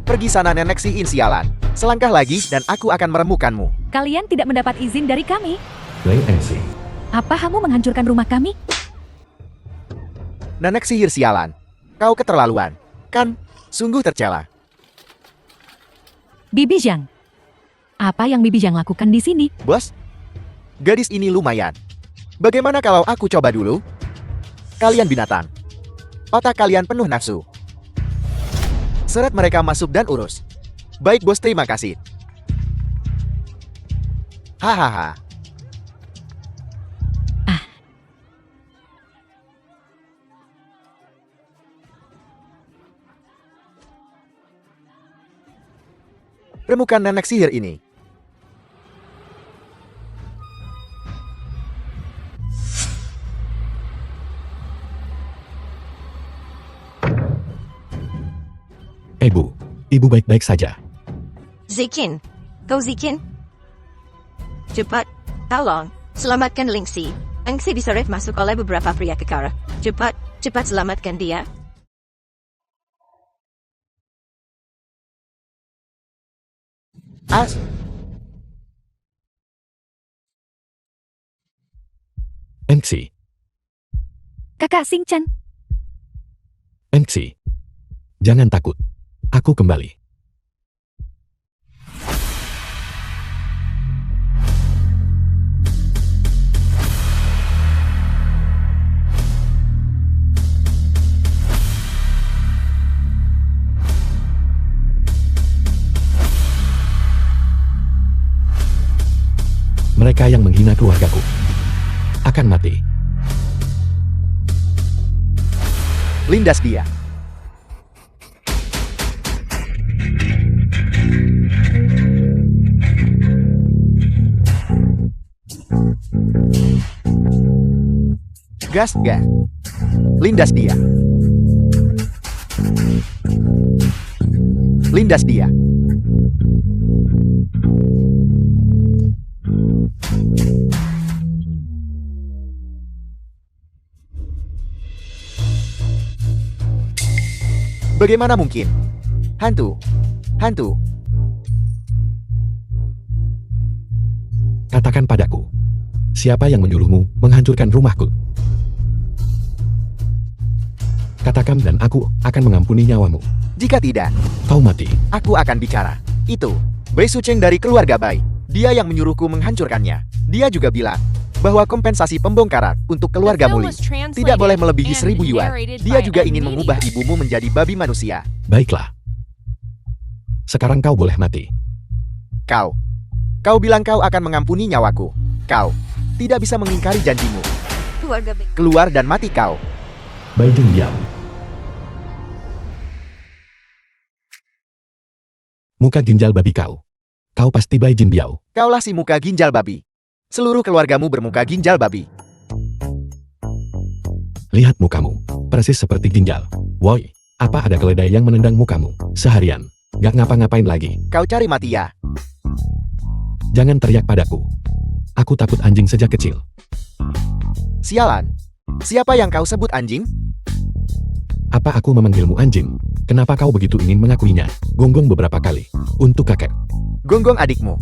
Pergi sana nenek sihir sialan. Selangkah lagi dan aku akan meremukkanmu. Kalian tidak mendapat izin dari kami. Lei Ensi. Apa kamu menghancurkan rumah kami? Nenek sihir sialan. Kau keterlaluan. Kan? Sungguh tercela. Bibi Zhang. Apa yang Bibi Zhang lakukan di sini? Bos, gadis ini lumayan. Bagaimana kalau aku coba dulu? Kalian binatang. Otak kalian penuh nafsu. Seret mereka masuk dan urus. Baik bos, terima kasih. Hahaha. Remukan nenek sihir ini. Ibu baik-baik saja. Zikin, kau Zikin? Cepat, tolong, selamatkan Lingxi. Lingxi diseret masuk oleh beberapa pria kekara. Cepat selamatkan dia. As. Enxi, Kakak Xing Chen. Enxi. Jangan takut. Aku kembali. Mereka yang menghina keluargaku akan mati. Lindas dia. Gas. Lindas dia. Lindas dia. Bagaimana mungkin? Hantu. Katakan padaku, siapa yang menyuruhmu menghancurkan rumahku? Katakan dan aku akan mengampuni nyawamu. Jika tidak, Kau mati. aku akan bicara. Itu, Bai Sucheng dari keluarga Bai. Dia yang menyuruhku menghancurkannya. Dia juga bilang bahwa kompensasi pembongkaran untuk keluarga Muli tidak boleh melebihi 1.000 yuan. Dia juga ingin mengubah ibumu menjadi babi manusia. Baiklah. Sekarang kau boleh mati. Kau bilang kau akan mengampuni nyawaku. Kau tidak bisa mengingkari janjimu. Keluarga baik. Keluar dan mati kau. Bai Jun diam. Muka ginjal babi kau. Kau pasti Bai Jin Biao. Kaulah si muka ginjal babi. Seluruh keluargamu bermuka ginjal babi. Lihat mukamu. Persis seperti ginjal. Woi, apa ada keledai yang menendang mukamu seharian? Gak ngapa-ngapain lagi. Kau cari mati ya. Jangan teriak padaku. Aku takut anjing sejak kecil. Sialan. Siapa yang kau sebut anjing? Apa aku memanggilmu anjing? Kenapa kau begitu ingin mengakuinya? Gonggong beberapa kali. Untuk kakek. Gonggong adikmu.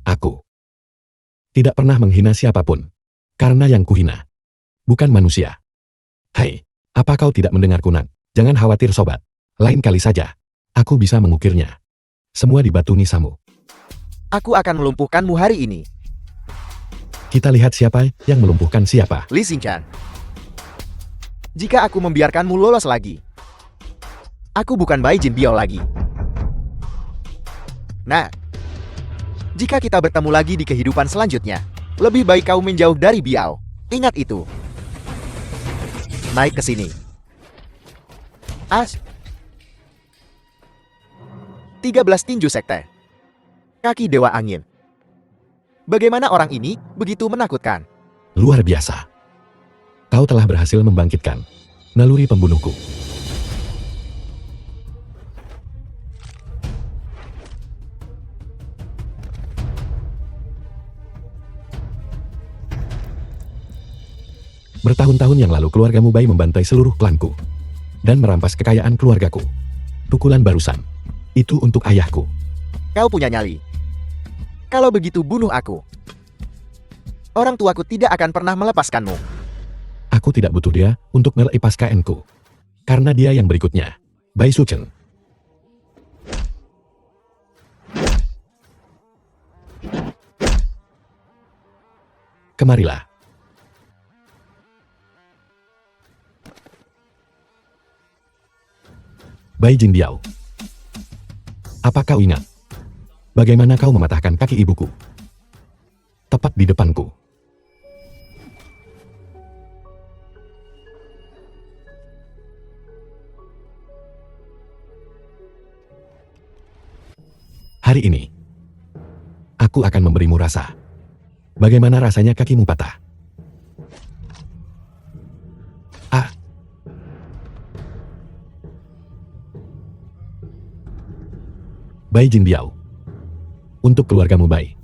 Aku tidak pernah menghina siapapun. Karena yang kuhina bukan manusia. Hai, apa kau tidak mendengarku nak? Jangan khawatir sobat. Lain kali saja. Aku bisa mengukirnya. Semua di batu nisamu. Aku akan melumpuhkanmu hari ini. Kita lihat siapa yang melumpuhkan siapa. Li Xingqian. Jika aku membiarkanmu lolos lagi, aku bukan Bai Jin Biao lagi. Nah, jika kita bertemu lagi di kehidupan selanjutnya, lebih baik kau menjauh dari Biao. Ingat itu. Naik ke sini. As. 13 tinju sekte. Kaki Dewa Angin. Bagaimana orang ini begitu menakutkan? Luar biasa. Kau telah berhasil membangkitkan naluri pembunuhku. Bertahun-tahun yang lalu keluargamu Bai membantai seluruh klanku dan merampas kekayaan keluargaku. Pukulan barusan. Itu untuk ayahku. Kau punya nyali. Kalau begitu bunuh aku. Orang tuaku tidak akan pernah melepaskanmu. Aku tidak butuh dia untuk melepaskanku. Karena dia yang berikutnya. Bai Suchen. Kemarilah. Bai Jingbiao. Apa kau ingat? Bagaimana kau mematahkan kaki ibuku? Tepat di depanku. Hari ini, aku akan memberimu rasa. Bagaimana rasanya kakimu patah? Ah. Bai Jingbiao. Untuk keluargamu Bai.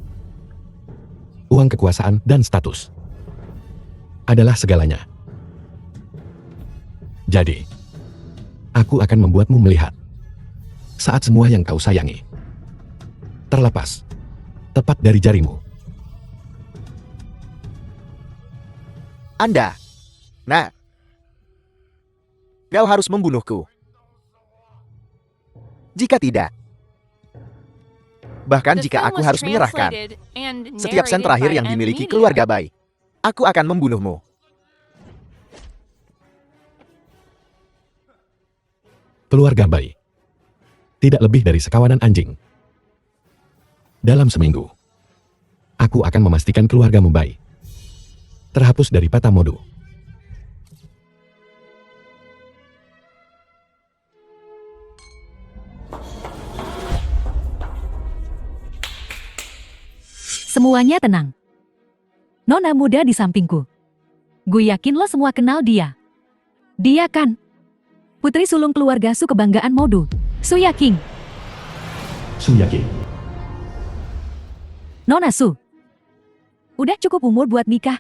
Uang, kekuasaan, dan status adalah segalanya. Jadi, aku akan membuatmu melihat saat semua yang kau sayangi terlepas tepat dari jarimu. Anda. Nah. Kau harus membunuhku. Jika tidak, bahkan jika aku harus menyerahkan setiap sen terakhir yang dimiliki keluarga Bai, aku akan membunuhmu. Keluarga Bai tidak lebih dari sekawanan anjing. Dalam seminggu, aku akan memastikan keluargamu Bai terhapus dari peta modu. Semuanya tenang. Nona muda di sampingku. Gue yakin lo semua kenal dia. Dia kan putri sulung keluarga Su kebanggaan Modu, Su Yaking. Su Yaking. Nona Su. Udah cukup umur buat nikah.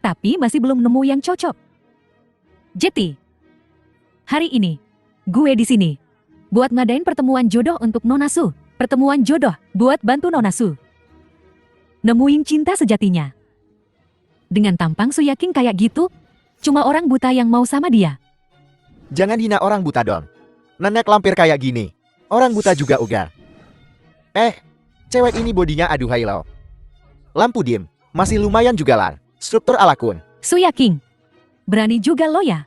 Tapi masih belum nemu yang cocok. Jeti. Hari ini, gue di sini buat ngadain pertemuan jodoh untuk Nona Su. Pertemuan jodoh buat bantu Nona Su nemuin cinta sejatinya. Dengan tampang Su Yaking kayak gitu, cuma orang buta yang mau sama dia. Jangan hina orang buta dong. Nenek lampir kayak gini, orang buta juga ugar. Cewek ini bodinya aduhai lo. Lampu dim, masih lumayan juga lar. Struktur ala kun. Su Yaking, berani juga lo ya?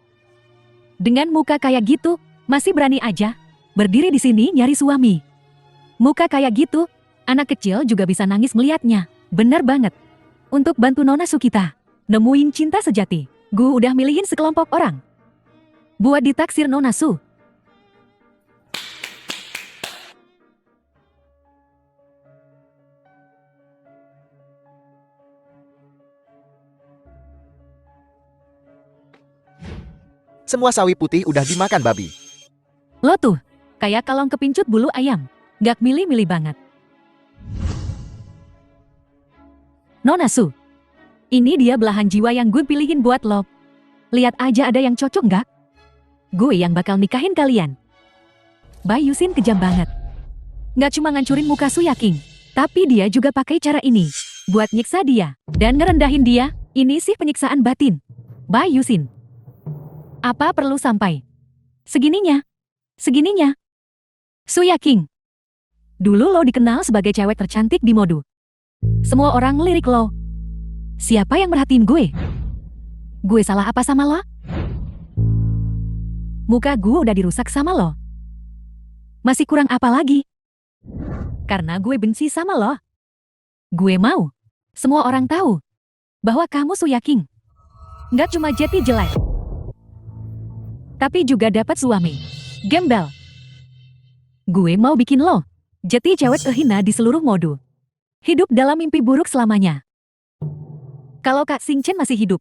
Dengan muka kayak gitu, masih berani aja berdiri di sini nyari suami. Muka kayak gitu, anak kecil juga bisa nangis melihatnya. Bener banget. Untuk bantu Nona Su kita nemuin cinta sejati, gue udah milihin sekelompok orang buat ditaksir Nona Su. Semua sawi putih udah dimakan babi. Lo tuh, kayak kalong kepincut bulu ayam. Gak milih-milih banget. Nona Su, ini dia belahan jiwa yang gue pilihin buat lo. Lihat aja ada yang cocok nggak? Gue yang bakal nikahin kalian. Bai Yusin kejam banget. Nggak cuma ngancurin muka Su Yaking, tapi dia juga pakai cara ini buat nyiksa dia dan ngerendahin dia. Ini sih penyiksaan batin. Bai Yusin. Apa perlu sampai segininya? Segininya? Su Yaking. Dulu lo dikenal sebagai cewek tercantik di Modu. Semua orang lirik lo. Siapa yang merhatiin gue? Gue salah apa sama lo? Muka gue udah dirusak sama lo. Masih kurang apa lagi? Karena gue benci sama lo. Gue mau semua orang tahu bahwa kamu Su Yaking nggak cuma jeti jelek, tapi juga dapat suami gembel. Gue mau bikin lo jeti cewek kehina di seluruh Modu. Hidup dalam mimpi buruk selamanya. Kalau Kak Xing Chen masih hidup,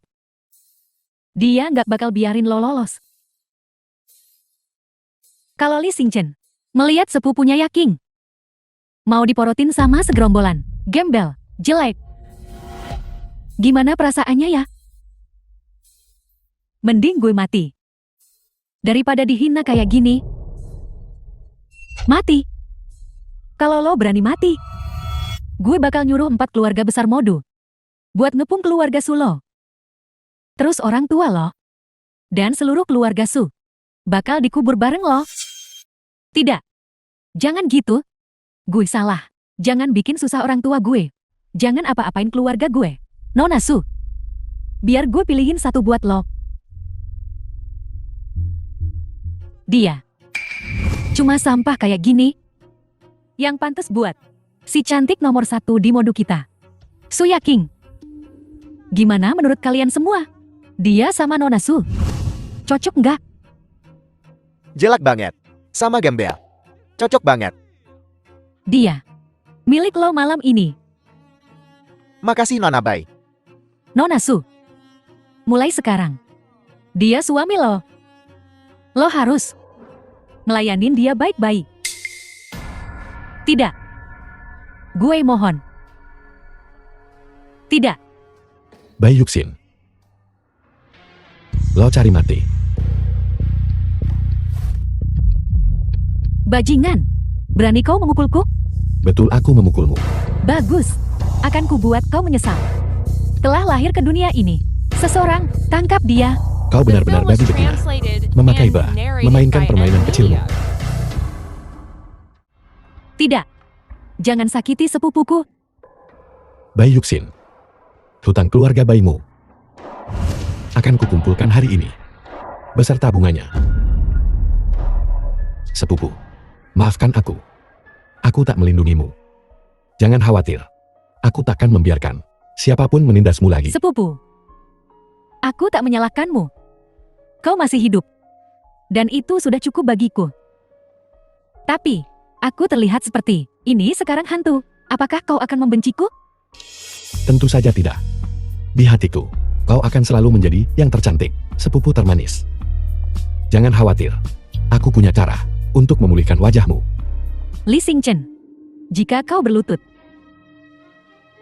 dia nggak bakal biarin lo lolos. Kalau Li Xing Chen melihat sepupunya Yaking mau diporotin sama segerombolan gembel, jelek, gimana perasaannya ya? Mending gue mati daripada dihina kayak gini. Mati. Kalau lo berani mati, gue bakal nyuruh 4 keluarga besar Modu buat ngepung keluarga Su lo. Terus orang tua lo dan seluruh keluarga Su bakal dikubur bareng lo. Tidak. Jangan gitu. Gue salah. Jangan bikin susah orang tua gue. Jangan apa-apain keluarga gue. Nona Su. Biar gue pilihin satu buat lo. Dia. Cuma sampah kayak gini yang pantas buat si cantik nomor 1 di Modu kita. Su Yaking. Gimana menurut kalian semua? Dia sama Nona Su cocok nggak? Jelek banget. Sama Gembel. Cocok banget. Dia milik lo malam ini. Makasih Nona Bai. Nona Su. Mulai sekarang, dia suami lo. Lo harus ngelayanin dia baik-baik. Tidak. Gue mohon. Tidak. Bai Yuxin. Lo cari mati. Bajingan. Berani kau memukulku? Betul aku memukulmu. Bagus. Akan kubuat kau menyesal. Telah lahir ke dunia ini. Seseorang, tangkap dia. Kau benar-benar babi betina. Memakai bah, memainkan permainan kecilmu. Tidak. Jangan sakiti sepupuku. Bai Yuxin. Hutang keluarga bayimu akan kukumpulkan hari ini beserta bunganya. Sepupu, maafkan aku. Aku tak melindungimu. Jangan khawatir. Aku takkan membiarkan siapapun menindasmu lagi. Sepupu. Aku tak menyalahkanmu. Kau masih hidup. Dan itu sudah cukup bagiku. Tapi, aku terlihat seperti ini sekarang hantu. Apakah kau akan membenciku? Tentu saja tidak. Di hatiku, kau akan selalu menjadi yang tercantik, sepupu termanis. Jangan khawatir. Aku punya cara untuk memulihkan wajahmu. Li Xingchen, jika kau berlutut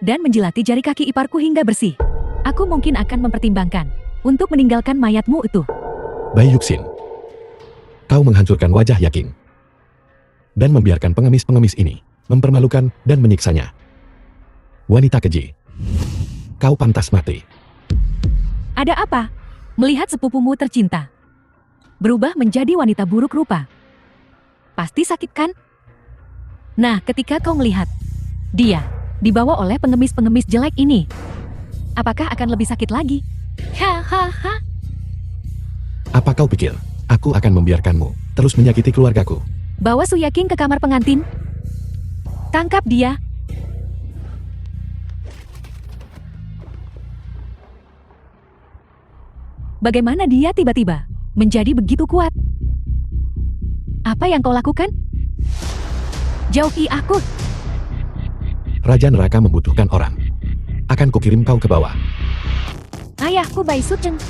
dan menjilati jari kaki iparku hingga bersih, aku mungkin akan mempertimbangkan untuk meninggalkan mayatmu itu. Bai Yuxin, kau menghancurkan wajah Yaking dan membiarkan pengemis-pengemis ini mempermalukan dan menyiksanya. Wanita keji, kau pantas mati. Ada apa? Melihat sepupumu tercinta berubah menjadi wanita buruk rupa. Pasti sakit kan? Nah, ketika kau melihat dia dibawa oleh pengemis-pengemis jelek ini, apakah akan lebih sakit lagi? Hahaha. Apa kau pikir aku akan membiarkanmu terus menyakiti keluargaku? Bawa Su Yaking ke kamar pengantin. Tangkap dia. Bagaimana dia tiba-tiba menjadi begitu kuat? Apa yang kau lakukan? Jauhi aku. Raja neraka membutuhkan orang. Akan kukirim kau ke bawah. Ayahku Bai Sucheng.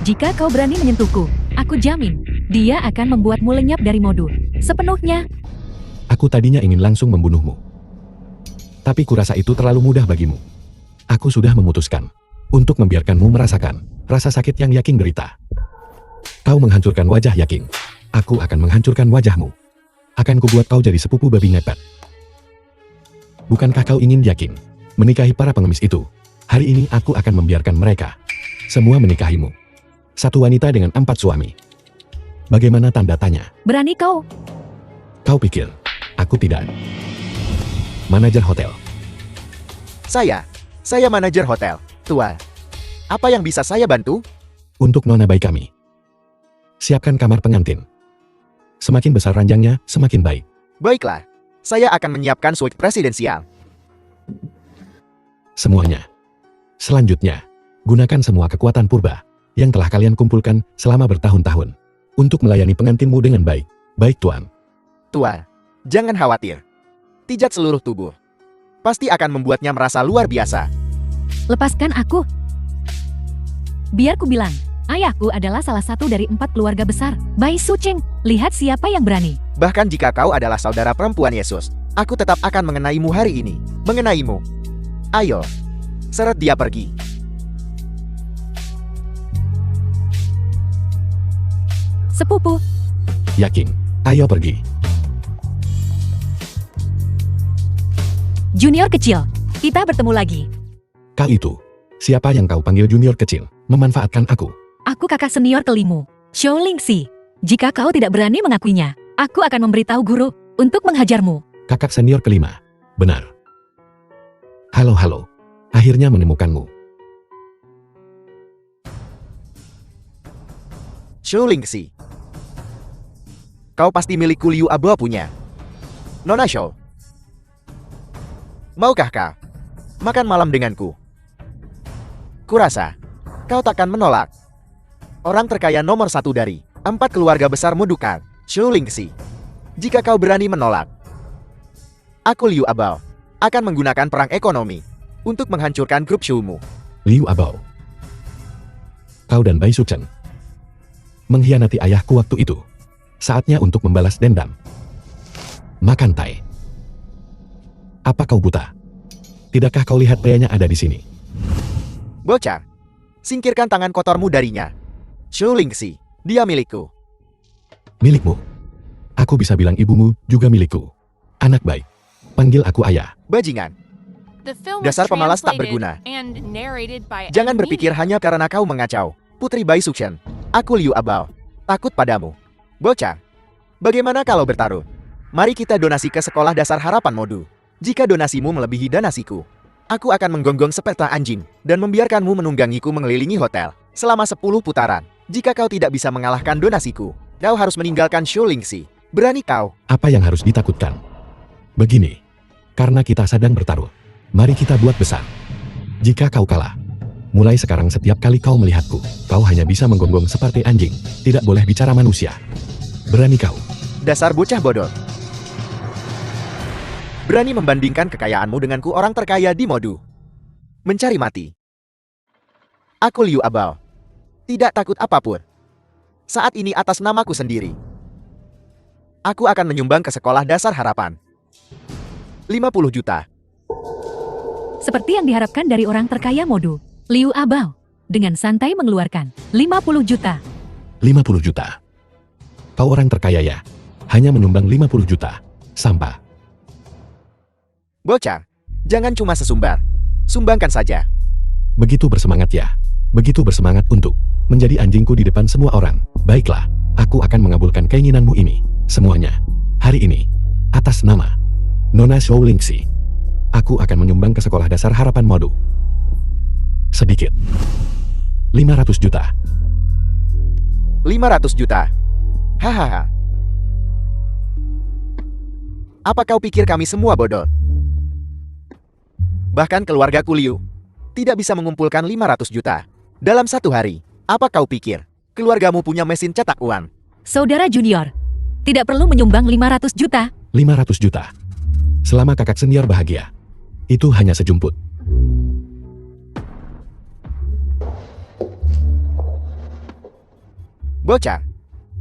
Jika kau berani menyentuhku, aku jamin dia akan membuatmu lenyap dari Modu sepenuhnya. Aku tadinya ingin langsung membunuhmu. Tapi kurasa itu terlalu mudah bagimu. Aku sudah memutuskan untuk membiarkanmu merasakan rasa sakit yang Yaking derita. Kau menghancurkan wajah Yaking. Aku akan menghancurkan wajahmu. Akan kubuat kau jadi sepupu babi ngepet. Bukankah kau ingin Yaking menikahi para pengemis itu? Hari ini aku akan membiarkan mereka semua menikahimu. Satu wanita dengan 4 suami. Bagaimana tanda tanya? Berani kau? Kau pikir aku tidak? Manajer hotel. Saya manajer hotel. Tua. Apa yang bisa saya bantu? Untuk nona baik kami. Siapkan kamar pengantin. Semakin besar ranjangnya, semakin baik. Baiklah. Saya akan menyiapkan suite presidensial. Semuanya. Selanjutnya, gunakan semua kekuatan purba yang telah kalian kumpulkan selama bertahun-tahun untuk melayani pengantinmu dengan baik. Baik, Tuan. Tua, jangan khawatir. Pijat seluruh tubuh. Pasti akan membuatnya merasa luar biasa. Lepaskan aku. Biar ku bilang, ayahku adalah salah satu dari 4 keluarga besar. Bai Sucheng, lihat siapa yang berani. Bahkan jika kau adalah saudara perempuan Yesus, aku tetap akan mengenaimu hari ini. Mengenaimu. Ayo, seret dia pergi. Sepupu, Yaking, ayo pergi. Junior kecil, kita bertemu lagi. Kau itu, siapa yang kau panggil junior kecil, memanfaatkan aku? Aku kakak senior kelimu, Xiao Lingxi. Jika kau tidak berani mengakuinya, aku akan memberitahu guru untuk menghajarmu. Kakak senior kelima, benar. Halo, akhirnya menemukanmu. Xiao Lingxi. Kau pasti milikku Liu Abo punya. Nona Xiao. Maukah kau makan malam denganku? Kurasa kau takkan menolak. Orang terkaya nomor 1 dari 4 keluarga besar Modukan, Xiao Lingxi. Jika kau berani menolak, aku Liu Abo akan menggunakan perang ekonomi untuk menghancurkan grup Xiumu. Liu Abo. Kau dan Bai Suchen mengkhianati ayahku waktu itu. Saatnya untuk membalas dendam. Makan tai. Apa kau buta? Tidakkah kau lihat prianya ada di sini? Bocah, singkirkan tangan kotormu darinya. Xiao Lingxi, dia milikku. Milikmu. Aku bisa bilang ibumu juga milikku. Anak baik. Panggil aku ayah. Bajingan. Dasar pemalas tak berguna. Jangan berpikir hanya karena kau mengacau. Putri Bai Suchen, aku Liu Abo. Takut padamu. Bocah, bagaimana kalau bertaruh? Mari kita donasi ke sekolah dasar harapan Modu. Jika donasimu melebihi donasiku, aku akan menggonggong sepeta anjing dan membiarkanmu menunggangiku mengelilingi hotel selama 10 putaran. Jika kau tidak bisa mengalahkan donasiku, kau harus meninggalkan Xiao Lingxi. Berani kau? Apa yang harus ditakutkan? Begini, karena kita sedang bertaruh, mari kita buat besar. Jika kau kalah, mulai sekarang setiap kali kau melihatku, kau hanya bisa menggonggong seperti anjing, tidak boleh bicara manusia. Berani kau? Dasar bocah bodoh. Berani membandingkan kekayaanmu denganku, orang terkaya di Modu. Mencari mati. Aku Liu Abo. Tidak takut apapun. Saat ini atas namaku sendiri. Aku akan menyumbang ke sekolah dasar harapan. 50 juta. Seperti yang diharapkan dari orang terkaya Modu, Liu Abo dengan santai mengeluarkan 50 juta. 50 juta. Kau orang terkaya ya? Hanya menyumbang 50 juta. Sampah. Bocah, jangan cuma sesumbar. Sumbangkan saja. Begitu bersemangat ya. Begitu bersemangat untuk menjadi anjingku di depan semua orang. Baiklah, aku akan mengabulkan keinginanmu ini. Semuanya. Hari ini. Atas nama Nona Xiao Lingxi. Aku akan menyumbang ke sekolah dasar harapan Modu. Sedikit. 500 juta. 500 juta. Hahaha. Apa kau pikir kami semua bodoh? Bahkan keluargaku Liu tidak bisa mengumpulkan 500 juta dalam satu hari. Apa kau pikir keluargamu punya mesin cetak uang? Saudara junior, tidak perlu menyumbang 500 juta. 500 juta. Selama kakak senior bahagia. Itu hanya sejumput. Bocah,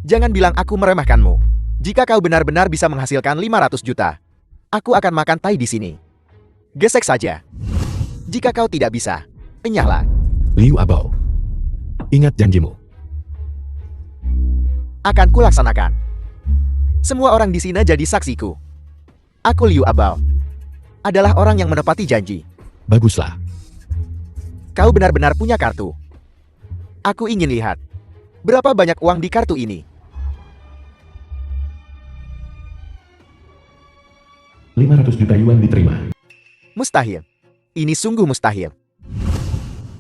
jangan bilang aku meremehkanmu. Jika kau benar-benar bisa menghasilkan 500 juta, aku akan makan tai di sini. Gesek saja. Jika kau tidak bisa, enyahlah. Liu Abo. Ingat janjimu. Akan kulaksanakan. Semua orang di sini jadi saksiku. Aku Liu Abo adalah orang yang menepati janji. Baguslah. Kau benar-benar punya kartu. Aku ingin lihat berapa banyak uang di kartu ini. 500 juta yuan diterima. Mustahil. Ini sungguh mustahil.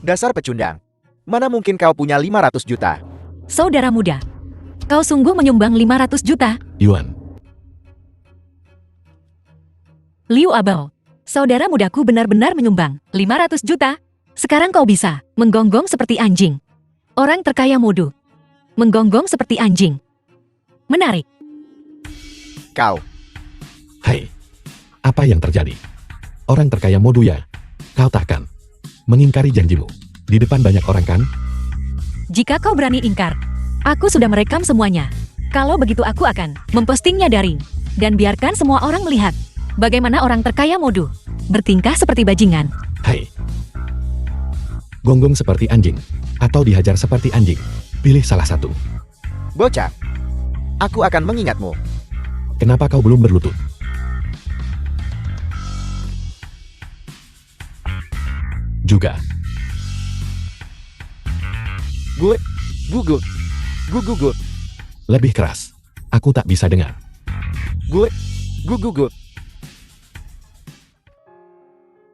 Dasar pecundang. Mana mungkin kau punya 500 juta? Saudara muda, kau sungguh menyumbang 500 juta? Yuan. Liu Abo, saudara mudaku benar-benar menyumbang 500 juta. Sekarang kau bisa menggonggong seperti anjing. Orang terkaya Modu menggonggong seperti anjing. Menarik. Kau. Hai. Apa yang terjadi? Orang terkaya Modu ya? Kau takkan mengingkari janjimu di depan banyak orang kan? Jika kau berani ingkar, aku sudah merekam semuanya. Kalau begitu aku akan mempostingnya daring dan biarkan semua orang melihat bagaimana orang terkaya Modu bertingkah seperti bajingan. Hai. Gonggong seperti anjing atau dihajar seperti anjing. Pilih salah satu. Bocah, aku akan mengingatmu. Kenapa kau belum berlutut? juga. Good. Gugut. Gugugut. Lebih keras. Aku tak bisa dengar. Good. Gugugut.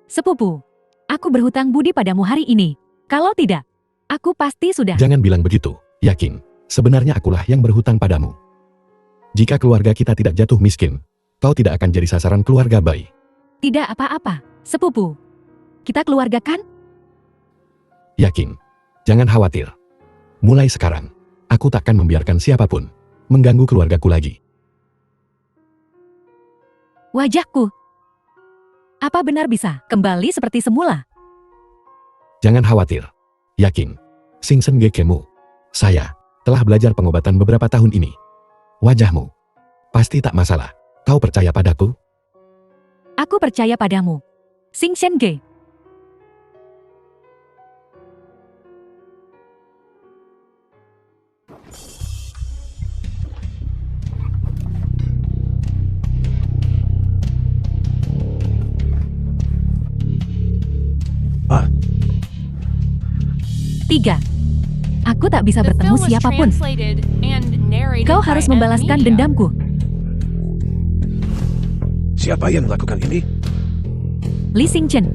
Sepupu, aku berhutang budi padamu hari ini. Kalau tidak, aku pasti sudah. Jangan bilang begitu, Yakin. Sebenarnya akulah yang berhutang padamu. Jika keluarga kita tidak jatuh miskin, kau tidak akan jadi sasaran keluarga Bai. Tidak apa-apa, sepupu. Kita keluarga kan? Yakin. Jangan khawatir. Mulai sekarang, aku takkan membiarkan siapapun mengganggu keluargaku lagi. Wajahku. Apa benar bisa kembali seperti semula? Jangan khawatir. Yakin. Singsen Gekemu. Saya telah belajar pengobatan beberapa tahun ini. Wajahmu pasti tak masalah. Kau percaya padaku? Aku percaya padamu. Sing Shen Ge. Ah, 3. Aku tak bisa bertemu siapapun. Kau harus membalaskan dendamku. siapa yang melakukan ini? Li Xingchen.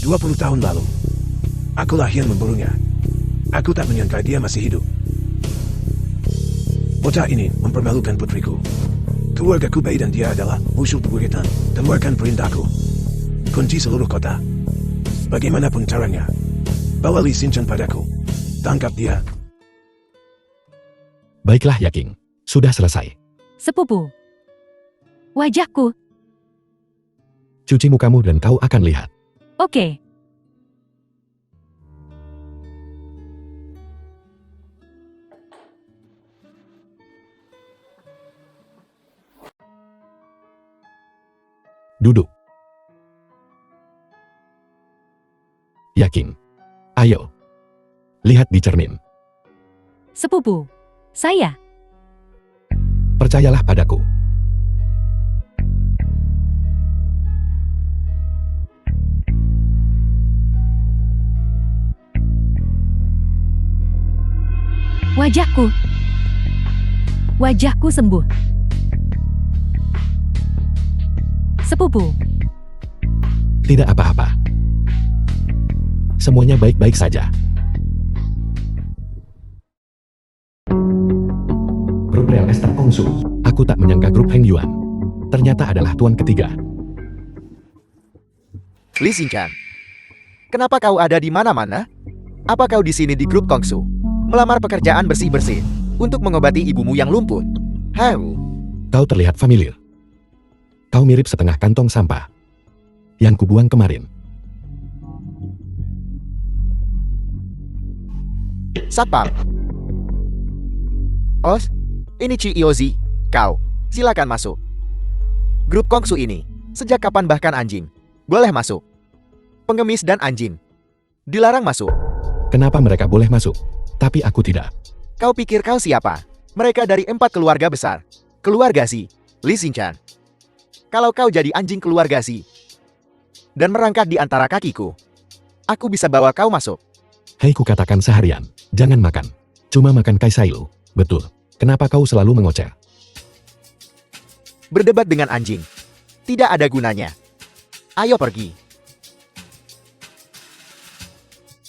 20 tahun lalu. Akulah yang memburunya. Aku tak menyangka dia masih hidup. Bocah ini mempermalukan putriku. Keluargaku Bai dan dia adalah musuh bebuyutan. Dengarkan perintahku. Kunci seluruh kota. Bagaimanapun caranya. Bawa Li Xingchen padaku. Tangkap dia. Baiklah Yaking, sudah selesai. Sepupu. Wajahku. Cuci mukamu dan kau akan lihat. Oke. Duduk. Yaking. Ayo. Lihat di cermin. Sepupu. Saya. Percayalah padaku. Wajahku. Wajahku sembuh. Sepupu. Tidak apa-apa. Semuanya baik-baik saja. Grup Real Estate Kongsu. Aku tak menyangka grup Heng Yuan ternyata adalah tuan ketiga. Li Xingchen, kenapa kau ada di mana-mana? Apa kau di sini di grup Kongsu? Melamar pekerjaan bersih-bersih untuk mengobati ibumu yang lumpuh. Hau. Kau terlihat familiar. Kau mirip setengah kantong sampah yang kubuang kemarin. Satpam. Os, ini Chi Iozi. Kau, silakan masuk. Grup Kongsu ini, sejak kapan bahkan anjing boleh masuk? Pengemis dan anjing dilarang masuk. Kenapa mereka boleh masuk, tapi aku tidak? Kau pikir kau siapa? Mereka dari 4 keluarga besar. Keluarga Si, Li Xingchen. Kalau kau jadi anjing keluarga Si dan merangkak di antara kakiku, aku bisa bawa kau masuk. Hei, ku katakan seharian, jangan makan. Cuma makan kaisailu. Betul. Kenapa kau selalu mengoceh? Berdebat dengan anjing tidak ada gunanya. Ayo pergi.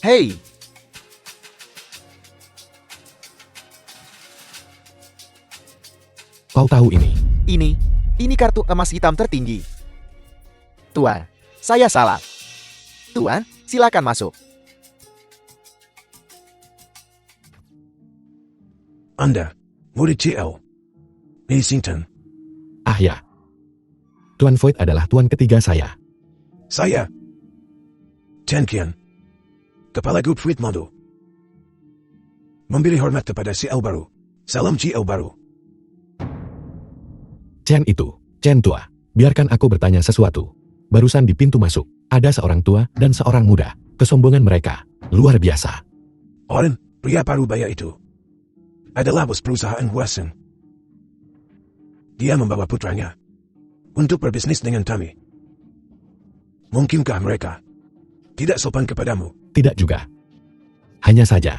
Hei. Kau tahu ini? Ini kartu emas hitam tertinggi. Tuan, saya salah. Tuan, silakan masuk. Anda, murid CL. Li Xingchen. Ah ya. Tuan Void adalah tuan ketiga saya. Saya. Chen Qian. Kepala grup Fleet Mondo. Memberi hormat kepada CL baru. Salam CL baru. Chen itu, Chen tua. Biarkan aku bertanya sesuatu. Barusan di pintu masuk, ada seorang tua dan seorang muda. Kesombongan mereka luar biasa. Orang, pria parubaya itu adalah bos perusahaan Huasen. Dia membawa putranya untuk berbisnis dengan kami. Mungkinkah mereka Tidak sopan kepadamu. Tidak juga. Hanya saja,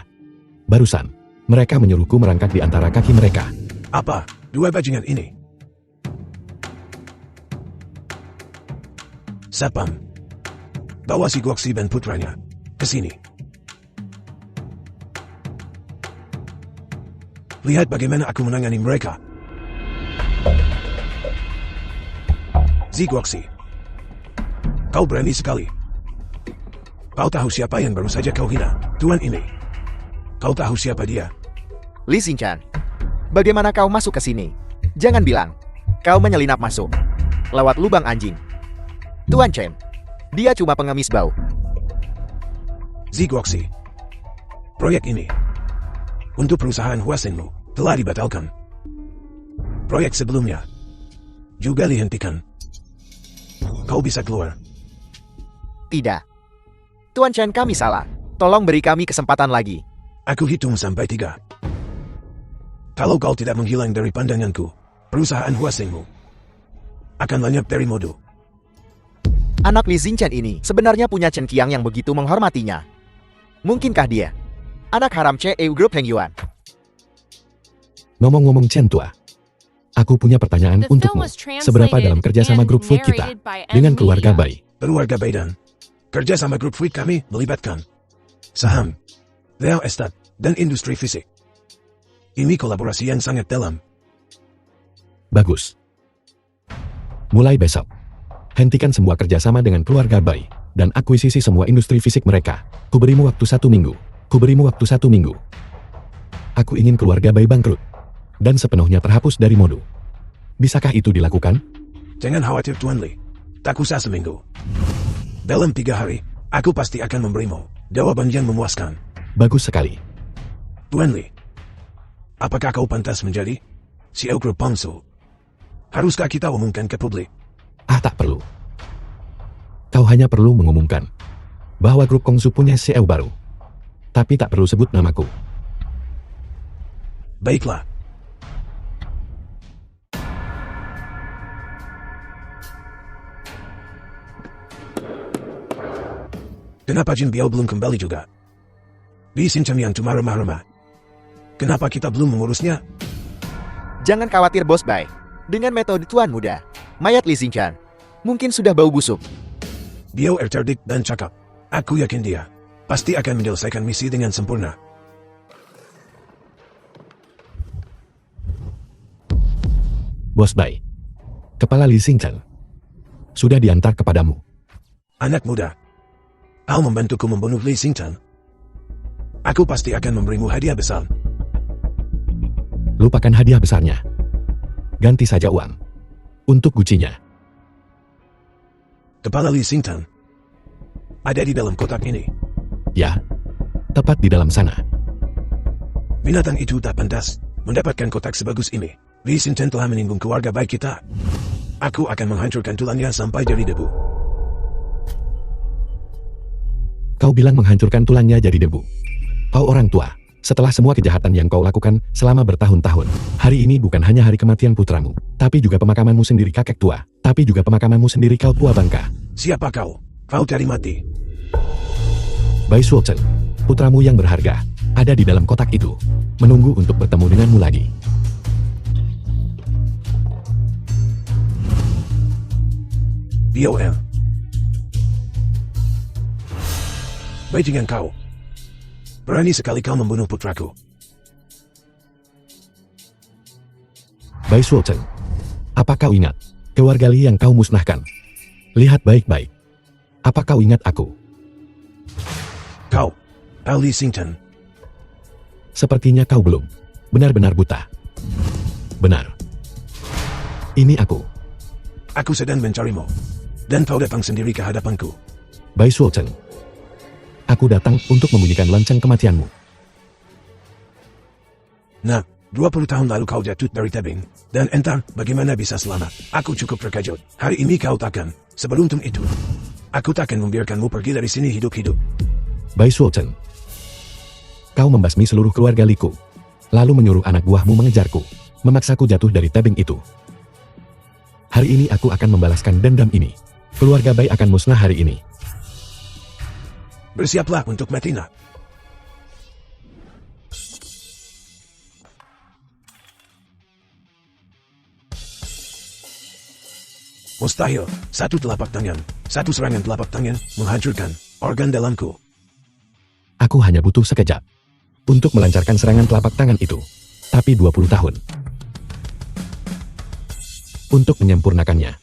barusan, mereka menyuruhku merangkak di antara kaki mereka. Apa? Dua bajingan ini? Sapam. Bawa si Guoxi dan putranya ke sini. Lihat bagaimana aku menangani mereka. Guoxi, kau berani sekali. Kau tahu siapa yang baru saja kau hina? Tuan ini. Kau tahu siapa dia? Li Xinchan, bagaimana kau masuk ke sini? Jangan bilang kau menyelinap masuk lewat lubang anjing. Tuan Chen, dia cuma pengemis bau. Guoxi, proyek ini untuk perusahaan Huasenmu telah dibatalkan. Proyek sebelumnya juga dihentikan. Kau bisa keluar. Tidak. Tuan Chen, kami salah. Tolong beri kami kesempatan lagi. Aku hitung sampai 3. Kalau kau tidak menghilang dari pandanganku, perusahaan Huasenmu akan lenyap dari mode. Anak Li Xinchan ini sebenarnya punya Chen Qiang yang begitu menghormatinya. Mungkinkah dia anak haram CEO Group Heng Yuan? Ngomong-ngomong Chen Tua, aku punya pertanyaan untukmu. Seberapa dalam kerjasama grup Fluid kita dengan keluarga Bai? Keluarga Bai dan kerjasama grup Fluid kami melibatkan saham, real estate, dan industri fisik. Ini kolaborasi yang sangat dalam. Bagus. Mulai besok, hentikan semua kerjasama dengan keluarga Bai, dan akuisisi semua industri fisik mereka. Kuberimu waktu 1 minggu. Kuberimu waktu 1 minggu. Aku ingin keluarga Bai bangkrut, dan sepenuhnya terhapus dari mode. Bisakah itu dilakukan? Jangan khawatir Tuan Li. Tak usah seminggu. Dalam 3 hari, aku pasti akan memberimu jawaban yang memuaskan. Bagus sekali. Tuan Li, apakah kau pantas menjadi CEO Grup Pongsu? Haruskah kita umumkan ke publik? Tak perlu. Kau hanya perlu mengumumkan bahwa grup Kongsu punya CEO baru. Tapi tak perlu sebut namaku. Baiklah. Kenapa Jin Biao belum kembali juga? Li Xinchan yang cuma remah-remah. Kenapa kita belum mengurusnya? Jangan khawatir Bos Bai. Dengan metode Tuan Muda, mayat Li Xinchan mungkin sudah bau busuk. Biao cerdik dan cakap. Aku yakin dia pasti akan menyelesaikan misi dengan sempurna. Bos Bai, kepala Li Xinchan sudah diantar kepadamu. Anak muda, kau membantuku membunuh Li Xinchan. Aku pasti akan memberimu hadiah besar. Lupakan hadiah besarnya. Ganti saja uang untuk gucinya. Kepala Li Xinchan ada di dalam kotak ini. Ya, tepat di dalam sana. Binatang itu tak pantas mendapatkan kotak sebagus ini. Li Xinchan telah menyinggung keluarga baik kita. Aku akan menghancurkan tulangnya sampai jadi debu. Kau bilang menghancurkan tulangnya jadi debu. Kau orang tua. Setelah semua kejahatan yang kau lakukan selama bertahun-tahun, hari ini bukan hanya hari kematian putramu, tapi juga pemakamanmu sendiri kakek tua, tapi juga pemakamanmu sendiri kau tua bangka. Siapa kau? Kau cari mati. Bai Suochen, putramu yang berharga, ada di dalam kotak itu, menunggu untuk bertemu denganmu lagi. BOL. Bajingan kau. Berani sekali kau membunuh putraku. Bai Suochen, apa kau ingat keluarga Li yang kau musnahkan? Lihat baik-baik. Apa kau ingat aku? Kau, Li Xinchan. Sepertinya kau belum benar-benar buta. Benar. Ini aku. Aku sedang mencarimu. Dan kau datang sendiri ke hadapanku. Bai Suochen, aku datang untuk membunyikan lonceng kematianmu. Nah, 20 tahun lalu kau jatuh dari tebing. Dan entar, bagaimana bisa selamat? Aku cukup terkejut. Hari ini kau takkan seberuntung itu. Aku takkan membiarkanmu pergi dari sini hidup-hidup. Bai Suochen, kau membasmi seluruh keluarga Liku, lalu menyuruh anak buahmu mengejarku, memaksaku jatuh dari tebing itu. Hari ini aku akan membalaskan dendam ini. Keluarga Bai akan musnah hari ini. Bersiaplah untuk mati nak. Mustahil, satu serangan telapak tangan menghancurkan organ dalamku. Aku hanya butuh sekejap untuk melancarkan serangan telapak tangan itu. Tapi 20 tahun untuk menyempurnakannya.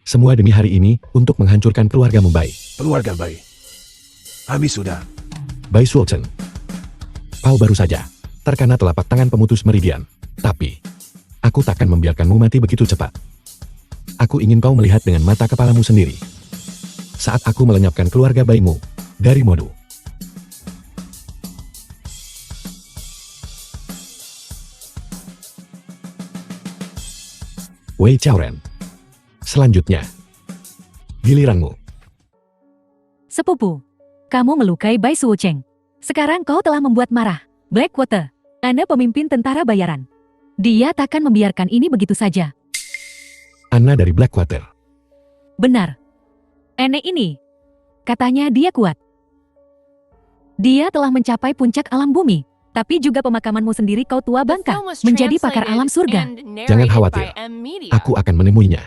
Semua demi hari ini untuk menghancurkan keluargamu, Bai. Keluarga Bai. Habis sudah. Bai Sultan. Kau baru saja terkena telapak tangan pemutus meridian. Tapi, aku takkan membiarkanmu mati begitu cepat. Aku ingin kau melihat dengan mata kepalamu sendiri. Saat aku melenyapkan keluarga Baimu dari Modu. Wei Chaoren. Selanjutnya, giliranmu. Sepupu, kamu melukai Bai Suocheng. Sekarang kau telah membuat marah Blackwater. Anda pemimpin tentara bayaran. Dia takkan membiarkan ini begitu saja. Anna dari Blackwater. Benar. Ene ini, katanya dia kuat. Dia telah mencapai puncak alam bumi, tapi juga pemakamanmu sendiri kau tua bangka, menjadi pakar alam surga. Jangan khawatir, aku akan menemuinya.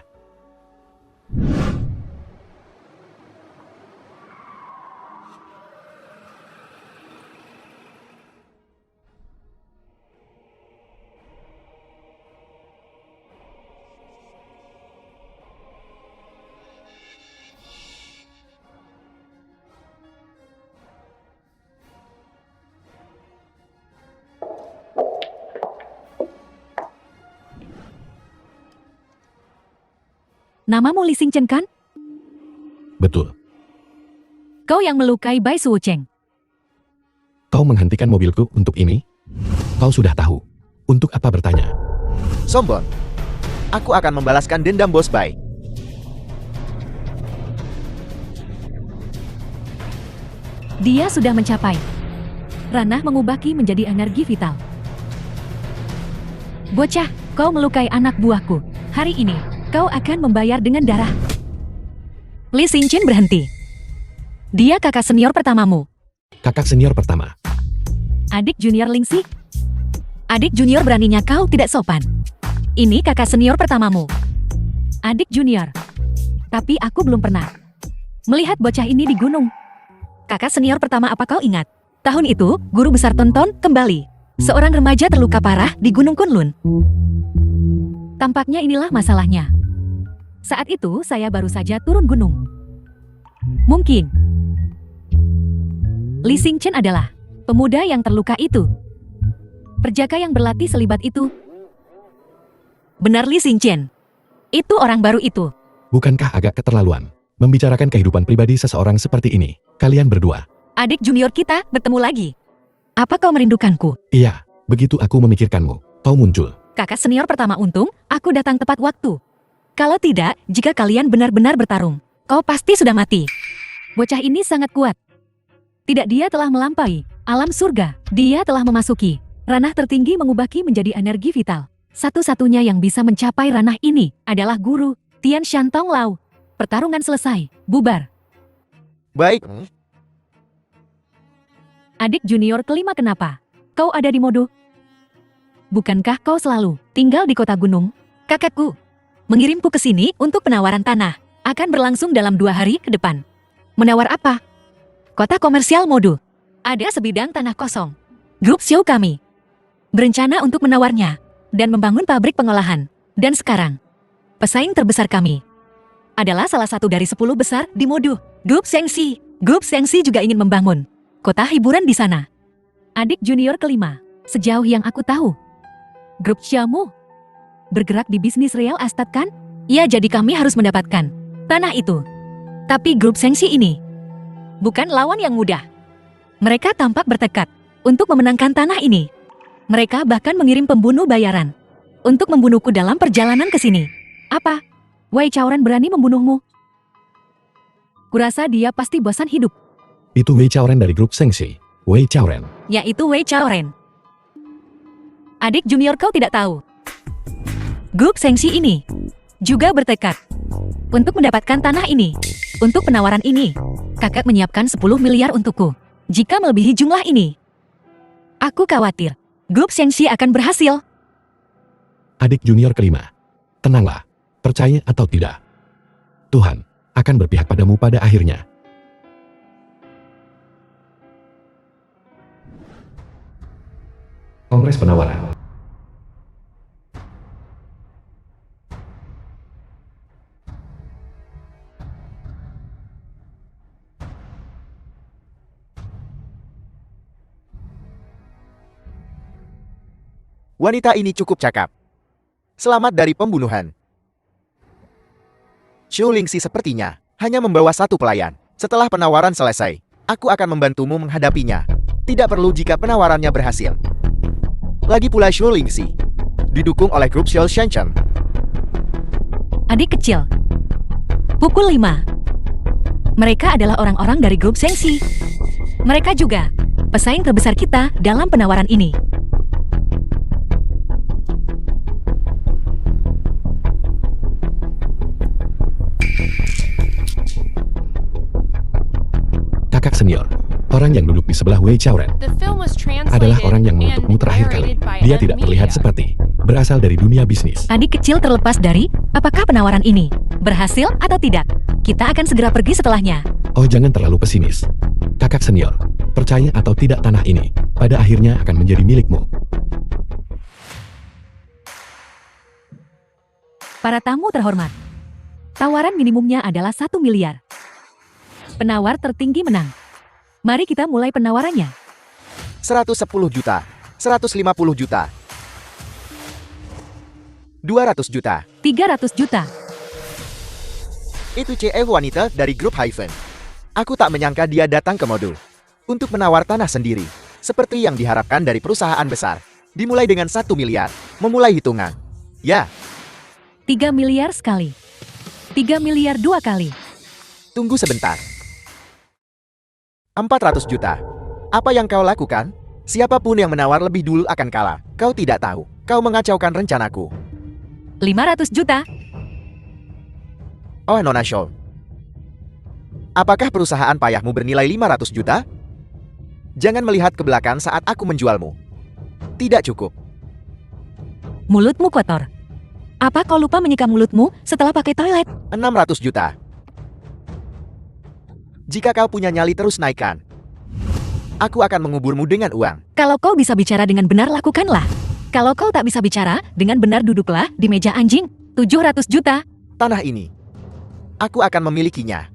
Namamu Li Xingchen kan? Betul. Kau yang melukai Bai Suocheng. Kau menghentikan mobilku untuk ini? Kau sudah tahu. Untuk apa bertanya? Sombong. Aku akan membalaskan dendam Bos Bai. Dia sudah mencapai. Ranah mengubah Ki menjadi energi vital. Bocah, kau melukai anak buahku. Hari ini, kau akan membayar dengan darah. Li Xingchen berhenti. Dia kakak senior pertamamu. Kakak senior pertama. Adik junior Lingxi. Adik junior beraninya kau tidak sopan. Ini kakak senior pertamamu. Adik junior. Tapi aku belum pernah melihat bocah ini di gunung. Kakak senior pertama, apa kau ingat? Tahun itu, guru besar Tonton kembali. Seorang remaja terluka parah di Gunung Kunlun. Tampaknya inilah masalahnya. Saat itu saya baru saja turun gunung. Mungkin Li Xingchen adalah pemuda yang terluka itu. Perjaka yang berlatih selibat itu. Benar Li Xingchen. Itu orang baru itu. Bukankah agak keterlaluan membicarakan kehidupan pribadi seseorang seperti ini? Kalian berdua. Adik junior kita bertemu lagi. Apa kau merindukanku? Iya, begitu aku memikirkanmu, kau muncul. Kakak senior pertama, untung aku datang tepat waktu. Kalau tidak, jika kalian benar-benar bertarung, kau pasti sudah mati. Bocah ini sangat kuat. Tidak, dia telah melampaui alam surga. Dia telah memasuki ranah tertinggi, mengubah Ki menjadi energi vital. Satu-satunya yang bisa mencapai ranah ini adalah guru Tian Shantong Lao. Pertarungan selesai, bubar. Baik. Adik junior kelima, kenapa kau ada di Modu? Bukankah kau selalu tinggal di kota gunung? Kakakku mengirimku ke sini untuk penawaran tanah. Akan berlangsung dalam 2 hari ke depan. Menawar apa? Kota komersial Modu. Ada sebidang tanah kosong. Grup Xiao kami berencana untuk menawarnya dan membangun pabrik pengolahan. Dan sekarang, pesaing terbesar kami adalah salah satu dari 10 besar di Modu. Grup Shengxi. Grup Shengxi juga ingin membangun kota hiburan di sana. Adik junior kelima, sejauh yang aku tahu, grup Xiaomu bergerak di bisnis real estate kan? Ya, jadi kami harus mendapatkan tanah itu. Tapi grup Shengxi ini bukan lawan yang mudah. Mereka tampak bertekad untuk memenangkan tanah ini. Mereka bahkan mengirim pembunuh bayaran untuk membunuhku dalam perjalanan ke sini. Apa? Wei Chaoren berani membunuhmu? Kurasa dia pasti bosan hidup. Itu Wei Chaoren dari grup Shengxi. Wei Chaoren. Yaitu Wei Chaoren. Adik junior, kau tidak tahu. Grup Shengxi ini juga bertekad untuk mendapatkan tanah ini. Untuk penawaran ini, Kakak menyiapkan 10 miliar untukku. Jika melebihi jumlah ini, aku khawatir grup Shengxi akan berhasil. Adik junior kelima. Tenanglah, percaya atau tidak. Tuhan akan berpihak padamu pada akhirnya. Kongres penawaran. Wanita ini cukup cakap. Selamat dari pembunuhan. Xu Lingxi sepertinya hanya membawa satu pelayan. Setelah penawaran selesai, aku akan membantumu menghadapinya. Tidak perlu jika penawarannya berhasil. Lagi pula Xu Lingxi didukung oleh grup Xiao Shenzhen. Adik kecil. Pukul 5. Mereka adalah orang-orang dari grup Shengxi. Mereka juga pesaing terbesar kita dalam penawaran ini. Kakak senior, orang yang duduk di sebelah Wei Xiaoren, adalah orang yang mengutukmu terakhir kali. Dia tidak terlihat seperti berasal dari dunia bisnis. Adik kecil terlepas dari apakah penawaran ini berhasil atau tidak. Kita akan segera pergi setelahnya. Oh, jangan terlalu pesimis. Kakak senior, percaya atau tidak tanah ini pada akhirnya akan menjadi milikmu. Para tamu terhormat, tawaran minimumnya adalah 1 miliar. Penawar tertinggi menang. Mari kita mulai penawarannya. 110 juta, 150 juta, 200 juta. 300 juta. Itu CF wanita dari grup Hyphen. Aku tak menyangka dia datang ke modul untuk menawar tanah sendiri, seperti yang diharapkan dari perusahaan besar. Dimulai dengan 1 miliar, memulai hitungan. Ya, 3 miliar sekali. 3 miliar 2 kali. tunggu sebentar. 400 juta. Apa yang kau lakukan? Siapapun yang menawar lebih dulu akan kalah. Kau tidak tahu. Kau mengacaukan rencanaku. 500 juta. Oh, Nona Shaw. Apakah perusahaan payahmu bernilai 500 juta? Jangan melihat ke belakang saat aku menjualmu. Tidak cukup. Mulutmu kotor. Apa kau lupa menyika mulutmu setelah pakai toilet? 600 juta. Jika kau punya nyali terus naikkan. Aku akan menguburmu dengan uang. Kalau kau bisa bicara dengan benar, lakukanlah. Kalau kau tak bisa bicara dengan benar, duduklah di meja anjing. 700 juta. Tanah ini. Aku akan memilikinya.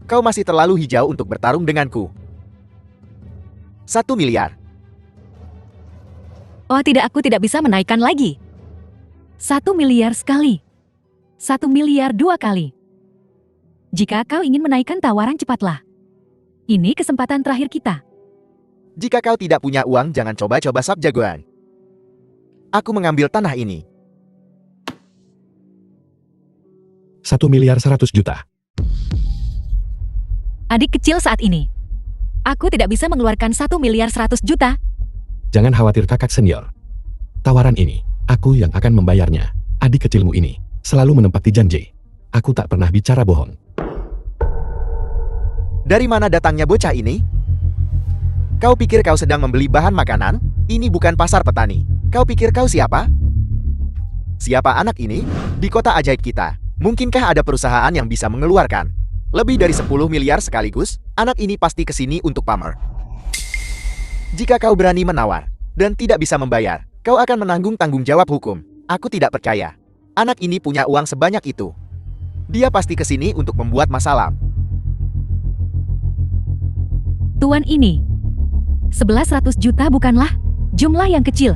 Kau masih terlalu hijau untuk bertarung denganku. 1 miliar. Oh tidak, aku tidak bisa menaikkan lagi. 1 miliar sekali. 1 miliar 2 kali. Jika kau ingin menaikkan tawaran, cepatlah. Ini kesempatan terakhir kita. Jika kau tidak punya uang, jangan coba-coba sab jagoan. Aku mengambil tanah ini. 1 miliar 100 juta. Adik kecil saat ini. Aku tidak bisa mengeluarkan 1 miliar 100 juta. Jangan khawatir kakak senior. Tawaran ini, aku yang akan membayarnya. Adik kecilmu ini selalu menempati janji. Aku tak pernah bicara bohong. Dari mana datangnya bocah ini? Kau pikir kau sedang membeli bahan makanan? Ini bukan pasar petani. Kau pikir kau siapa? Siapa anak ini? Di kota ajaib kita, mungkinkah ada perusahaan yang bisa mengeluarkan lebih dari 10 miliar sekaligus? Anak ini pasti kesini untuk pamer. Jika kau berani menawar dan tidak bisa membayar, kau akan menanggung tanggung jawab hukum. Aku tidak percaya. Anak ini punya uang sebanyak itu. Dia pasti kesini untuk membuat masalah. Tuan ini, 1.100 juta bukanlah jumlah yang kecil.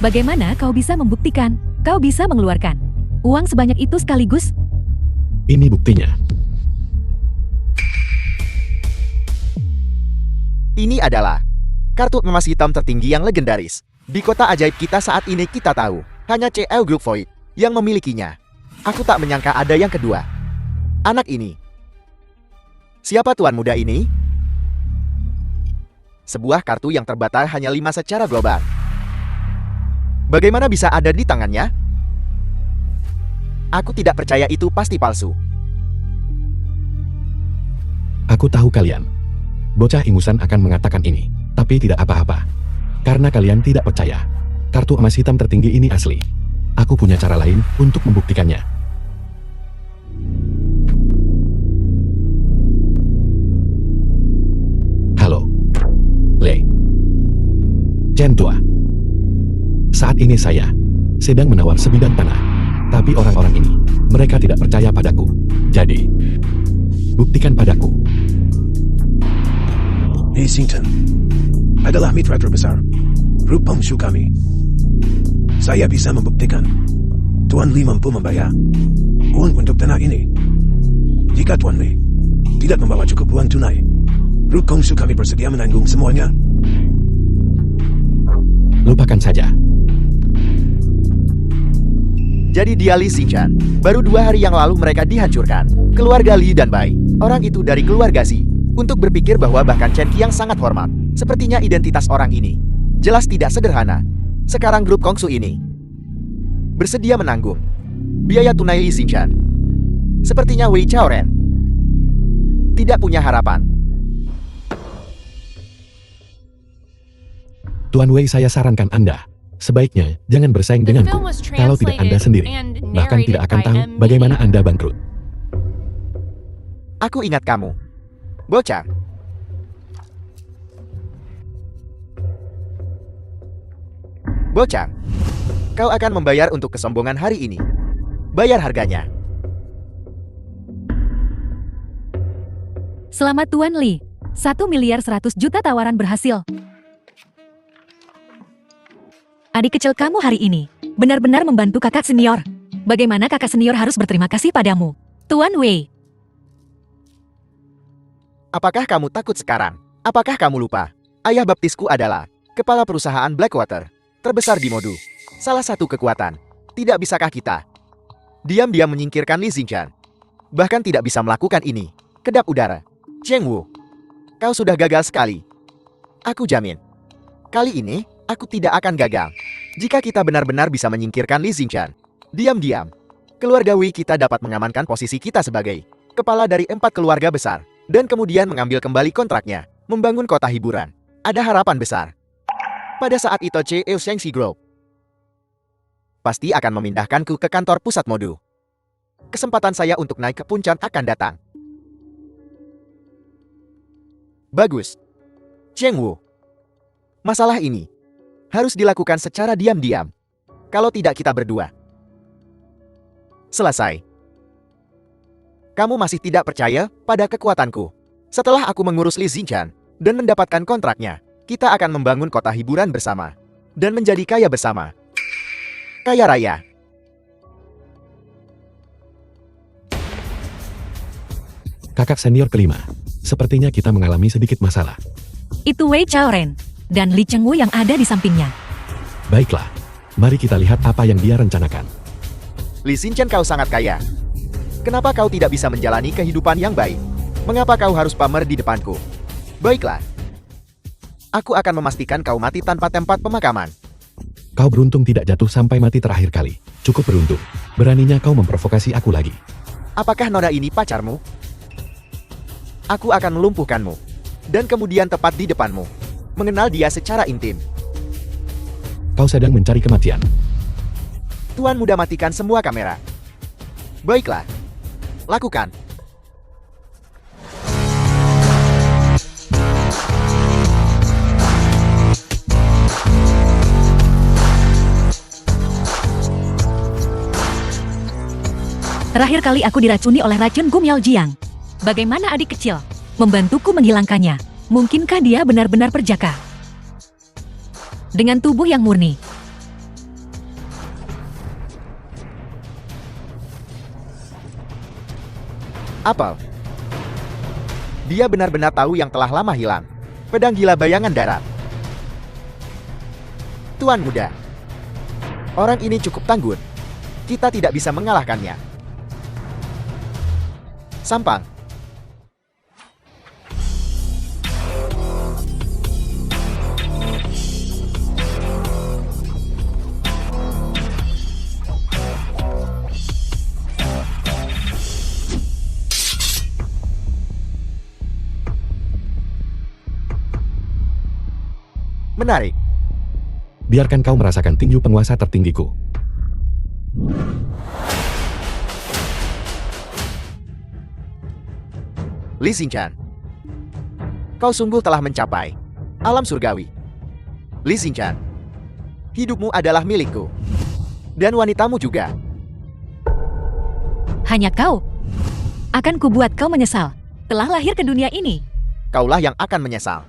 Bagaimana kau bisa membuktikan kau bisa mengeluarkan uang sebanyak itu sekaligus? Ini buktinya. Ini adalah kartu emas hitam tertinggi yang legendaris. Di kota ajaib kita saat ini kita tahu, hanya CL Group Void yang memilikinya. Aku tak menyangka ada yang kedua. Anak ini. Siapa tuan muda ini? Sebuah kartu yang terbatas hanya 5 secara global. Bagaimana bisa ada di tangannya? Aku tidak percaya, itu pasti palsu. Aku tahu kalian. Bocah ingusan akan mengatakan ini, tapi tidak apa-apa. Karena kalian tidak percaya. Kartu emas hitam tertinggi ini asli. Aku punya cara lain untuk membuktikannya. Halo. Le. Chen tua. Saat ini saya sedang menawar sebidang tanah. Tapi orang-orang ini, mereka tidak percaya padaku. Jadi, buktikan padaku. Li Xingchen adalah mitra terbesar grup Pongshu kami. Saya bisa membuktikan Tuan Li mampu membayar uang untuk tanah ini. Jika Tuan Li tidak membawa cukup uang tunai, grup Pongshu kami bersedia menanggung semuanya. Lupakan saja. Jadi dia Li Xingchen. Baru 2 hari yang lalu mereka dihancurkan. Keluarga Li dan Bai, orang itu dari keluarga Xi. Untuk berpikir bahwa bahkan Chen Qiang sangat hormat. Sepertinya identitas orang ini jelas tidak sederhana. Sekarang grup Kongsu ini bersedia menanggung biaya tunai Li Xingchen. Sepertinya Wei Chaoren tidak punya harapan. Tuan Wei, saya sarankan Anda, sebaiknya jangan bersaing denganku. Kalau tidak Anda sendiri, bahkan tidak akan tahu bagaimana Anda bangkrut. Aku ingat kamu, bocah. Bocah, kau akan membayar untuk kesombongan hari ini. Bayar harganya. Selamat Tuan Li. 1.100.000.000 tawaran berhasil. Adik kecil kamu hari ini benar-benar membantu kakak senior. Bagaimana kakak senior harus berterima kasih padamu, Tuan Wei? Apakah kamu takut sekarang? Apakah kamu lupa? Ayah baptisku adalah kepala perusahaan Blackwater terbesar di Modu. Salah satu kekuatan. Tidak bisakah kita diam-diam menyingkirkan Li Xingchen? Bahkan tidak bisa melakukan ini. Kedap udara. Cheng Wu, kau sudah gagal sekali. Aku jamin, kali ini aku tidak akan gagal. Jika kita benar-benar bisa menyingkirkan Li Xingchen, diam-diam, keluarga Wei kita dapat mengamankan posisi kita sebagai kepala dari 4 keluarga besar. Dan kemudian mengambil kembali kontraknya, membangun kota hiburan. Ada harapan besar. Pada saat itu CEO Shangxi Group pasti akan memindahkanku ke kantor pusat Modu. Kesempatan saya untuk naik ke puncak akan datang. Bagus. Cheng Wu. Masalah ini harus dilakukan secara diam-diam. Kalau tidak kita berdua selesai. Kamu masih tidak percaya pada kekuatanku. Setelah aku mengurus Li Xingchen dan mendapatkan kontraknya, kita akan membangun kota hiburan bersama dan menjadi kaya bersama. Kaya raya. Kakak senior kelima, sepertinya kita mengalami sedikit masalah. Itu Wei Chaoren dan Li Chengwu yang ada di sampingnya. Baiklah, mari kita lihat apa yang dia rencanakan. Li Xingchen, kau sangat kaya. Kenapa kau tidak bisa menjalani kehidupan yang baik? Mengapa kau harus pamer di depanku? Baiklah. Aku akan memastikan kau mati tanpa tempat pemakaman. Kau beruntung tidak jatuh sampai mati terakhir kali. Cukup beruntung. Beraninya kau memprovokasi aku lagi. Apakah Nona ini pacarmu? Aku akan melumpuhkanmu. Dan kemudian tepat di depanmu. Mengenal dia secara intim. Kau sedang mencari kematian. Tuan muda, matikan semua kamera. Baiklah. Lakukan. Terakhir kali aku diracuni oleh racun Gu Miaojiang. Bagaimana adik kecil? Membantuku menghilangkannya. Mungkinkah dia benar-benar perjaka? Dengan tubuh yang murni. Apel. Dia benar-benar tahu yang telah lama hilang. Pedang gila bayangan darat. Tuan muda. Orang ini cukup tangguh. Kita tidak bisa mengalahkannya. Sampang. Menarik. Biarkan kau merasakan tinju penguasa tertinggiku. Lee Xingqian. Kau sungguh telah mencapai alam surgawi. Lee Xingqian. Hidupmu adalah milikku. Dan wanitamu juga. Hanya kau. Akan kubuat kau menyesal. Telah lahir ke dunia ini. Kaulah yang akan menyesal.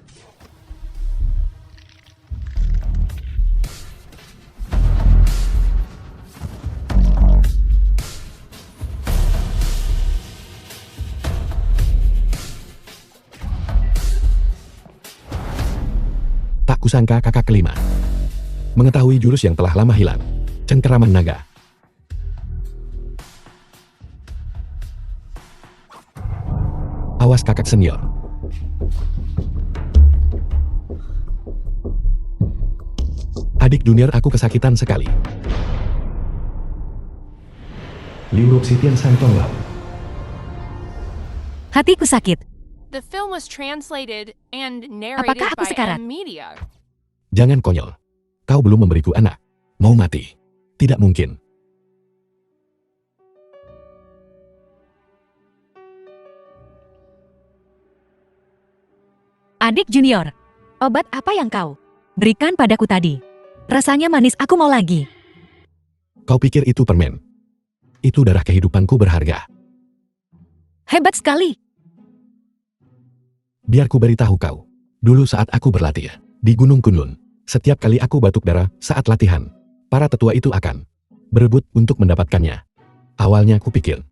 Tak kusangka kakak kelima mengetahui jurus yang telah lama hilang. Cengkeraman naga. Awas kakak senior. Adik junior aku kesakitan sekali. Liu Sitian Santong Lau. Hatiku sakit. The film was translated and narrated Apakah aku by sekarat? M Media. Jangan konyol. Kau belum memberiku anak. Mau mati. Tidak mungkin. Adik junior, obat apa yang kau berikan padaku tadi? Rasanya manis, aku mau lagi. Kau pikir itu permen? Itu darah kehidupanku berharga. Hebat sekali. Biar ku beritahu kau. Dulu saat aku berlatih di Gunung Kunlun, setiap kali aku batuk darah saat latihan, para tetua itu akan berebut untuk mendapatkannya. Awalnya aku pikir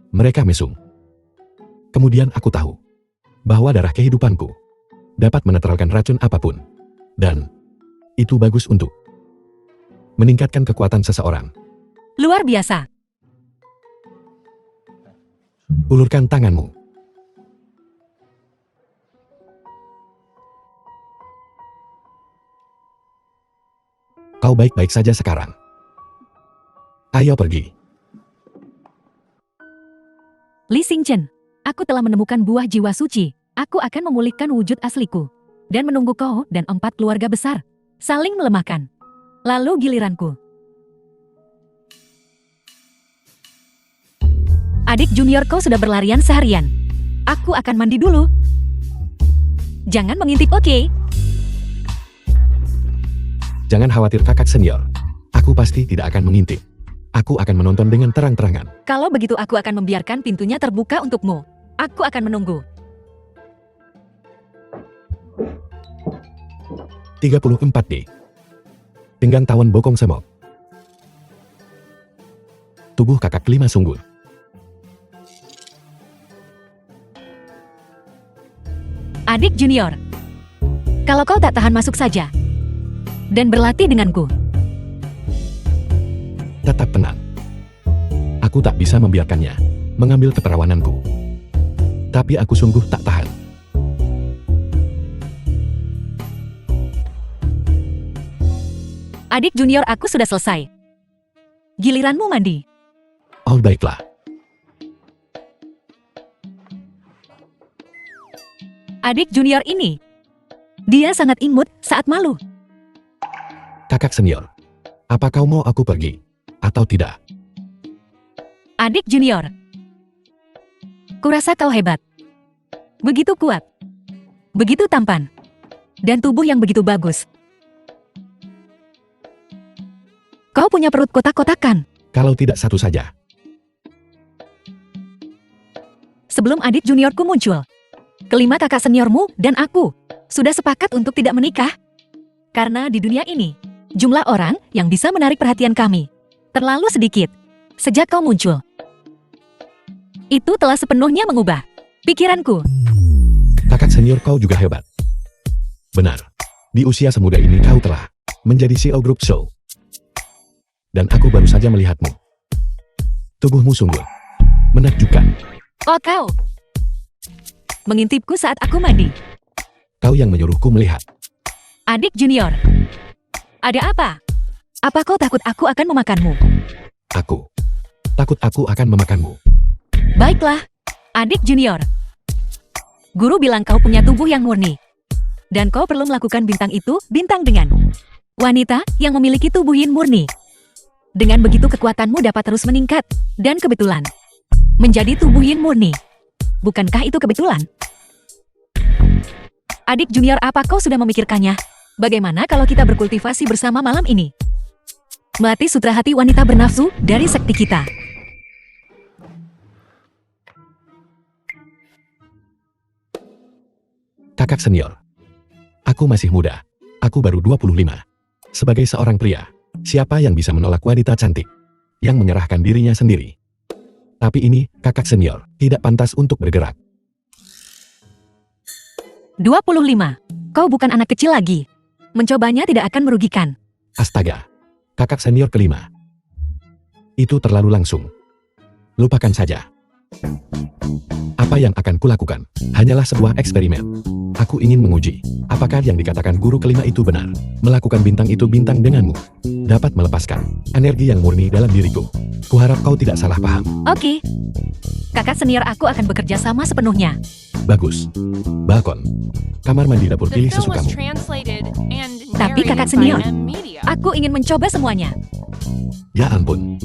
mereka mesum. Kemudian aku tahu bahwa darah kehidupanku dapat menetralkan racun apapun. Dan itu bagus untuk meningkatkan kekuatan seseorang. Luar biasa. Ulurkan tanganmu. Kau baik-baik saja sekarang. Ayo pergi. Lee Xingqian, aku telah menemukan buah jiwa suci. Aku akan memulihkan wujud asliku. Dan menunggu kau dan 4 keluarga besar saling melemahkan. Lalu giliranku. Adik junior kau sudah berlarian seharian. Aku akan mandi dulu. Jangan mengintip, oke? Jangan khawatir kakak senior. Aku pasti tidak akan mengintip. Aku akan menonton dengan terang-terangan. Kalau begitu aku akan membiarkan pintunya terbuka untukmu. Aku akan menunggu. 34D. Pinggang tawon bokong semok. Tubuh kakak kelima sungguh. Adik junior, kalau kau tak tahan, masuk saja. Dan berlatih denganku. Tetap tenang. Aku tak bisa membiarkannya mengambil keperawananku. Tapi aku sungguh tak tahan. Adik junior, aku sudah selesai. Giliranmu mandi. Oh baiklah. Adik junior ini, dia sangat imut saat malu. Kakak senior, apa kau mau aku pergi? Atau tidak? Adik junior, kurasa kau hebat. Begitu kuat. Begitu tampan. Dan tubuh yang begitu bagus. Kau punya perut kotak-kotakan. Kalau tidak satu saja. Sebelum adik juniorku muncul, kelima kakak seniormu dan aku sudah sepakat untuk tidak menikah. Karena di dunia ini, jumlah orang yang bisa menarik perhatian kami terlalu sedikit. Sejak kau muncul, itu telah sepenuhnya mengubah pikiranku. Kakak senior kau juga hebat. Benar. Di usia semuda ini kau telah menjadi CEO grup show. Dan aku baru saja melihatmu. Tubuhmu sungguh menakjubkan. Oh, kau mengintipku saat aku mandi. Kau yang menyuruhku melihat. Adik junior, ada apa? Apa kau takut aku akan memakanmu? Aku takut aku akan memakanmu. Baiklah, adik junior. Guru bilang kau punya tubuh yang murni. Dan kau perlu melakukan bintang itu, bintang dengan wanita yang memiliki tubuh yin murni. Dengan begitu kekuatanmu dapat terus meningkat, dan kebetulan menjadi tubuh yin murni. Bukankah itu kebetulan? Adik junior, apa kau sudah memikirkannya? Bagaimana kalau kita berkultivasi bersama malam ini? Melatih sutra hati wanita bernafsu dari sekti kita. Kakak senior. Aku masih muda. Aku baru 25. Sebagai seorang pria, siapa yang bisa menolak wanita cantik yang menyerahkan dirinya sendiri? Tapi ini, kakak senior, tidak pantas untuk bergerak. 25. Kau bukan anak kecil lagi. Mencobanya tidak akan merugikan. Astaga. Kakak senior kelima. Itu terlalu langsung. Lupakan saja. Apa yang akan kulakukan? Hanyalah sebuah eksperimen. Aku ingin menguji, apakah yang dikatakan guru kelima itu benar. Melakukan bintang itu bintang denganmu dapat melepaskan energi yang murni dalam diriku. Kuharap kau tidak salah paham. Oke. Kakak senior aku akan bekerja sama sepenuhnya. Bagus. Balkon. Kamar mandi dapur, The pilih film was sesukamu. translated and Tapi kakak narrated by senior, M Media. aku ingin mencoba semuanya. Ya ampun.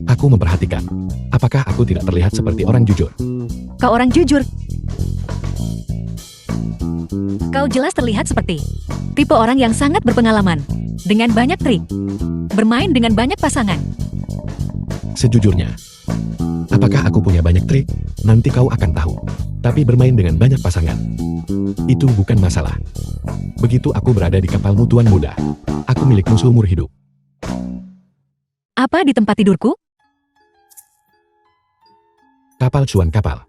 Aku memperhatikan. Apakah aku tidak terlihat seperti orang jujur? Kau orang jujur. Kau jelas terlihat seperti tipe orang yang sangat berpengalaman, dengan banyak trik, bermain dengan banyak pasangan. Sejujurnya, apakah aku punya banyak trik? Nanti kau akan tahu. Tapi bermain dengan banyak pasangan, itu bukan masalah. Begitu aku berada di kapalmu Tuan Muda, aku milikmu seumur hidup. Apa di tempat tidurku? Kapal cuan kapal.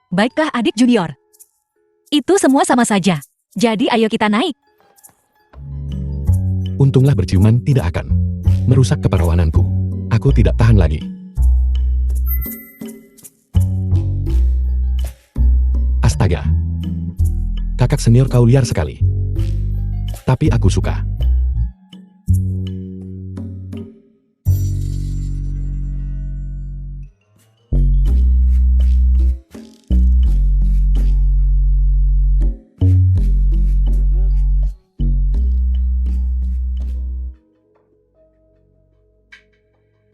Baiklah adik junior. Itu semua sama saja. Jadi ayo kita naik. Untunglah berciuman tidak akan merusak keperawananku. Aku tidak tahan lagi. Astaga. Kakak senior kau liar sekali. Tapi aku suka.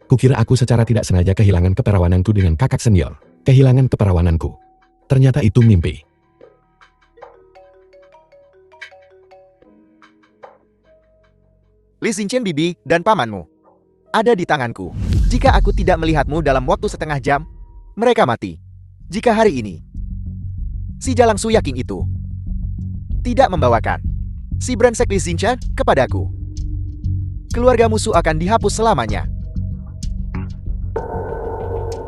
Kukira aku secara tidak sengaja kehilangan keperawananku dengan kakak senior. Kehilangan keperawananku. Ternyata itu mimpi. Li Xingqian bibi dan pamanmu ada di tanganku. Jika aku tidak melihatmu dalam waktu setengah jam, mereka mati. Jika hari ini si Jalang Su Yaking itu tidak membawakan si brengsek Li Xingqian kepadaku, keluarga musuh akan dihapus selamanya.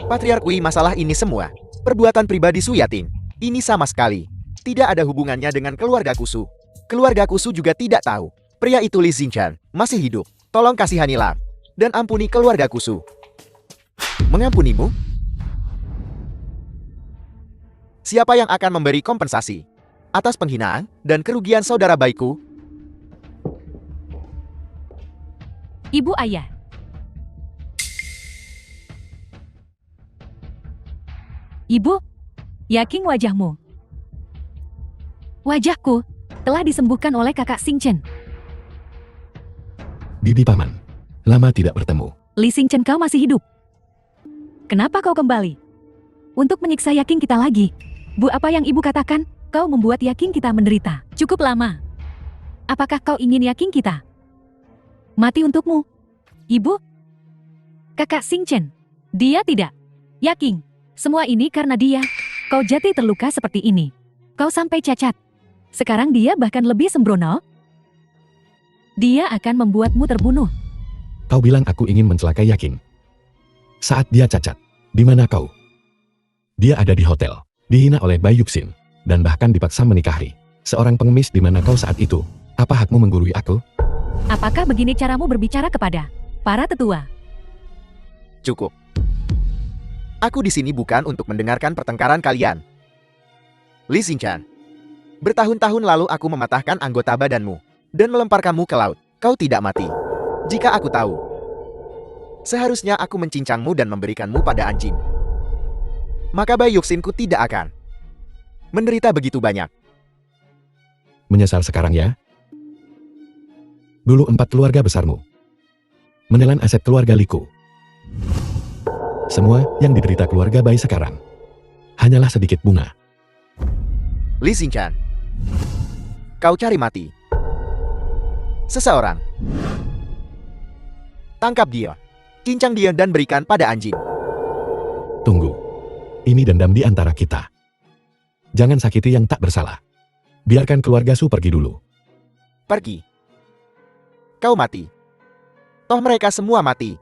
Patriarki masalah ini semua perbuatan pribadi Su Yating. Ini sama sekali tidak ada hubungannya dengan keluarga Kusu. Keluarga Kusu juga tidak tahu pria itu Li Xingqian masih hidup. Tolong kasihanilah dan ampuni keluarga Kusu. Mengampunimu? Siapa yang akan memberi kompensasi atas penghinaan dan kerugian saudara baikku? Ibu ayah. Ibu, Yaking wajahmu. Wajahku telah disembuhkan oleh kakak Xingqian. Bibi paman. Lama tidak bertemu. Li Xingqian kau masih hidup. Kenapa kau kembali? Untuk menyiksa Yaking kita lagi. Bu, apa yang ibu katakan? Kau membuat Yaking kita menderita. Cukup lama. Apakah kau ingin Yaking kita mati untukmu? Ibu? Kakak Xingqian. Dia tidak. Yaking. Semua ini karena dia. Kau jati terluka seperti ini. Kau sampai cacat. Sekarang dia bahkan lebih sembrono. Dia akan membuatmu terbunuh. Kau bilang aku ingin mencelakai Yaking. Saat dia cacat, di mana kau? Dia ada di hotel, dihina oleh Bai Yuxin, dan bahkan dipaksa menikahi seorang pengemis di mana kau saat itu. Apa hakmu menggurui aku? Apakah begini caramu berbicara kepada para tetua? Cukup. Aku di sini bukan untuk mendengarkan pertengkaran kalian. Li Xingqian, bertahun-tahun lalu aku mematahkan anggota badanmu dan melemparkanmu ke laut. Kau tidak mati. Jika aku tahu, seharusnya aku mencincangmu dan memberikanmu pada anjing. maka bayi Yuxinku tidak akan menderita begitu banyak. Menyesal sekarang ya? Dulu 4 keluarga besarmu menelan aset keluarga Liku. Semua yang diderita keluarga Bai sekarang hanyalah sedikit bunga. Li Xinchan, kau cari mati. Seseorang. Tangkap dia. Cincang dia dan berikan pada anjing. Tunggu. Ini dendam di antara kita. Jangan sakiti yang tak bersalah. Biarkan keluarga Su pergi dulu. Pergi. Kau mati. Toh mereka semua mati.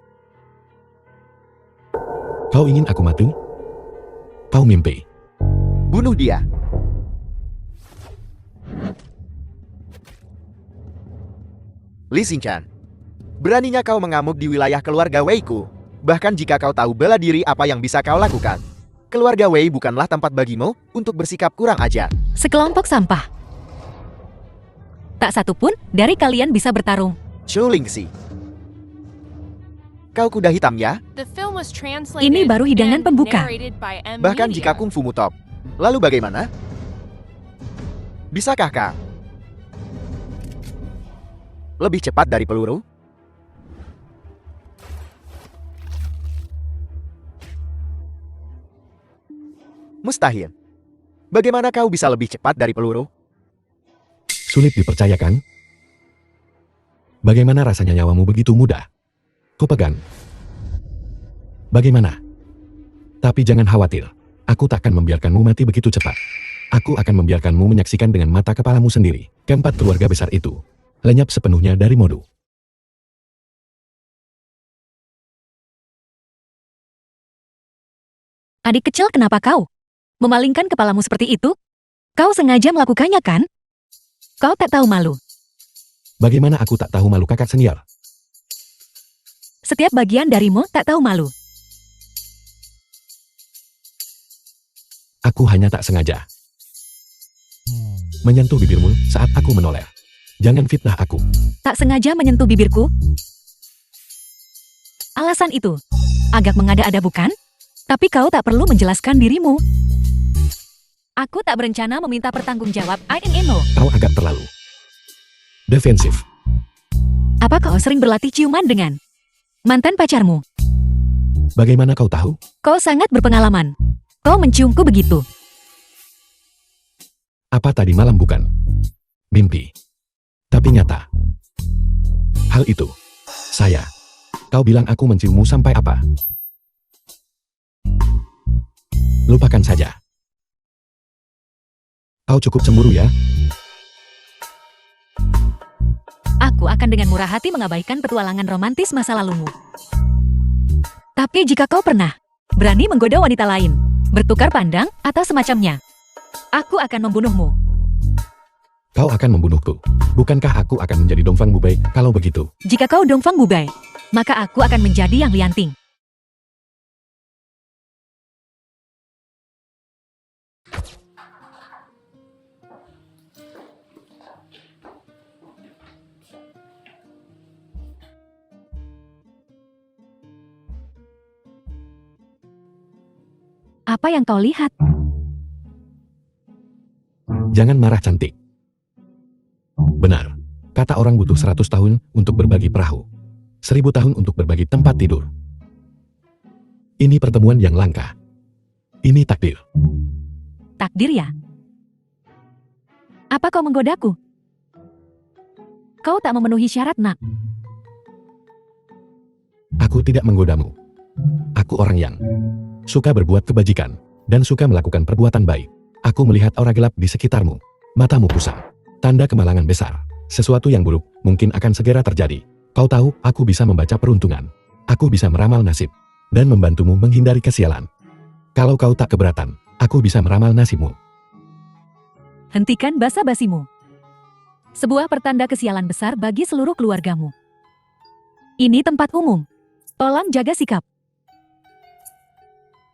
Kau ingin aku mati? Kau mimpi. Bunuh dia. Li Xinchan, beraninya kau mengamuk di wilayah keluarga Weiku. Bahkan jika kau tahu bela diri apa yang bisa kau lakukan. Keluarga Wei bukanlah tempat bagimu untuk bersikap kurang ajar. Sekelompok sampah. Tak satu pun dari kalian bisa bertarung. Zhou Lingxi. Kau kuda hitam ya? The film was translated Ini baru hidangan and pembuka. narrated by M. Bahkan Media. jika kungfumu top. Lalu bagaimana? Bisakah kau lebih cepat dari peluru? Mustahil. Bagaimana kau bisa lebih cepat dari peluru? Sulit dipercayakan? Bagaimana rasanya nyawamu begitu mudah? Kau pegang. Bagaimana? Tapi jangan khawatir. Aku tak akan membiarkanmu mati begitu cepat. Aku akan membiarkanmu menyaksikan dengan mata kepalamu sendiri. Keempat keluarga besar itu lenyap sepenuhnya dari Modu. Adik kecil, kenapa kau memalingkan kepalamu seperti itu? Kau sengaja melakukannya kan? Kau tak tahu malu. Bagaimana aku tak tahu malu kakak senior? Setiap bagian darimu tak tahu malu. Aku hanya tak sengaja menyentuh bibirmu saat aku menoleh. Jangan fitnah aku. Tak sengaja menyentuh bibirku? Alasan itu agak mengada-ada bukan? Tapi kau tak perlu menjelaskan dirimu. Aku tak berencana meminta pertanggungjawab Eno. Kau agak terlalu defensif. Apa kau sering berlatih ciuman dengan mantan pacarmu? Bagaimana kau tahu? Kau sangat berpengalaman. Kau menciumku begitu. Apa tadi malam bukan mimpi, tapi nyata. Hal itu, kau bilang aku menciummu sampai apa? Lupakan saja. Kau cukup cemburu ya? Aku akan dengan murah hati mengabaikan petualangan romantis masa lalumu. Tapi jika kau pernah berani menggoda wanita lain, bertukar pandang, atau semacamnya, aku akan membunuhmu. Kau akan membunuhku. Bukankah aku akan menjadi Dongfang Bubai kalau begitu? Jika kau Dongfang Bubai, maka aku akan menjadi Yang Lianting. Apa yang kau lihat? Jangan marah cantik. Benar, kata orang butuh 100 tahun untuk berbagi perahu. 1000 tahun untuk berbagi tempat tidur. Ini pertemuan yang langka. Ini takdir. Takdir ya? Apa kau menggodaku? Kau tak memenuhi syarat, nak. Aku tidak menggodamu. Aku orang yang suka berbuat kebajikan dan suka melakukan perbuatan baik. Aku melihat aura gelap di sekitarmu. Matamu kusam. Tanda kemalangan besar. Sesuatu yang buruk mungkin akan segera terjadi. Kau tahu, aku bisa membaca peruntungan. Aku bisa meramal nasib dan membantumu menghindari kesialan. Kalau kau tak keberatan, aku bisa meramal nasibmu. Hentikan basa-basimu. Sebuah pertanda kesialan besar bagi seluruh keluargamu. Ini tempat umum. Tolong jaga sikap.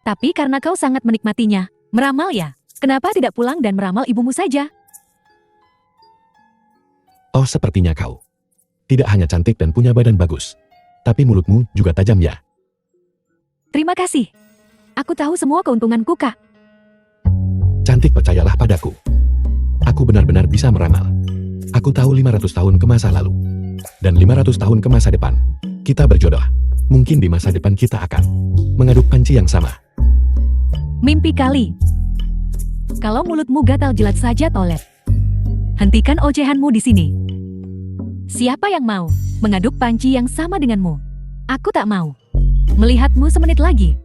Tapi karena kau sangat menikmatinya, meramal ya, kenapa tidak pulang dan meramal ibumu saja? Oh, sepertinya kau tidak hanya cantik dan punya badan bagus, tapi mulutmu juga tajam ya. Terima kasih. Aku tahu semua keuntunganku, Kak. Cantik, percayalah padaku. Aku benar-benar bisa meramal. Aku tahu 500 tahun ke masa lalu. Dan 500 tahun ke masa depan. Kita berjodoh. Mungkin di masa depan kita akan mengaduk panci yang sama. Mimpi kali. Kalau mulutmu gatal jilat saja tolet. Hentikan ocehanmu di sini. Siapa yang mau mengaduk panci yang sama denganmu? Aku tak mau melihatmu semenit lagi.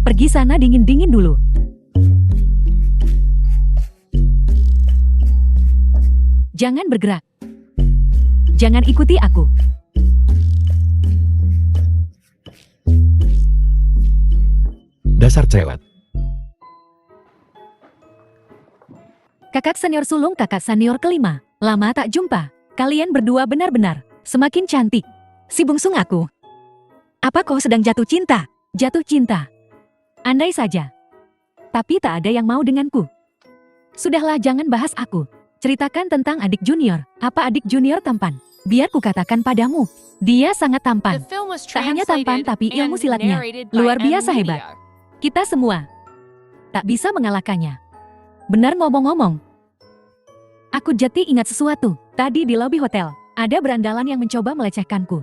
Pergi sana dingin-dingin dulu. Jangan bergerak. Jangan ikuti aku. Dasar cewek. Kakak senior sulung kakak senior kelima. Lama tak jumpa. Kalian berdua benar-benar semakin cantik. Si bungsung aku. Apa kau sedang jatuh cinta? Jatuh cinta. Andai saja. Tapi tak ada yang mau denganku. Sudahlah, jangan bahas aku. Ceritakan tentang adik junior. Apa adik junior tampan? Biar ku katakan padamu. Dia sangat The tampan. film was Tak hanya tampan, translated tapi ilmu and silatnya narrated by luar M. biasa hebat. Media. Kita semua tak bisa mengalahkannya. Benar ngomong-ngomong. Aku jadi ingat sesuatu. Tadi di lobi hotel, ada berandalan yang mencoba melecehkanku.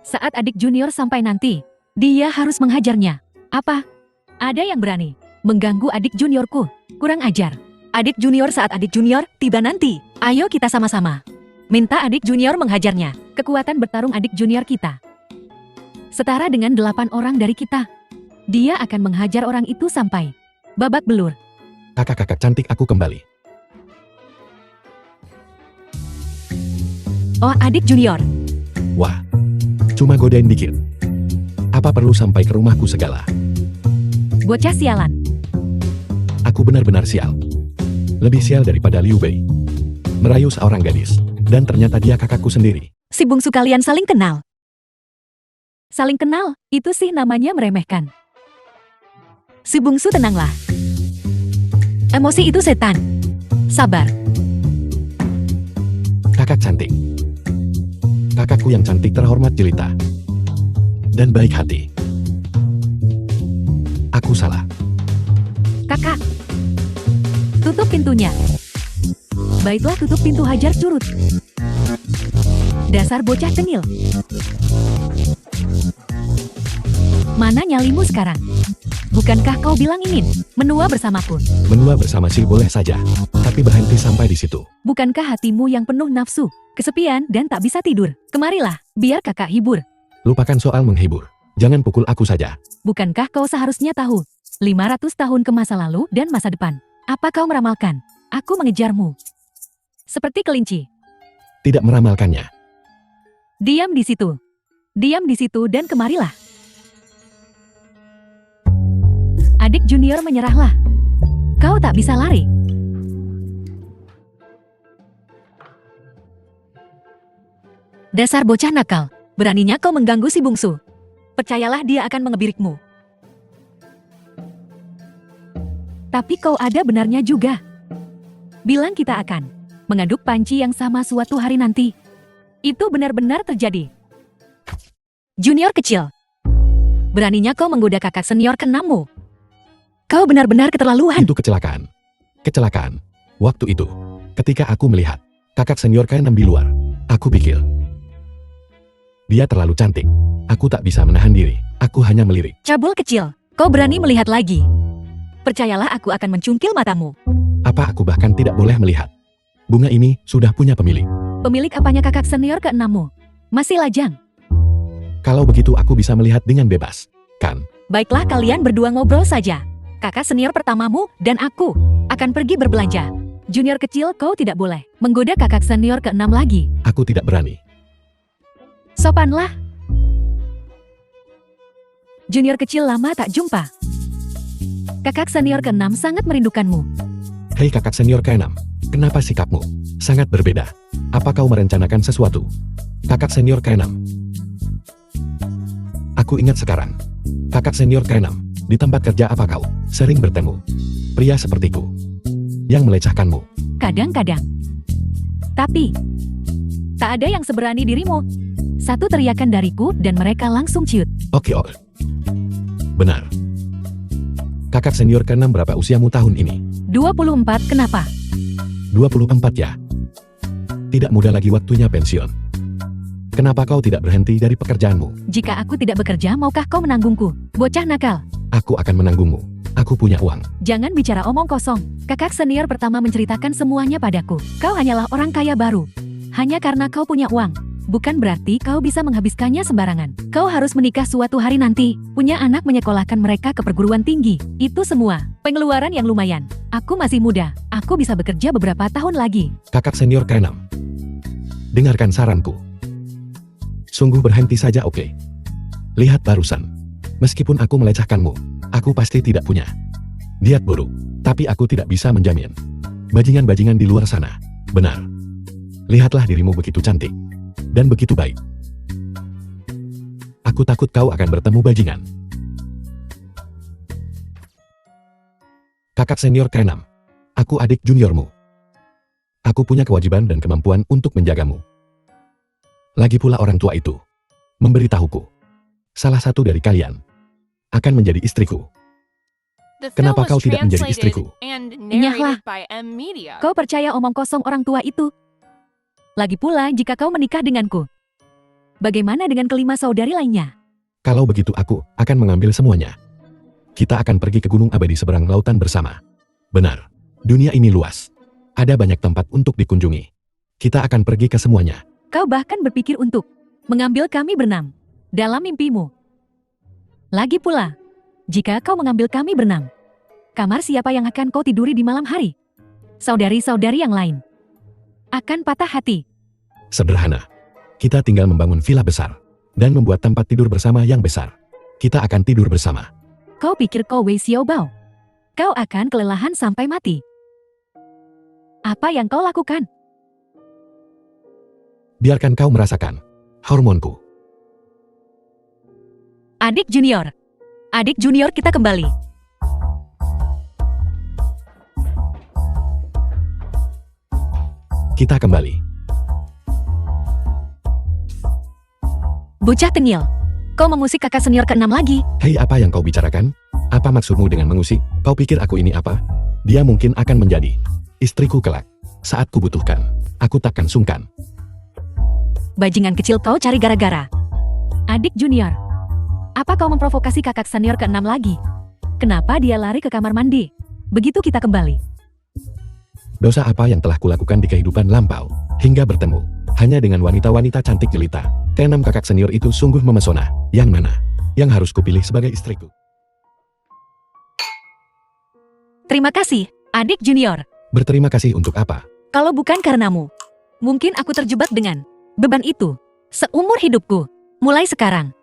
Saat adik junior sampai nanti, dia harus menghajarnya. Apa? Ada yang berani mengganggu adik juniorku. Kurang ajar. Adik junior saat adik junior tiba nanti. Ayo kita sama-sama. Minta adik junior menghajarnya. Kekuatan bertarung adik junior kita setara dengan 8 orang dari kita. Dia akan menghajar orang itu sampai babak belur. Kakak-kakak cantik, aku kembali. Oh, adik junior. Wah, cuma godain dikit. Apa perlu sampai ke rumahku segala? Bocah sialan. Aku benar-benar sial. Lebih sial daripada Liu Bei. Merayu seorang gadis. Dan ternyata dia kakakku sendiri. Si bungsu kalian saling kenal. Saling kenal, itu sih namanya meremehkan. Si bungsu tenanglah. Emosi itu setan. Sabar. Kakak cantik. Kakakku yang cantik, terhormat, jelita. Dan baik hati. Aku salah. Kakak. Tutup pintunya. Baiklah, tutup pintu, hajar curut. Dasar bocah tengil. Mana nyalimu sekarang? Bukankah kau bilang ingin menua bersamaku? Menua bersama sih boleh saja. Tapi berhenti sampai di situ. Bukankah hatimu yang penuh nafsu, kesepian, dan tak bisa tidur? Kemarilah, biar kakak hibur. Lupakan soal menghibur. Jangan pukul aku saja. Bukankah kau seharusnya tahu 500 tahun ke masa lalu dan masa depan? Apa kau meramalkan? Aku mengejarmu seperti kelinci. Tidak meramalkannya. Diam di situ. Diam di situ dan kemarilah. Adik junior menyerahlah. Kau tak bisa lari. Dasar bocah nakal. Beraninya kau mengganggu si bungsu. Percayalah, dia akan mengebirikmu. Tapi kau ada benarnya juga. Bilang kita akan mengaduk panci yang sama suatu hari nanti. Itu benar-benar terjadi. Junior kecil. Beraninya kau menggoda kakak senior ke-6-mu. Kau benar-benar keterlaluan. Itu kecelakaan. Kecelakaan. Waktu itu, ketika aku melihat kakak senior ke-6 di luar, aku pikir, dia terlalu cantik. Aku tak bisa menahan diri. Aku hanya melirik. Cabul kecil, kau berani melihat lagi. Percayalah, aku akan mencungkil matamu. Apa aku bahkan tidak boleh melihat? Bunga ini sudah punya pemilik. Pemilik apanya kakak senior ke-6-mu? Masih lajang. Kalau begitu aku bisa melihat dengan bebas, kan? Baiklah, kalian berdua ngobrol saja. Kakak senior pertamamu dan aku akan pergi berbelanja. Junior kecil, kau tidak boleh menggoda kakak senior ke-6 lagi. Aku tidak berani. Sopanlah. Junior kecil, lama tak jumpa. Kakak senior ke-6 sangat merindukanmu. Hei kakak senior ke-6, kenapa sikapmu sangat berbeda? Apa kau merencanakan sesuatu? Kakak senior ke-6. Aku ingat sekarang. Kakak senior ke-6, di tempat kerja apa kau sering bertemu pria sepertiku yang melecehkanmu? Kadang-kadang. Tapi tak ada yang seberani dirimu. Satu teriakan dariku dan mereka langsung ciut. Oke, oh. Benar. Kakak senior ke-6 berapa usiamu tahun ini? 24, kenapa? 24 ya? Tidak muda lagi waktunya pensiun. Kenapa kau tidak berhenti dari pekerjaanmu? Jika aku tidak bekerja, maukah kau menanggungku? Bocah nakal. Aku akan menanggungmu. Aku punya uang. Jangan bicara omong kosong. Kakak senior pertama menceritakan semuanya padaku. Kau hanyalah orang kaya baru. Hanya karena kau punya uang. Bukan berarti kau bisa menghabiskannya sembarangan. Kau harus menikah suatu hari nanti. Punya anak, menyekolahkan mereka ke perguruan tinggi. Itu semua. Pengeluaran yang lumayan. Aku masih muda. Aku bisa bekerja beberapa tahun lagi. Kakak senior ke-6. Dengarkan saranku. Sungguh berhenti saja, oke? Lihat barusan. Meskipun aku melecehkanmu, aku pasti tidak punya niat buruk. Tapi aku tidak bisa menjamin. Bajingan-bajingan di luar sana. Benar. Lihatlah dirimu begitu cantik. Dan begitu baik. Aku takut kau akan bertemu bajingan. Kakak senior ke-6. Aku adik juniormu. Aku punya kewajiban dan kemampuan untuk menjagamu. Lagi pula orang tua itu memberitahuku, salah satu dari kalian akan menjadi istriku. The Kenapa film kau was tidak menjadi translated istriku? and Enyahlah. narrated by M Media. Kau percaya omong kosong orang tua itu? Lagi pula jika kau menikah denganku, bagaimana dengan kelima saudari lainnya? Kalau begitu aku akan mengambil semuanya. Kita akan pergi ke gunung abadi seberang lautan bersama. Benar, dunia ini luas. Ada banyak tempat untuk dikunjungi. Kita akan pergi ke semuanya. Kau bahkan berpikir untuk mengambil kami berenam dalam mimpimu. Lagi pula, jika kau mengambil kami berenam, kamar siapa yang akan kau tiduri di malam hari? Saudari-saudari yang lain akan patah hati. Sederhana. Kita tinggal membangun villa besar dan membuat tempat tidur bersama yang besar. Kita akan tidur bersama. Kau pikir kau Wei Xiaobao? Kau akan kelelahan sampai mati. Apa yang kau lakukan? Biarkan kau merasakan hormonku. Adik junior. Adik junior, kita kembali. Kita kembali. Bocah tengil. Kau mengusik kakak senior ke-6 lagi. Hei, apa yang kau bicarakan? Apa maksudmu dengan mengusik? Kau pikir aku ini apa? Dia mungkin akan menjadi istriku kelak. Saat kubutuhkan, aku takkan sungkan. Bajingan kecil, kau cari gara-gara. Adik junior. Apa kau memprovokasi kakak senior ke-6 lagi? Kenapa dia lari ke kamar mandi? Begitu kita kembali. Dosa apa yang telah kulakukan di kehidupan lampau, hingga bertemu hanya dengan wanita-wanita cantik jelita. Ke-6 kakak senior itu sungguh memesona. Yang mana yang harus kupilih sebagai istriku? Terima kasih, adik junior. Berterima kasih untuk apa? Kalau bukan karenamu, mungkin aku terjebak dengan beban itu seumur hidupku. Mulai sekarang,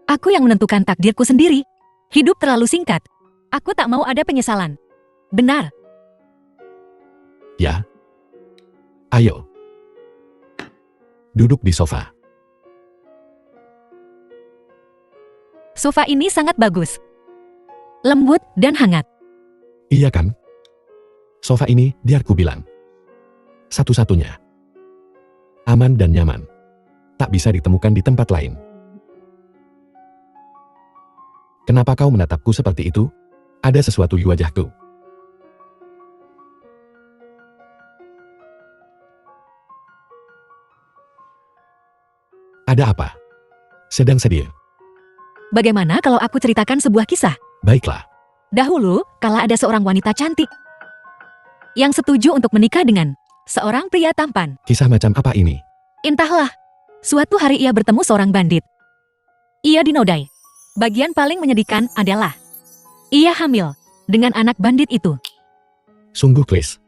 aku yang menentukan takdirku sendiri. Hidup terlalu singkat. Aku tak mau ada penyesalan. Benar. Ya. Ayo. Duduk di sofa. Sofa ini sangat bagus. Lembut dan hangat. Iya kan? Sofa ini, biarku bilang, satu-satunya. Aman dan nyaman. Tak bisa ditemukan di tempat lain. Kenapa kau menatapku seperti itu? Ada sesuatu di wajahku. Ada apa? Sedang sedih. Bagaimana kalau aku ceritakan sebuah kisah? Baiklah. Dahulu, kala ada seorang wanita cantik yang setuju untuk menikah dengan seorang pria tampan. Kisah macam apa ini? Entahlah, suatu hari ia bertemu seorang bandit. Ia dinodai. Bagian paling menyedihkan adalah ia hamil dengan anak bandit itu. Sungguh klis.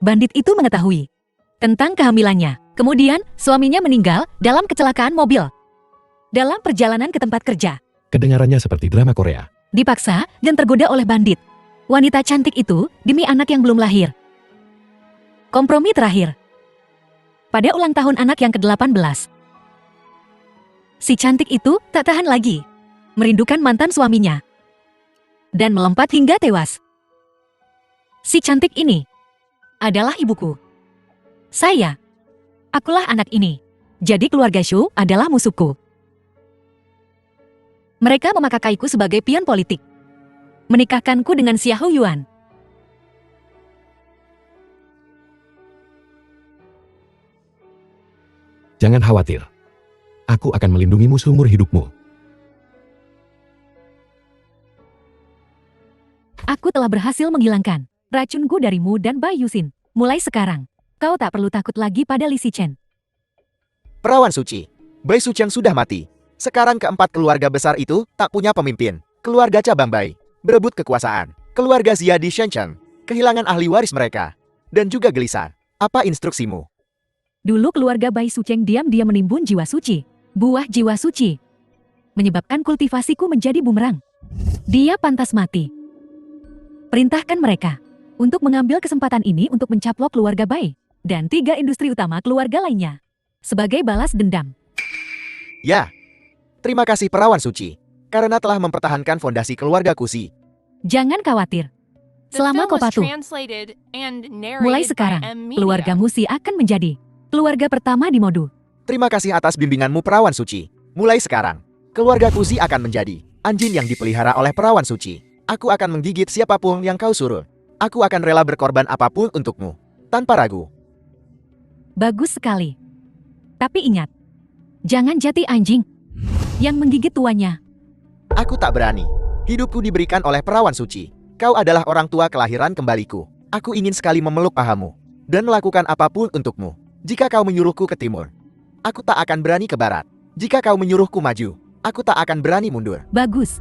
Bandit itu mengetahui tentang kehamilannya. Kemudian, suaminya meninggal dalam kecelakaan mobil dalam perjalanan ke tempat kerja. Kedengarannya seperti drama Korea. Dipaksa dan tergoda oleh bandit. Wanita cantik itu demi anak yang belum lahir. Kompromi terakhir. Pada ulang tahun anak yang ke-18. Si cantik itu tak tahan lagi. Merindukan mantan suaminya. Dan melompat hingga tewas. Si cantik ini adalah ibuku. Akulah anak ini. Jadi keluarga Shu adalah musuhku. Mereka memakaiku sebagai pion politik. Menikahkanku dengan Xiao Yuan. Jangan khawatir. Aku akan melindungimu seumur hidupmu. Aku telah berhasil menghilangkan racunku darimu dan Bai Yusin. Mulai sekarang, kau tak perlu takut lagi pada Li Zichen. Perawan suci, Bai Sucheng sudah mati. Sekarang keempat keluarga besar itu tak punya pemimpin. Keluarga cabang Bai berebut kekuasaan. Keluarga Xia di Shenzhen kehilangan ahli waris mereka. Dan juga gelisah. Apa instruksimu? Dulu keluarga Bai Sucheng diam-diam menimbun jiwa suci. Buah jiwa suci. Menyebabkan kultivasiku menjadi bumerang. Dia pantas mati. Perintahkan mereka untuk mengambil kesempatan ini untuk mencaplok keluarga Bai dan 3 industri utama keluarga lainnya sebagai balas dendam. Ya. Terima kasih perawan suci. Karena telah mempertahankan fondasi keluarga Kusi. Jangan khawatir. The Selama film kau was patuh, translated and narrated mulai by sekarang, M Media. keluarga Musi akan menjadi keluarga pertama di Modu. Terima kasih atas bimbinganmu perawan suci. Mulai sekarang, keluarga Kusi akan menjadi anjing yang dipelihara oleh perawan suci. Aku akan menggigit siapapun yang kau suruh. Aku akan rela berkorban apapun untukmu. Tanpa ragu. Bagus sekali. Tapi ingat, jangan jati anjing yang menggigit tuannya. Aku tak berani. Hidupku diberikan oleh perawan suci. Kau adalah orang tua kelahiran kembaliku. Aku ingin sekali memeluk pahamu. Dan melakukan apapun untukmu. Jika kau menyuruhku ke timur, aku tak akan berani ke barat. Jika kau menyuruhku maju, aku tak akan berani mundur. Bagus.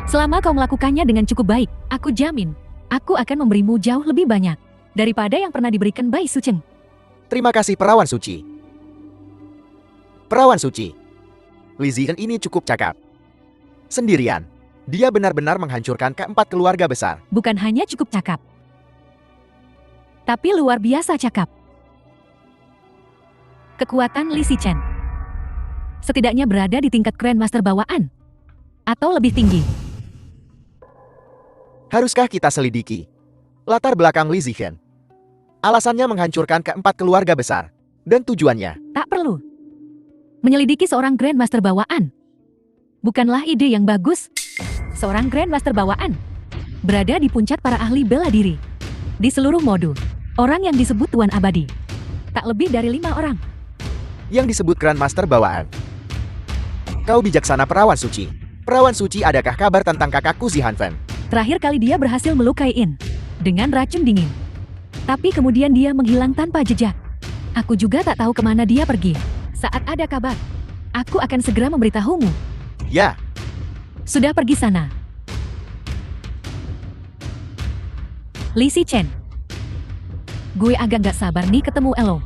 Selama kau melakukannya dengan cukup baik, aku jamin, aku akan memberimu jauh lebih banyak daripada yang pernah diberikan Bai Sucheng. Terima kasih perawan suci. Perawan suci. Li Zichen ini cukup cakap. Sendirian, dia benar-benar menghancurkan keempat keluarga besar. Bukan hanya cukup cakap, tapi luar biasa cakap. Kekuatan Li Zichen setidaknya berada di tingkat Grandmaster bawaan atau lebih tinggi. Haruskah kita selidiki latar belakang Li Zichen? Alasannya menghancurkan keempat keluarga besar. Dan tujuannya, Tak perlu menyelidiki seorang Grandmaster bawaan. Bukanlah ide yang bagus. Seorang Grandmaster bawaan berada di puncak para ahli bela diri di seluruh Modu. Orang yang disebut Tuan Abadi tak lebih dari 5 orang. yang disebut Grandmaster bawaan. Kau bijaksana perawan suci. Perawan suci, adakah kabar tentang kakakku Zihanfen? Terakhir kali dia berhasil melukai In dengan racun dingin. Tapi kemudian dia menghilang tanpa jejak. Aku juga tak tahu kemana dia pergi. Saat ada kabar, aku akan segera memberitahumu. Ya, Sudah pergi sana. Li Zichen. Gue agak gak sabar nih ketemu Elo.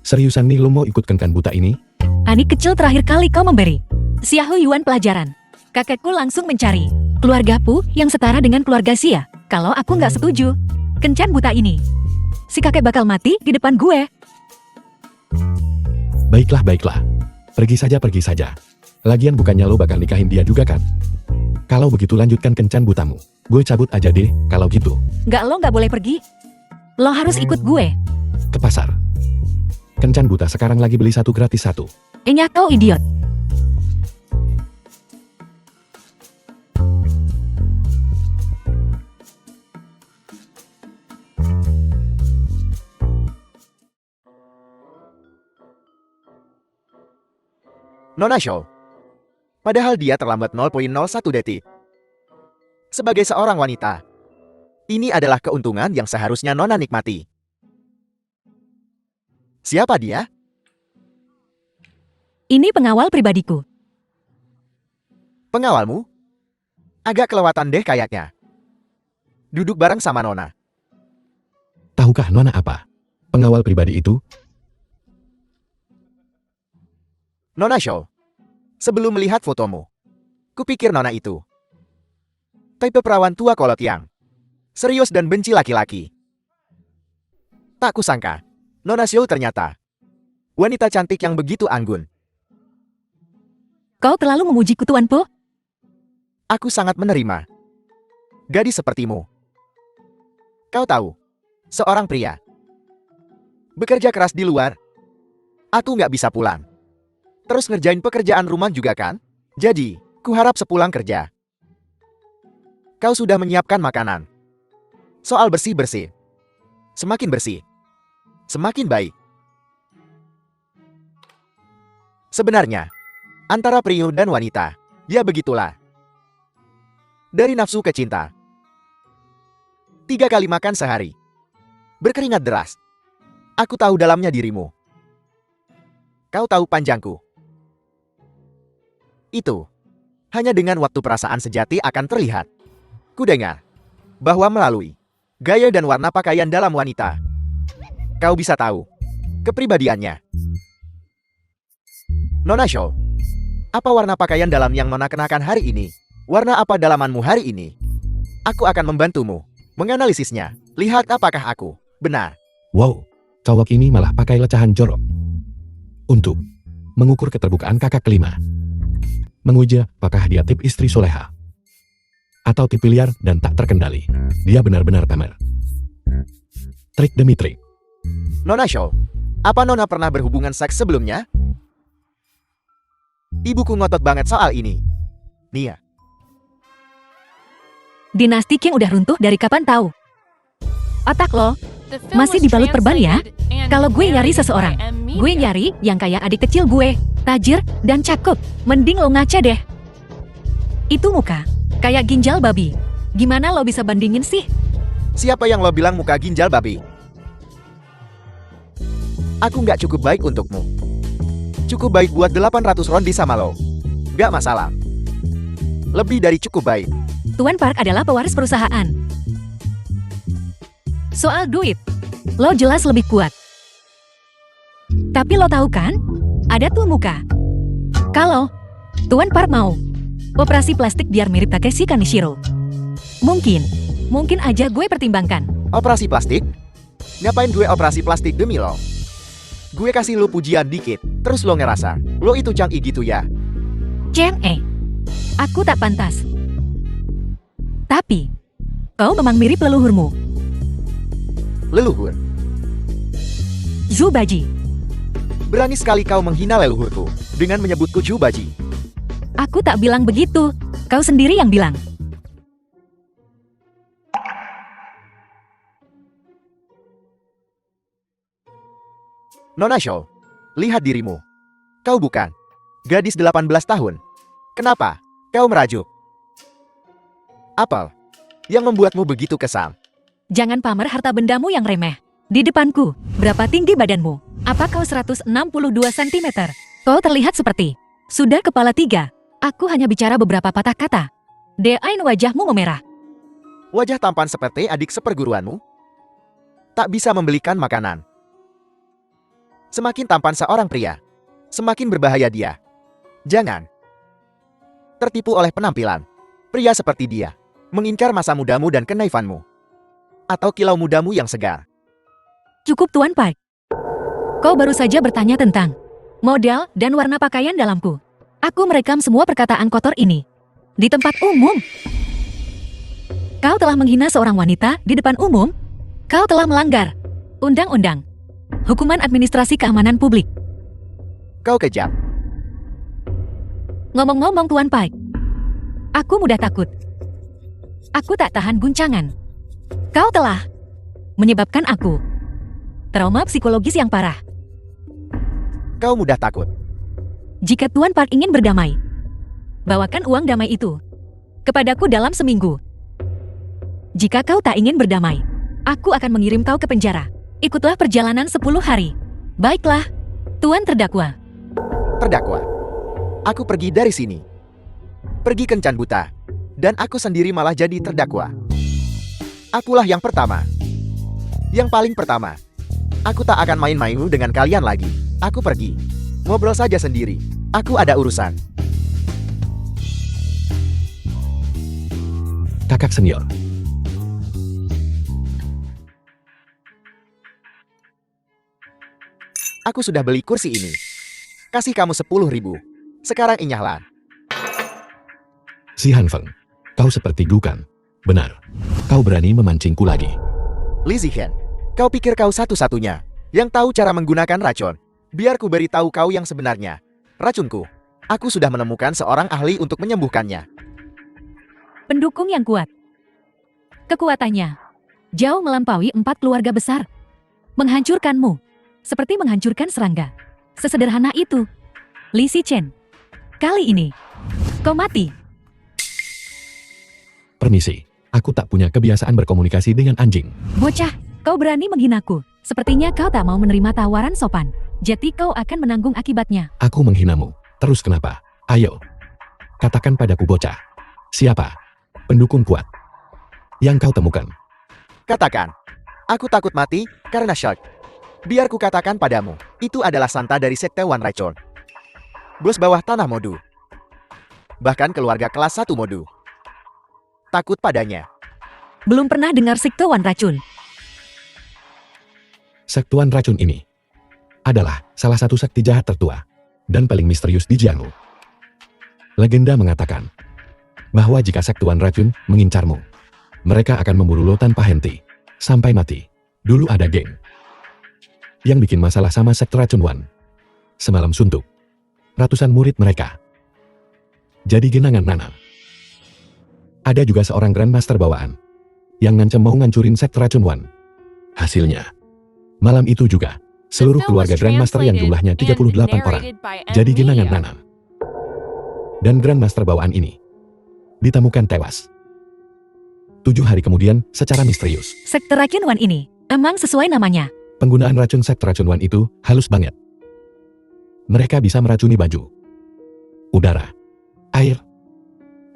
Seriusan nih lo mau ikut kencan buta ini? Anik kecil, terakhir kali kau memberi Xiao Yuan pelajaran. Kakekku langsung mencari keluargaku yang setara dengan keluarga Xia. Kalau aku nggak setuju, kencan buta ini, si kakek bakal mati di depan gue. Baiklah, baiklah. Pergi saja, pergi saja. Lagian bukannya lo bakal nikahin dia juga kan? Kalau begitu lanjutkan kencan butamu. Gue cabut aja deh, kalau gitu. Lo nggak boleh pergi. Lo harus ikut gue. Ke pasar. Kencan buta sekarang lagi beli 1 gratis 1. Enyak kau idiot. Nona Show. Padahal dia terlambat 0,01 detik. Sebagai seorang wanita, ini adalah keuntungan yang seharusnya Nona nikmati. Siapa dia? Ini pengawal pribadiku. Pengawalmu? Agak kelewatan deh kayaknya. Duduk bareng sama Nona. Tahukah Nona apa? Pengawal pribadi itu? Nona Show. Sebelum melihat fotomu, kupikir Nona itu tipe perawan tua kolot yang serius dan benci laki-laki. Tak kusangka, Nona Show ternyata wanita cantik yang begitu anggun. Kau terlalu memujiku, Tuan Po. Aku sangat menerima gadis sepertimu. Kau tahu, seorang pria bekerja keras di luar Aku nggak bisa pulang. Terus ngerjain pekerjaan rumah juga kan? Jadi, kuharap sepulang kerja kau sudah menyiapkan makanan. Soal bersih-bersih. Semakin bersih, semakin baik. Sebenarnya, antara pria dan wanita, ya begitulah. Dari nafsu ke cinta. 3 kali makan sehari. Berkeringat deras. Aku tahu dalamnya dirimu. Kau tahu panjangku. Itu. Hanya dengan waktu perasaan sejati akan terlihat. Ku dengar bahwa melalui gaya dan warna pakaian dalam wanita, kau bisa tahu kepribadiannya. Nona Shaw, apa warna pakaian dalam yang Nona kenakan hari ini? Warna apa dalamanmu hari ini? Aku akan membantumu menganalisisnya. Lihat apakah aku benar. Wow, cowok ini malah pakai lecahan jorok. Untuk mengukur keterbukaan kakak kelima. Menguji apakah dia tip istri soleha. Atau tipe liar dan tak terkendali. Dia benar-benar pamer. Trik demi trik. Nona Shaw, apa Nona pernah berhubungan seks sebelumnya? Ibuku ngotot banget soal ini. Nia. Dinasti Qing udah runtuh dari kapan tahu? Otak lo The film masih was dibalut perban ya? translated and Kalau gue nyari narrated seseorang, by Emilia. gue nyari yang kayak adik kecil gue, tajir, dan cakep. Mending lo ngaca deh. Itu muka, kayak ginjal babi. Gimana lo bisa bandingin sih? Siapa yang lo bilang muka ginjal babi? Aku nggak cukup baik untukmu. Cukup baik buat 800 rondi sama lo. Gak masalah. Lebih dari cukup baik. Tuan Park adalah pewaris perusahaan. Soal duit, lo jelas lebih kuat. Tapi lo tahu kan, ada tuh muka. Kalau Tuan Park mau operasi plastik biar mirip Takeshi Kaneshiro, mungkin aja gue pertimbangkan. Operasi plastik? Ngapain gue operasi plastik demi lo? Gue kasih lo pujian dikit, terus lo ngerasa lo itu canggih gitu ya. Aku tak pantas. Tapi, kau memang mirip leluhurmu. Leluhur. Zhu Baji. Berani sekali kau menghina leluhurku dengan menyebutku Zhu Baji. Aku tak bilang begitu. Kau sendiri yang bilang. Nona Shaw, lihat dirimu. Kau bukan gadis 18 tahun. Kenapa kau merajuk? Apa yang membuatmu begitu kesal? Jangan pamer harta bendamu yang remeh. Di depanku, berapa tinggi badanmu? Apa kau 162 cm? Kau terlihat seperti sudah kepala 3. Aku hanya bicara beberapa patah kata. Deain wajahmu memerah. Wajah tampan seperti adik seperguruanmu? Tak bisa membelikan makanan. Semakin tampan seorang pria, semakin berbahaya dia. Jangan tertipu oleh penampilan. Pria seperti dia mengincar masa mudamu dan kenaifanmu. Atau kilau mudamu yang segar. Cukup Tuan Park. Kau baru saja bertanya tentang model dan warna pakaian dalamku. Aku merekam semua perkataan kotor ini di tempat umum. Kau telah menghina seorang wanita di depan umum. Kau telah melanggar undang-undang hukuman administrasi keamanan publik. Kau kejam. Ngomong-ngomong Tuan Park, aku mudah takut. Aku tak tahan guncangan. Kau telah menyebabkan aku trauma psikologis yang parah. Kau mudah takut. Jika Tuan Park ingin berdamai, bawakan uang damai itu kepadaku dalam seminggu. Jika kau tak ingin berdamai, aku akan mengirim kau ke penjara. Ikutlah perjalanan 10 hari. Baiklah, Tuan terdakwa. Terdakwa. Aku pergi dari sini. Pergi kencan buta. Dan aku sendiri malah jadi terdakwa. Akulah yang pertama. Yang paling pertama. Aku tak akan main-main dengan kalian lagi. Aku pergi. Ngobrol saja sendiri. Aku ada urusan. Kakak senior. Aku sudah beli kursi ini. Kasih kamu 10.000. Sekarang inyahlah. Si Han Feng. Kau seperti Gukan. Benar. Kau berani memancingku lagi. Li Zihen, kau pikir kau satu-satunya yang tahu cara menggunakan racun Biar ku beritahu kau yang sebenarnya. Racunku. Aku sudah menemukan seorang ahli untuk menyembuhkannya. Pendukung yang kuat. Kekuatannya jauh melampaui 4 keluarga besar. Menghancurkanmu. Seperti menghancurkan serangga. Sesederhana itu. Li Zichen. Kali ini, kau mati. Permisi, aku tak punya kebiasaan berkomunikasi dengan anjing. Bocah, kau berani menghinaku. Sepertinya kau tak mau menerima tawaran sopan. Jadi kau akan menanggung akibatnya. Aku menghinamu. Terus kenapa? Ayo. Katakan padaku bocah. Siapa? Pendukung kuat yang kau temukan. Katakan. Aku takut mati karena shock. Biar ku katakan padamu. Itu adalah Santa dari Sekte One Racun. Bos bawah tanah Modu. Bahkan keluarga kelas 1 Modu. Takut padanya. Belum pernah dengar Sekte One Racun. Sektuan racun ini adalah salah satu sekte jahat tertua dan paling misterius di Jianghu. Legenda mengatakan bahwa jika sektuan racun mengincarmu, mereka akan memburu lo tanpa henti sampai mati. Dulu ada geng yang bikin masalah sama sekte racun One. Semalam suntuk ratusan murid mereka jadi genangan nanam. Ada juga seorang Grandmaster bawaan yang ngancam mau ngancurin sekte racun One. Hasilnya, malam itu juga, seluruh keluarga Grandmaster yang jumlahnya 38 orang jadi genangan nanam. Dan Grandmaster bawaan ini ditemukan tewas 7 hari kemudian secara misterius. Sekte Racun One ini emang sesuai namanya. Penggunaan racun sekte racun One itu halus banget. Mereka bisa meracuni baju, udara, air,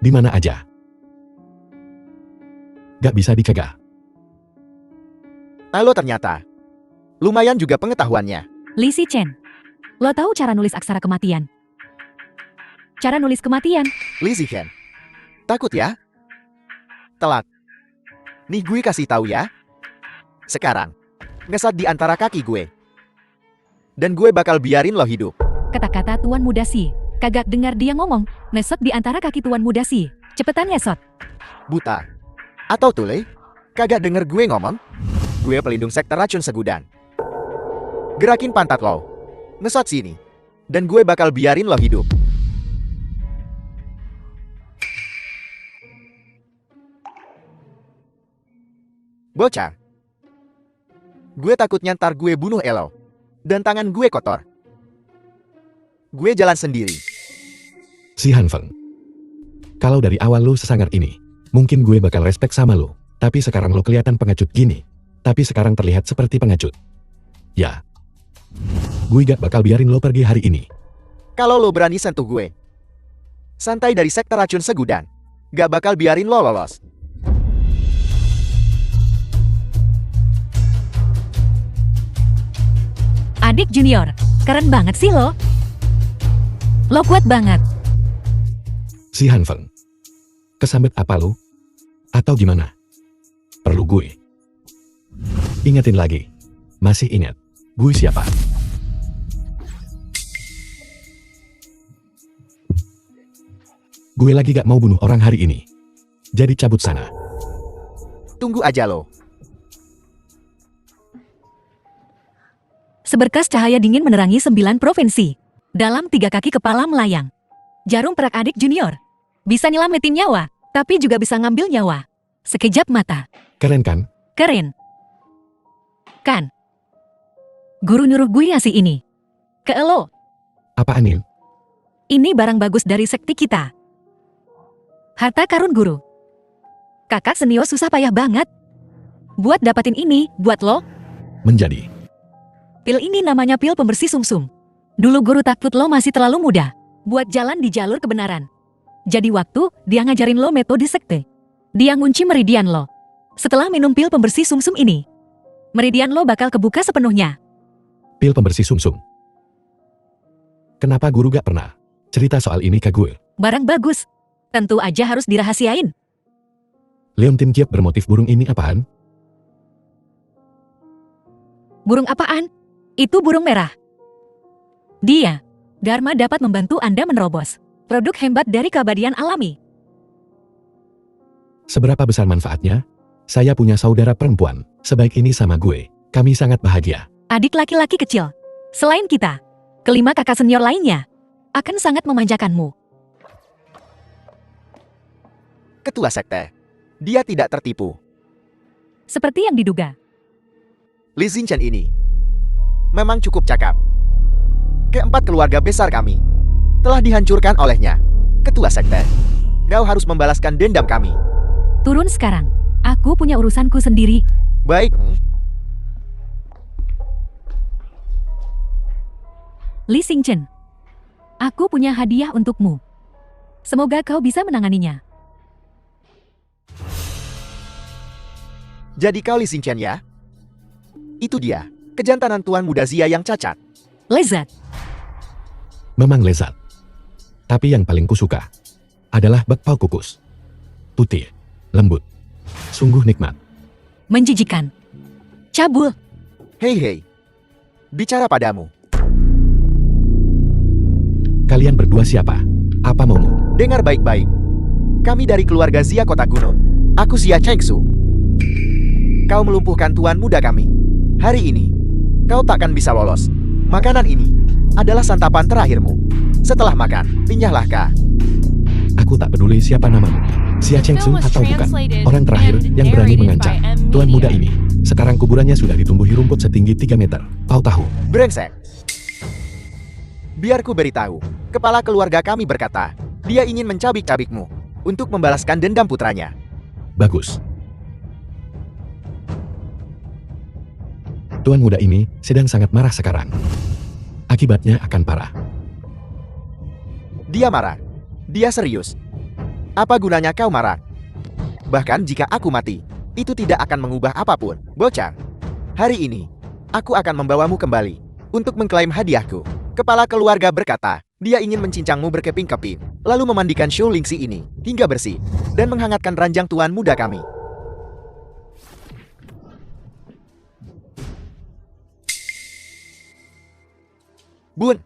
di mana aja. Gak bisa dicegah. Halo ternyata. Lumayan juga pengetahuannya. Li Zichen. Lo tahu cara nulis aksara kematian? Cara nulis kematian? Li Zichen. Takut ya? Telat. Nih gue kasih tahu ya. Sekarang, ngesat di antara kaki gue. Dan gue bakal biarin lo hidup. Kata-kata Tuan Muda Si. Kagak dengar dia ngomong. Nesot di antara kaki Tuan Muda Si. Cepetan ngesot. Buta. Atau tule? Kagak denger gue ngomong? Gue pelindung sekte racun Segudan. Gerakin pantat lo. Ngesot sini. Dan gue bakal biarin lo hidup. Bocah. Gue takutnya ntar gue bunuh Elo. Dan tangan gue kotor. Gue jalan sendiri. Si Han Feng. Kalau dari awal lu sesangar ini, mungkin gue bakal respect sama lu. Tapi sekarang lo kelihatan pengecut gini. Tapi sekarang terlihat seperti pengecut. Ya. Gue gak bakal biarin lo pergi hari ini. Kalau lo berani sentuh gue. Santai dari sekte racun Segudan. Gak bakal biarin lo lolos. Adik junior, keren banget sih lo. Lo kuat banget. Si Han Feng. Kesambet apa lu? Atau gimana? Perlu gue? Ingetin lagi. Masih ingat, gue siapa? Gue lagi gak mau bunuh orang hari ini. Jadi cabut sana. Tunggu aja lo. Seberkas cahaya dingin menerangi 9 provinsi. Dalam 3 kaki kepala melayang. Jarum perak adik junior. Bisa nyelamatin nyawa, tapi juga bisa ngambil nyawa. Sekejap mata. Keren kan? Keren. Kan? Guru nyuruh gue ngasih ini. Ke elo. Apaan ini? Ini barang bagus dari sekte kita. Harta karun guru. Kakak Senio susah payah banget. Buat dapatin ini, buat lo. Menjadi. Pil ini namanya pil pembersih sumsum. Dulu guru takut lo masih terlalu muda. Buat jalan di jalur kebenaran. Jadi waktu, dia ngajarin lo metode sekte. Dia ngunci meridian lo. Setelah minum pil pembersih sumsum ini, meridian lo bakal kebuka sepenuhnya. Pil pembersih sumsum. Kenapa guru gak pernah cerita soal ini ke gue? Barang bagus. Tentu aja harus dirahasiain. Leontin Kiep bermotif burung ini apaan? Burung apaan? Itu burung merah. Dia, Dharma dapat membantu Anda menerobos. Produk hebat dari keabadian alami. Seberapa besar manfaatnya? Saya punya saudara perempuan, sebaik ini sama gue. Kami sangat bahagia. Adik laki-laki kecil. Selain kita, kelima kakak senior lainnya akan sangat memanjakanmu. Ketua sekte. Dia tidak tertipu. Seperti yang diduga. Li Xinchen ini memang cukup cakap. Keempat keluarga besar kami telah dihancurkan olehnya. Ketua sekte, kau harus membalaskan dendam kami. Turun sekarang. Aku punya urusanku sendiri. Baik. Li Xinchen, aku punya hadiah untukmu. Semoga kau bisa menanganinya. Jadi kau Li Xinchen ya? Itu dia, kejantanan Tuan Muda Zia yang cacat. Lezat. Memang lezat. Tapi yang paling kusuka adalah bakpao kukus. Putih, lembut, sungguh nikmat. Menjijikan. Cabul. Hei, bicara padamu. Kalian berdua siapa? Apa maumu? Dengar baik-baik. Kami dari keluarga Zia Kota Gunung. Aku Zia Chengsu. Kau melumpuhkan tuan muda kami. Hari ini, kau takkan bisa lolos. Makanan ini adalah santapan terakhirmu. Setelah makan, pinyahlah kah. Aku tak peduli siapa namamu. Xia Chengsu atau bukan. Orang terakhir yang berani mengancam tuan muda ini. Sekarang kuburannya sudah ditumbuhi rumput setinggi 3 meter. Kau tahu? Brengsek. Biar ku beritahu. Kepala keluarga kami berkata, dia ingin mencabik-cabikmu untuk membalaskan dendam putranya. Bagus. Tuan muda ini sedang sangat marah sekarang. Akibatnya akan parah. Dia marah. Dia serius. Apa gunanya kau marah? Bahkan jika aku mati, itu tidak akan mengubah apapun, bocah. Hari ini, aku akan membawamu kembali untuk mengklaim hadiahku. Kepala keluarga berkata, dia ingin mencincangmu berkeping-keping, lalu memandikan Shu Lingxi ini hingga bersih, dan menghangatkan ranjang tuan muda kami. Bun,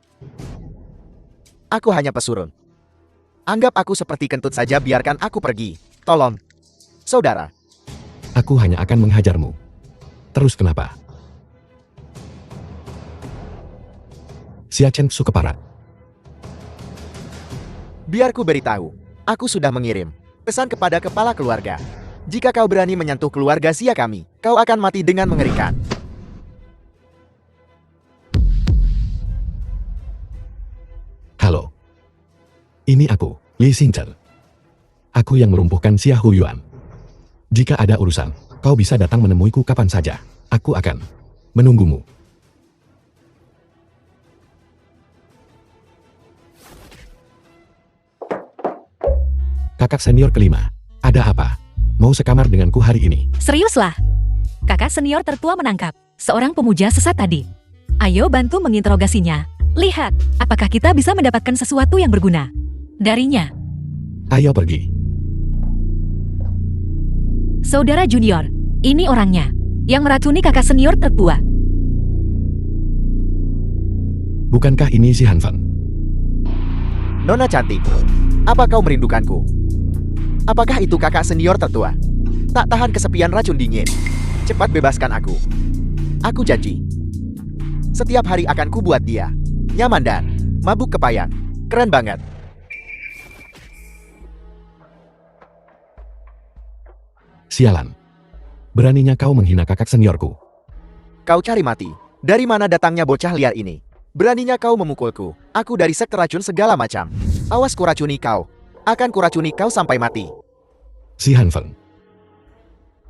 aku hanya pesurun. Anggap aku seperti kentut saja, biarkan aku pergi. Tolong, saudara. Aku hanya akan menghajarmu. Terus kenapa? Xia Chengsu keparat. Biar ku beritahu, aku sudah mengirim pesan kepada kepala keluarga. Jika kau berani menyentuh keluarga Xia kami, kau akan mati dengan mengerikan. Halo. Ini aku, Li Xinchen. Aku yang melumpuhkan Xia Huyuan. Jika ada urusan, kau bisa datang menemuiku kapan saja. Aku akan menunggumu. Kakak senior kelima, ada apa? Mau sekamar denganku hari ini? Seriuslah. Kakak senior tertua menangkap seorang pemuja sesat tadi. Ayo bantu menginterogasinya. Lihat, apakah kita bisa mendapatkan sesuatu yang berguna darinya. Ayo pergi. Saudara junior, ini orangnya yang meracuni kakak senior tertua. Bukankah ini si Hanfeng? Nona cantik, apa kau merindukanku? Apakah itu kakak senior tertua? Tak tahan kesepian racun dingin. Cepat bebaskan aku. Aku janji. Setiap hari akan kubuat dia nyaman dan mabuk kepayang. Keren banget. Sialan. Beraninya kau menghina kakak seniorku. Kau cari mati. Dari mana datangnya bocah liar ini? Beraninya kau memukulku. Aku dari sekte racun segala macam. Awas kuracuni kau. Akan kuracuni kau sampai mati. Si Hanfeng.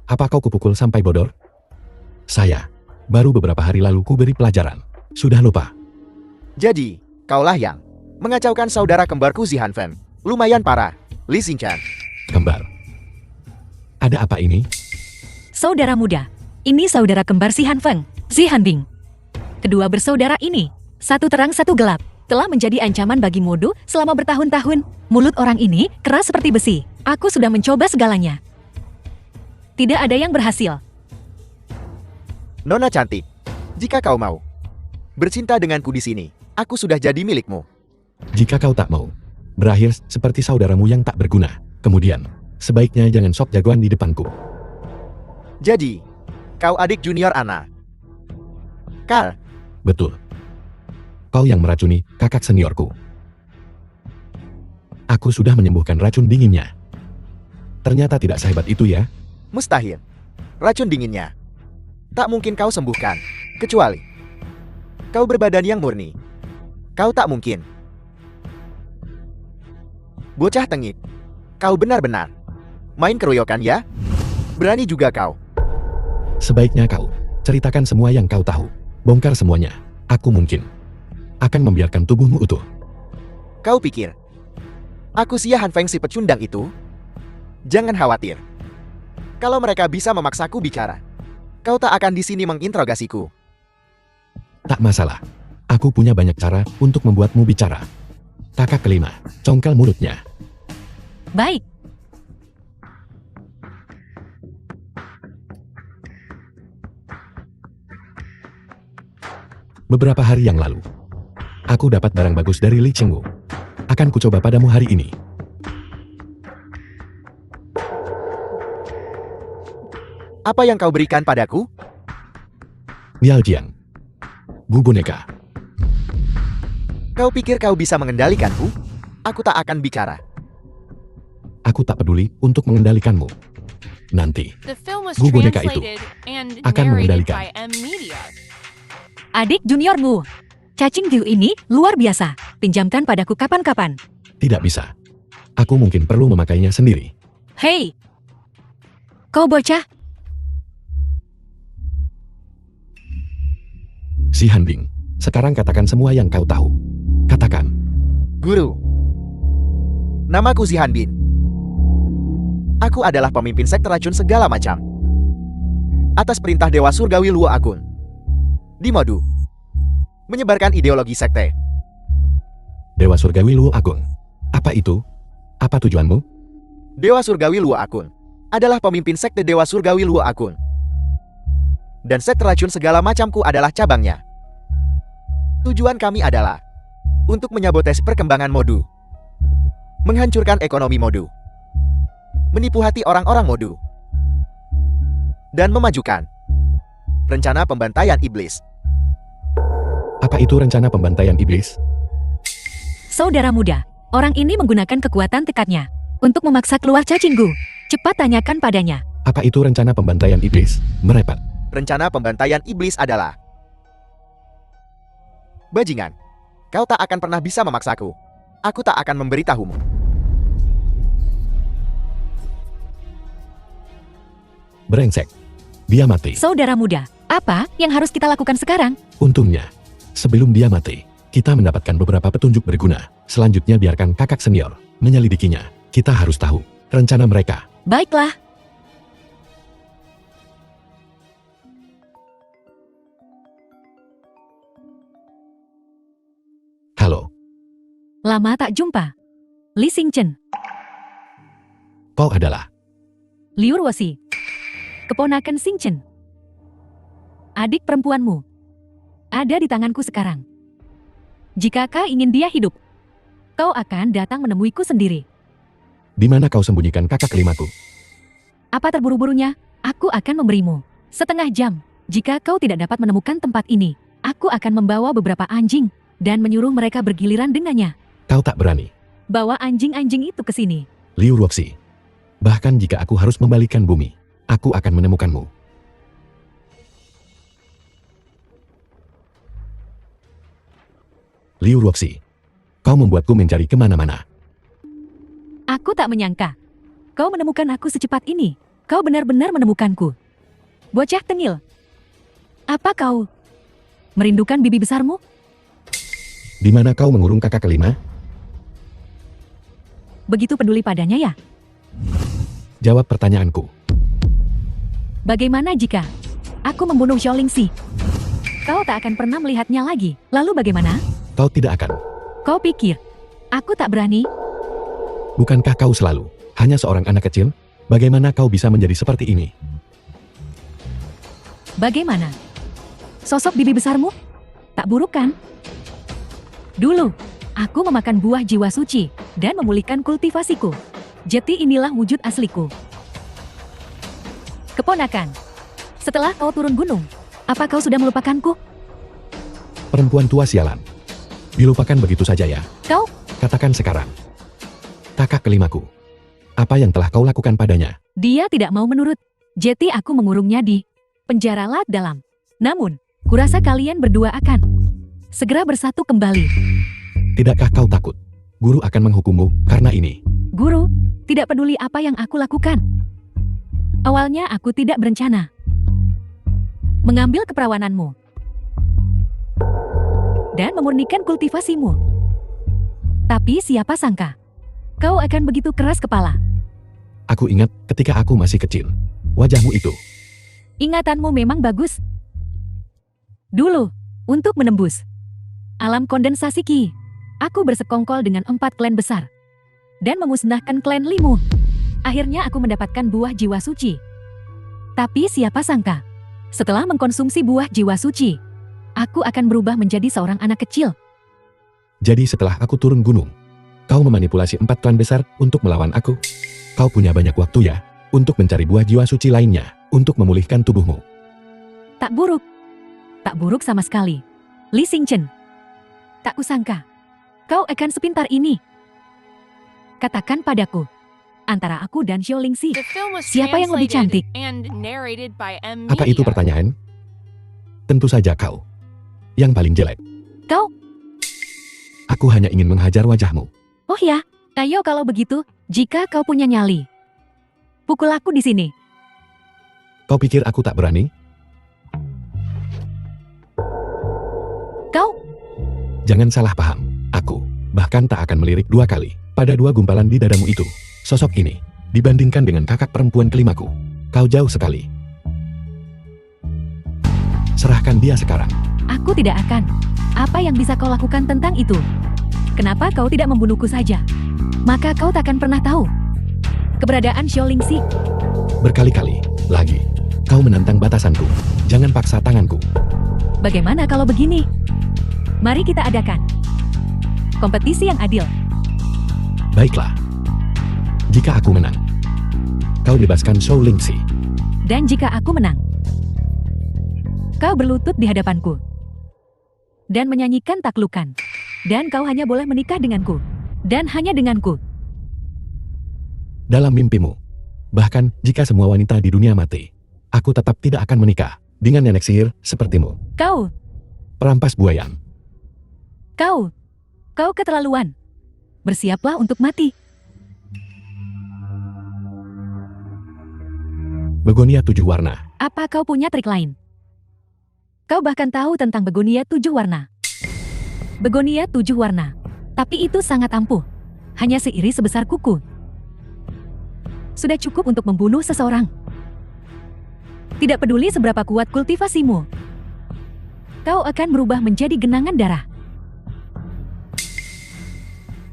Apa kau kupukul sampai bodor? Saya. Baru beberapa hari lalu ku beri pelajaran. Sudah lupa. Jadi, kaulah yang mengacaukan saudara kembarku Zi Hanfeng. Lumayan parah, Li Xinchen. Kembar. Ada apa ini? Saudara muda, ini saudara kembar si Hanfeng, Zi Hanbing. Kedua bersaudara ini, satu terang satu gelap, telah menjadi ancaman bagi Modu selama bertahun-tahun. Mulut orang ini keras seperti besi. Aku sudah mencoba segalanya. Tidak ada yang berhasil. Nona cantik, jika kau mau bercinta denganku di sini, aku sudah jadi milikmu. Jika kau tak mau, berakhir seperti saudaramu yang tak berguna. Kemudian, sebaiknya jangan sok jagoan di depanku. Jadi, kau adik junior Ana. Kal, Betul. Kau yang meracuni kakak seniorku. Aku sudah menyembuhkan racun dinginnya. Ternyata tidak sehebat itu ya. Mustahil. Racun dinginnya tak mungkin kau sembuhkan, kecuali kau berbadan yang murni. Kau tak mungkin. Bocah tengik, kau benar-benar main keroyokan ya? Berani juga kau. Sebaiknya kau ceritakan semua yang kau tahu. Bongkar semuanya. Aku mungkin akan membiarkan tubuhmu utuh. Kau pikir aku Xia Hanfeng si pecundang itu? Jangan khawatir. Kalau mereka bisa memaksaku bicara, kau tak akan di sini menginterogasiku. Tak masalah. Aku punya banyak cara untuk membuatmu bicara. Kakak kelima, congkel mulutnya. Baik. Beberapa hari yang lalu, aku dapat barang bagus dari Li Chengwu. Akan kucoba padamu hari ini. Apa yang kau berikan padaku? Miao Jian. Bu boneka. Kau pikir kau bisa mengendalikanku? Aku tak akan bicara. Aku tak peduli untuk mengendalikanmu. Nanti, The film was Bu boneka itu translated and akan narrated mengendalikan. by M Media. Adik juniormu. Cacing Tiu ini luar biasa. Pinjamkan padaku kapan-kapan. tidak bisa. Aku mungkin perlu memakainya sendiri. Hei! Kau bocah? Si Hanbing, sekarang katakan semua yang kau tahu. Katakan. Guru. Namaku Si Hanbin. Aku adalah pemimpin sekte racun segala macam. Atas perintah Dewa Surgawi Luo Agung. Di Modu. Menyebarkan ideologi sekte. Dewa Surgawi Luo Agung. Apa itu? Apa tujuanmu? Dewa Surgawi Luo Agung adalah pemimpin sekte Dewa Surgawi Luo Agung. Dan sekte racun segala macamku adalah cabangnya. Tujuan kami adalah untuk menyabotes perkembangan Modu. Menghancurkan ekonomi Modu. Menipu hati orang-orang Modu. Dan memajukan rencana pembantaian iblis. Apa itu rencana pembantaian iblis? Saudara muda, orang ini menggunakan kekuatan tekadnya untuk memaksa keluar cacinggu. Cepat tanyakan padanya. Apa itu rencana pembantaian iblis? Merepat. Rencana pembantaian iblis adalah bajingan, kau tak akan pernah bisa memaksaku. Aku tak akan memberitahumu. Brengsek. Dia mati. Saudara muda, apa yang harus kita lakukan sekarang? Untungnya, sebelum dia mati, kita mendapatkan beberapa petunjuk berguna. Selanjutnya biarkan kakak senior menyelidikinya. Kita harus tahu rencana mereka. Baiklah. Halo, Lama tak jumpa. Li Xingchen, kau adalah Liu Ruoxi, keponakan Xingchen. Adik perempuanmu ada di tanganku sekarang. Jika kau ingin dia hidup, kau akan datang menemuiku sendiri. di mana kau sembunyikan kakak kelimaku? Apa terburu-burunya? Aku akan memberimu setengah jam. Jika kau tidak dapat menemukan tempat ini, aku akan membawa beberapa anjing dan menyuruh mereka bergiliran dengannya. Kau tak berani. Bawa anjing-anjing itu ke sini. Liu Ruoxi. Bahkan jika aku harus membalikan bumi, aku akan menemukanmu. Liu Ruoxi. Kau membuatku mencari kemana-mana. Aku tak menyangka kau menemukan aku secepat ini. Kau benar-benar menemukanku. Bocah tengil. Apa kau merindukan bibi besarmu? Di mana kau mengurung kakak kelima? Begitu peduli padanya ya? Jawab pertanyaanku. Bagaimana jika aku membunuh Xiao Lingxi? Kau tak akan pernah melihatnya lagi. Lalu bagaimana? Kau tidak akan. Kau pikir aku tak berani? Bukankah kau selalu hanya seorang anak kecil? Bagaimana kau bisa menjadi seperti ini? Bagaimana? Sosok bibi besarmu? Tak buruk kan? Dulu, aku memakan buah jiwa suci dan memulihkan kultivasiku. Jadi inilah wujud asliku. Keponakan, setelah kau turun gunung, apa kau sudah melupakanku? Perempuan tua sialan. Dilupakan begitu saja ya. Kau, Katakan sekarang. Kakak kelimaku. Apa yang telah kau lakukan padanya? dia tidak mau menurut. Jadi aku mengurungnya di penjara laut dalam. Namun, kurasa kalian berdua akan segera bersatu kembali. Tidakkah kau takut? Guru akan menghukummu karena ini. Guru, tidak peduli apa yang aku lakukan. Awalnya aku tidak berencana mengambil keperawananmu dan memurnikan kultivasimu. Tapi siapa sangka, kau akan begitu keras kepala. Aku ingat ketika aku masih kecil. Wajahmu itu. Ingatanmu memang bagus. Dulu, untuk menembus alam kondensasi Ki, aku bersekongkol dengan 4 klan besar dan memusnahkan klan Limu. Akhirnya aku mendapatkan buah jiwa suci. Tapi siapa sangka, setelah mengkonsumsi buah jiwa suci, aku akan berubah menjadi seorang anak kecil. Jadi setelah aku turun gunung, kau memanipulasi 4 klan besar untuk melawan aku. Kau punya banyak waktu ya, untuk mencari buah jiwa suci lainnya, untuk memulihkan tubuhmu. Tak buruk. Tak buruk sama sekali. Li Xingchen. Tak kusangka, kau akan sepintar ini. Katakan padaku, antara aku dan Xiao Lingxi, The film was siapa yang lebih translated cantik? and narrated by M. Apa itu Media. pertanyaan? Tentu saja kau. Yang paling jelek. Kau? Aku hanya ingin menghajar wajahmu. Oh ya, ayo kalau begitu, jika kau punya nyali, pukul aku di sini. Kau pikir aku tak berani? Kau? Jangan salah paham. Aku bahkan tak akan melirik 2 kali pada 2 gumpalan di dadamu itu. Sosok ini, dibandingkan dengan kakak perempuan kelimaku, kau jauh sekali. Serahkan dia sekarang. Aku tidak akan. Apa yang bisa kau lakukan tentang itu? Kenapa kau tidak membunuhku saja? Maka kau takkan pernah tahu keberadaan Xiao Lingxi. Berkali-kali lagi, kau menantang batasanku. Jangan paksa tanganku. Bagaimana kalau begini? Mari kita adakan kompetisi yang adil. Baiklah. Jika aku menang, kau bebaskan Xiao Lingxi. Dan jika aku menang, kau berlutut di hadapanku dan menyanyikan taklukan. Dan kau hanya boleh menikah denganku. Dan hanya denganku. Dalam mimpimu, bahkan jika semua wanita di dunia mati, aku tetap tidak akan menikah dengan nenek sihir sepertimu. Kau, Perampas buayang. kau keterlaluan. Bersiaplah untuk mati. Begonia 7 warna. Apa kau punya trik lain? Kau bahkan tahu tentang begonia 7 warna. Begonia 7 warna. Tapi itu sangat ampuh. Hanya seiris sebesar kuku. Sudah cukup untuk membunuh seseorang. Tidak peduli seberapa kuat kultivasimu, kau akan berubah menjadi genangan darah.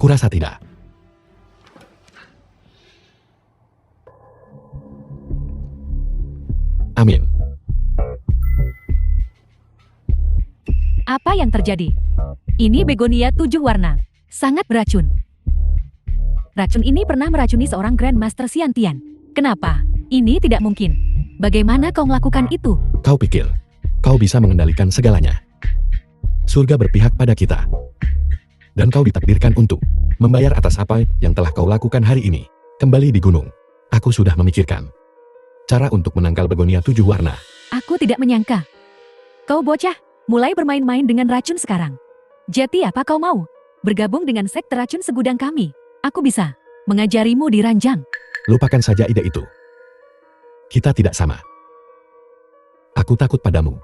Kurasa tidak. Amin. Apa yang terjadi? Ini begonia 7 warna. Sangat beracun. Racun ini pernah meracuni seorang Grandmaster Xiantian. Kenapa? Ini tidak mungkin. Bagaimana kau melakukan itu? Kau pikir kau bisa mengendalikan segalanya? Surga berpihak pada kita. Dan kau ditakdirkan untuk membayar atas apa yang telah kau lakukan hari ini. Kembali di gunung. Aku sudah memikirkan cara untuk menangkal begonia 7 warna. Aku tidak menyangka. Kau bocah, mulai bermain-main dengan racun sekarang. Jadi apa kau mau bergabung dengan sekte racun segudang kami? Aku bisa mengajarimu di ranjang. Lupakan saja ide itu. Kita tidak sama. Aku takut padamu.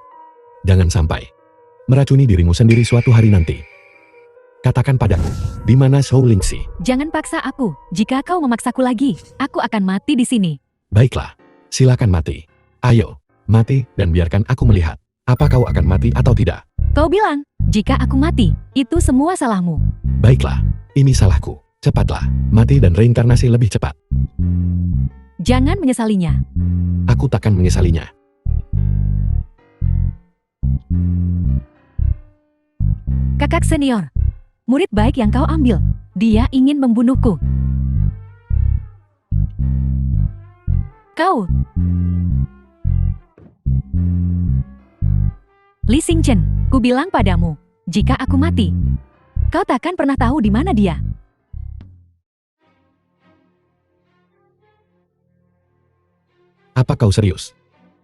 Jangan sampai meracuni dirimu sendiri suatu hari nanti. Katakan padaku, di mana Xiao Lingxi? Jangan paksa aku. Jika kau memaksaku lagi, aku akan mati di sini. Baiklah, silakan mati. Ayo, mati dan biarkan aku melihat. Apa kau akan mati atau tidak? Kau bilang, jika aku mati, itu semua salahmu. Baiklah, ini salahku. Cepatlah, mati dan reinkarnasi lebih cepat. Jangan menyesalinya. Aku takkan menyesalinya. Kakak senior, murid baik yang kau ambil, dia ingin membunuhku. Kau, Li Xingchen, ku bilang padamu, jika aku mati, Kau takkan pernah tahu di mana dia. Apa kau serius?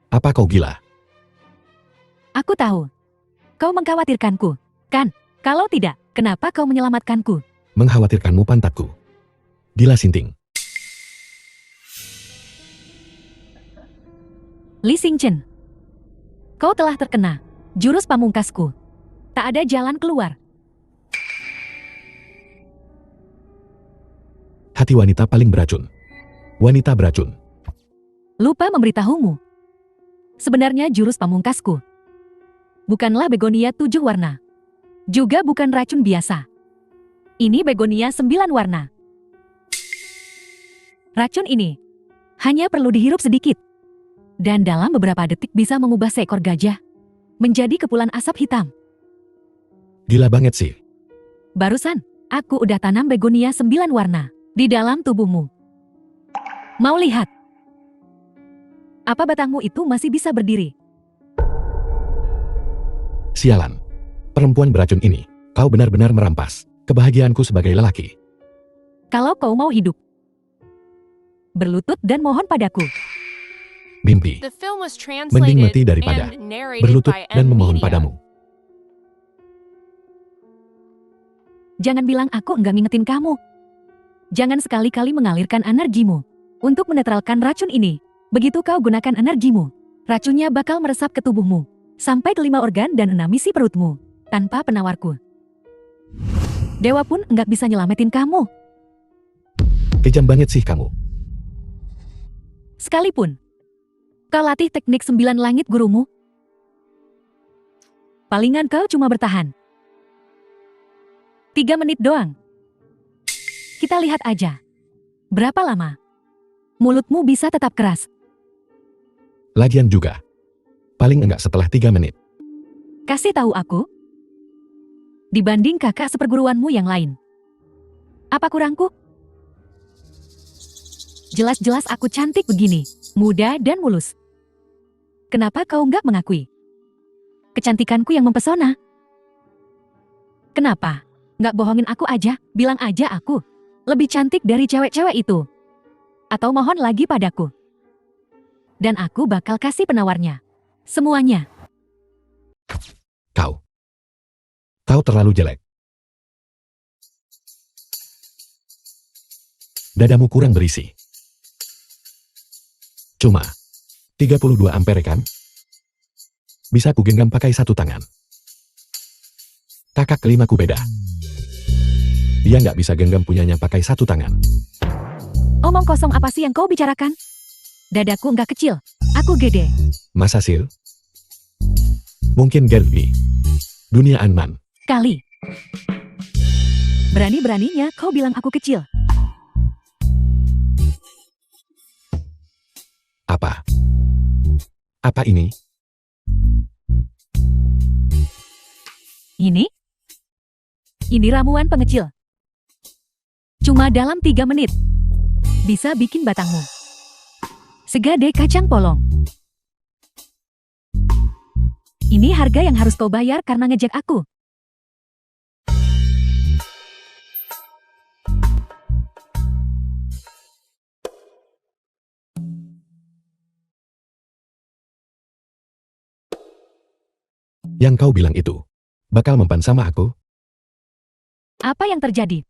Apa kau gila? Aku tahu. Kau mengkhawatirkanku, kan? Kalau tidak, kenapa kau menyelamatkanku? Mengkhawatirkanmu pantatku. Gila sinting. Li Xingchen. Kau telah terkena jurus pamungkasku. Tak ada jalan keluar. Hati wanita paling beracun. Wanita beracun. Lupa memberitahumu. Sebenarnya jurus pamungkasku bukanlah begonia 7 warna. Juga bukan racun biasa. Ini begonia 9 warna. Racun ini hanya perlu dihirup sedikit. Dan dalam beberapa detik bisa mengubah seekor gajah menjadi kepulan asap hitam. Gila banget sih. Barusan, aku udah tanam begonia 9 warna di dalam tubuhmu. Mau lihat? Apa batangmu itu masih bisa berdiri? Sialan. Perempuan beracun ini, kau benar-benar merampas kebahagiaanku sebagai lelaki. Kalau kau mau hidup, berlutut dan mohon padaku. Mimpi. The film was Mending translated mati daripada and narrated berlutut by dan M memohon Media. padamu. Jangan bilang aku enggak ngingetin kamu. Jangan sekali-kali mengalirkan energimu untuk menetralkan racun ini. Begitu kau gunakan energimu, racunnya bakal meresap ke tubuhmu, sampai ke 5 organ dan 6 isi perutmu, tanpa penawarku. Dewa pun enggak bisa nyelamatin kamu. Kejam banget sih kamu. Sekalipun kau latih teknik 9 langit gurumu, palingan kau cuma bertahan 3 menit doang. Kita lihat aja. Berapa lama mulutmu bisa tetap keras? Lagian juga. Paling enggak setelah 3 menit. Kasih tahu aku. Dibanding kakak seperguruanmu yang lain. Apa kurangku? Jelas-jelas aku cantik begini, muda dan mulus. Kenapa kau enggak mengakui kecantikanku yang mempesona? Kenapa? Enggak bohongin aku aja, bilang aja aku lebih cantik dari cewek-cewek itu. Atau mohon lagi padaku. Dan aku bakal kasih penawarnya. Semuanya. Kau terlalu jelek. Dadamu kurang berisi. Cuma 32 ampere kan? Bisa kugenggam pakai 1 tangan. Kakak kelimaku beda. Dia nggak bisa genggam punyanya pakai 1 tangan. Omong kosong apa sih yang kau bicarakan? Dadaku enggak kecil, aku gede. Masa sil? Mungkin Gerbi. Dunia Anman. Kali. Berani-beraninya kau bilang aku kecil. Apa? Apa ini? Ini? Ini ramuan pengecil. Cuma dalam 3 menit. Bisa bikin batangmu segede kacang polong. Ini harga yang harus kau bayar karena ngejek aku. Yang kau bilang itu bakal mempan sama aku? Apa yang terjadi?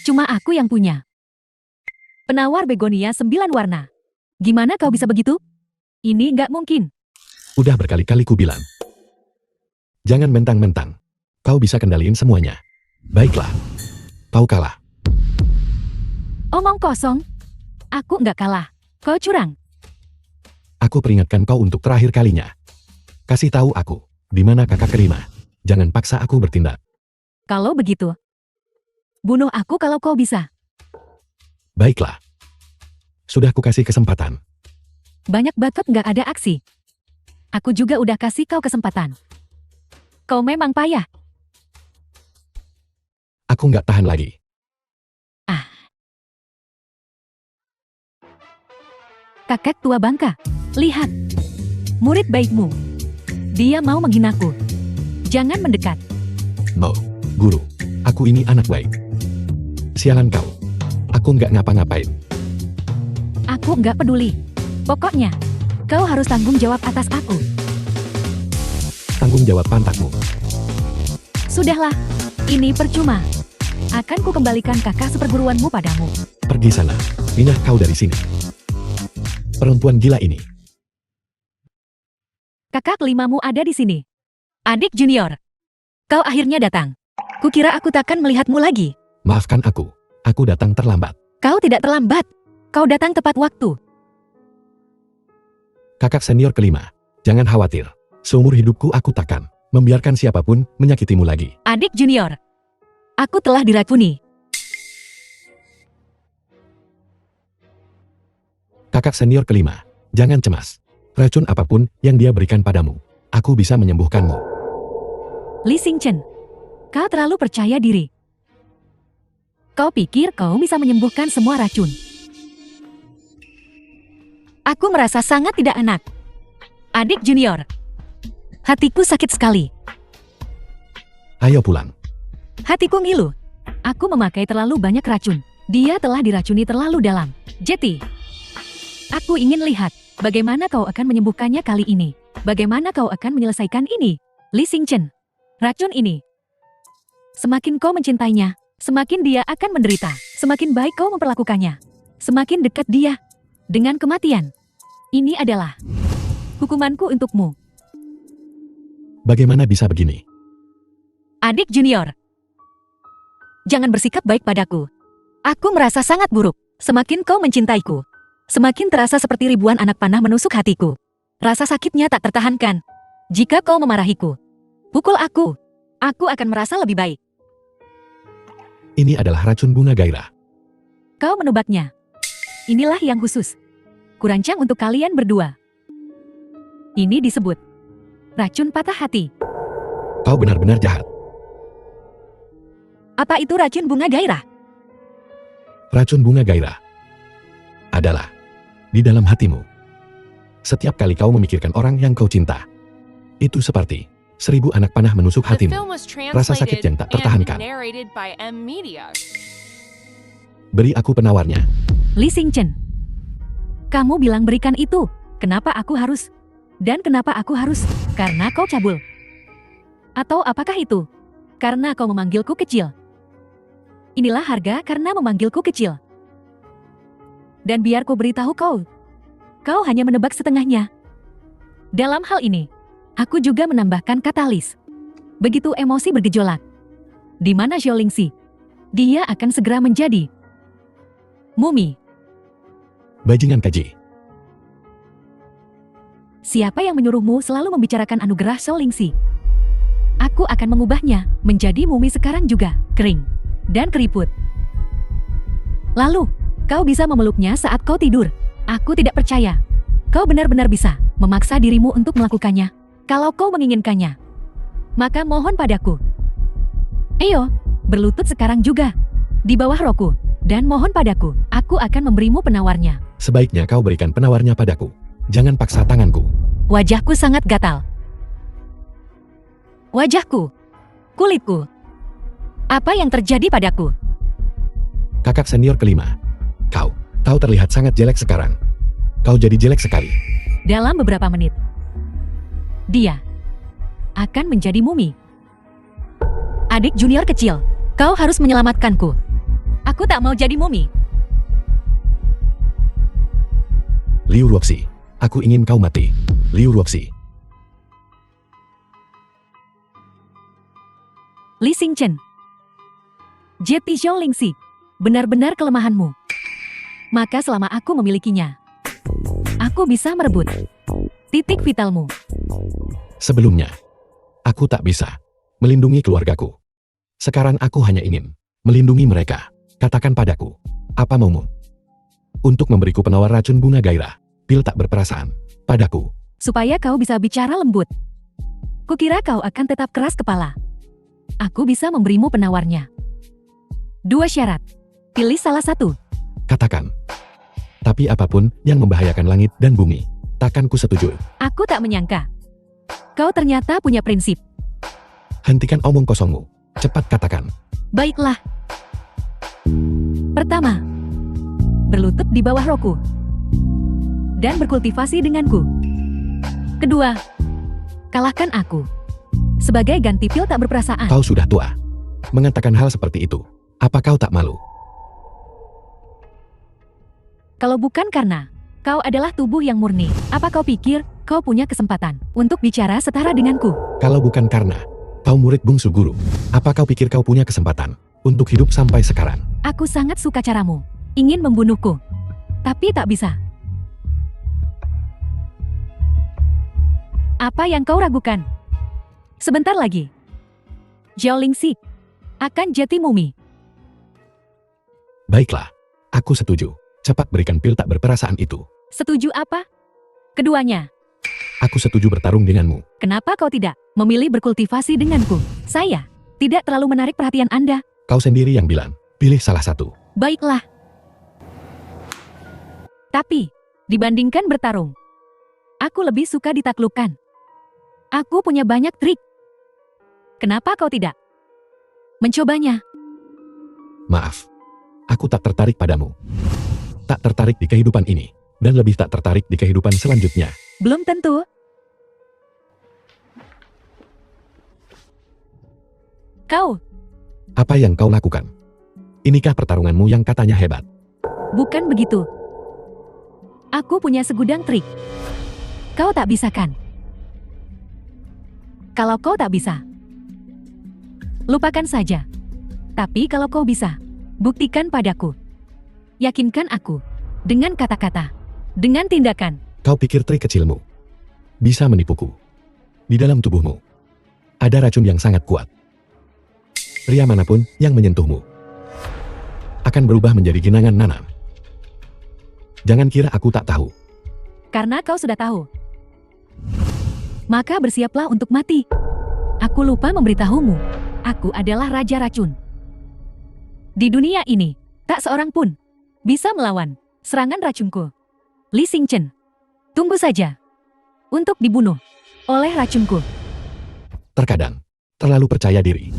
Cuma aku yang punya penawar begonia 9 warna. Gimana kau bisa begitu? Ini nggak mungkin. Udah berkali-kali ku bilang. Jangan mentang-mentang. Kau bisa kendaliin semuanya. Baiklah. Kau kalah. Omong kosong. Aku nggak kalah. Kau curang. Aku peringatkan kau untuk terakhir kalinya. Kasih tahu aku, di mana kakak kelima. Jangan paksa aku bertindak. Kalau begitu, bunuh aku kalau kau bisa. Baiklah. Sudah ku kasih kesempatan. Banyak batot nggak ada aksi. Aku juga udah kasih kau kesempatan. Kau memang payah. Aku nggak tahan lagi. Kakek tua bangka. Lihat. Murid baikmu. Dia mau menghinaku. Jangan mendekat. No, guru. Aku ini anak baik. Sialan kau. Aku nggak ngapa-ngapain. Aku nggak peduli. Pokoknya, kau harus tanggung jawab atas aku. Tanggung jawab pantatmu. Sudahlah, ini percuma. Akan ku kembalikan kakak seperguruanmu padamu. Pergi sana. Pindah kau dari sini. Perempuan gila ini. Kakak kelimamu ada di sini. Adik junior. Kau akhirnya datang. Kukira aku takkan melihatmu lagi. Maafkan aku. Aku datang terlambat. Kau tidak terlambat. Kau datang tepat waktu. Kakak senior kelima. Jangan khawatir. Seumur hidupku aku takkan membiarkan siapapun menyakitimu lagi. Adik junior. Aku telah diracuni. Kakak senior kelima. Jangan cemas. Racun apapun yang dia berikan padamu, aku bisa menyembuhkanmu. Li Xingchen. Kau terlalu percaya diri. Kau pikir kau bisa menyembuhkan semua racun. Aku merasa sangat tidak enak. Adik junior. Hatiku sakit sekali. Ayo pulang. Hatiku ngilu. Aku memakai terlalu banyak racun. Dia telah diracuni terlalu dalam. Jetty. Aku ingin lihat bagaimana kau akan menyembuhkannya kali ini. Bagaimana kau akan menyelesaikan ini. Li Xingchen. Racun ini. Semakin kau mencintainya, semakin dia akan menderita. Semakin baik kau memperlakukannya, semakin dekat dia dengan kematian. Ini adalah hukumanku untukmu. Bagaimana bisa begini? Adik junior. Jangan bersikap baik padaku. Aku merasa sangat buruk. Semakin kau mencintaiku, semakin terasa seperti ribuan anak panah menusuk hatiku. Rasa sakitnya tak tertahankan. Jika kau memarahiku, pukul aku akan merasa lebih baik. Ini adalah racun bunga gairah. Kau menebaknya. Inilah yang khusus. Kurancang untuk kalian berdua. Ini disebut racun patah hati. Kau benar-benar jahat. Apa itu racun bunga gairah? Racun bunga gairah adalah di dalam hatimu. Setiap kali kau memikirkan orang yang kau cinta, itu seperti 1000 anak panah menusuk The hatimu. film was Rasa sakit translated yang tak and tertahankan. narrated by M Media. Beri aku penawarnya. Li Xingchen. Kamu bilang berikan itu. Kenapa aku harus? Dan kenapa aku harus? Karena kau cabul. Atau apakah itu? Karena kau memanggilku kecil. Inilah harga karena memanggilku kecil. Dan biar ku beritahu kau. Kau hanya menebak setengahnya. Dalam hal ini, aku juga menambahkan katalis. Begitu emosi bergejolak. Di mana Xiao Lingxi? Dia akan segera menjadi mumi. Bajingan keji. Siapa yang menyuruhmu selalu membicarakan anugerah Xiao Lingxi? Aku akan mengubahnya menjadi mumi sekarang juga, kering dan keriput. Lalu, kau bisa memeluknya saat kau tidur. Aku tidak percaya. Kau benar-benar bisa memaksa dirimu untuk melakukannya. Kalau kau menginginkannya, maka mohon padaku. Ayo, berlutut sekarang juga. Di bawah roku, dan mohon padaku. Aku akan memberimu penawarnya. Sebaiknya kau berikan penawarnya padaku. Jangan paksa tanganku. Wajahku sangat gatal. Wajahku. Kulitku. Apa yang terjadi padaku? Kakak senior kelima. Kau terlihat sangat jelek sekarang. Kau jadi jelek sekali. Dalam beberapa menit, dia akan menjadi mumi. Adik junior kecil, kau harus menyelamatkanku. Aku tak mau jadi mumi. Liu Ruoxi, aku ingin kau mati. Liu Ruoxi. Li Xingchen. Jetty Xiao Lingxi, benar-benar kelemahanmu. Maka selama aku memilikinya, aku bisa merebut titik vitalmu. Sebelumnya, aku tak bisa melindungi keluargaku. Sekarang aku hanya ingin melindungi mereka. Katakan padaku, apa maumu? Untuk memberiku penawar racun bunga gairah, pil tak berperasaan, padaku. Supaya kau bisa bicara lembut. Kukira kau akan tetap keras kepala. Aku bisa memberimu penawarnya. 2 syarat. Pilih salah satu. Katakan. Tapi apapun yang membahayakan langit dan bumi, takkan ku setuju. Aku tak menyangka. Kau ternyata punya prinsip. Hentikan omong kosongmu. Cepat katakan. Baiklah. Pertama, berlutut di bawah rohku dan berkultivasi denganku. Kedua, kalahkan aku. Sebagai ganti pil tak berperasaan. Kau sudah tua. Mengatakan hal seperti itu. Apa kau tak malu? Kalau bukan karena kau adalah tubuh yang murni, apa kau pikir kau punya kesempatan untuk bicara setara denganku? Kalau bukan karena kau murid bungsu guru, apa kau pikir kau punya kesempatan untuk hidup sampai sekarang? Aku sangat suka caramu. Ingin membunuhku. Tapi tak bisa. Apa yang kau ragukan? Sebentar lagi. Zhao Lingxi akan jati mumi. Baiklah, aku setuju. Cepat berikan pil tak berperasaan itu. Setuju apa? Keduanya. Aku setuju bertarung denganmu. Kenapa kau tidak memilih berkultivasi denganku? Saya tidak terlalu menarik perhatian Anda. Kau sendiri yang bilang, pilih salah satu. Baiklah. Tapi, dibandingkan bertarung, aku lebih suka ditaklukkan. Aku punya banyak trik. Kenapa kau tidak mencobanya? Maaf, aku tak tertarik padamu. Tak tertarik di kehidupan ini, dan lebih tak tertarik di kehidupan selanjutnya. Belum tentu. Kau, Apa yang kau lakukan? Inikah pertarunganmu yang katanya hebat? bukan begitu. Aku punya segudang trik. Kau tak bisa kan? Kalau kau tak bisa, lupakan saja. Tapi kalau kau bisa, buktikan padaku. Yakinkan aku. Dengan kata-kata. Dengan tindakan. Kau pikir trik kecilmu bisa menipuku? Di dalam tubuhmu ada racun yang sangat kuat. Pria manapun yang menyentuhmu akan berubah menjadi genangan nanam. Jangan kira aku tak tahu. Karena kau sudah tahu. Maka bersiaplah untuk mati. Aku lupa memberitahumu. Aku adalah Raja Racun. Di dunia ini, tak seorang pun bisa melawan serangan racunku. Li Xingchen, tunggu saja untuk dibunuh oleh racunku. Terkadang, terlalu percaya diri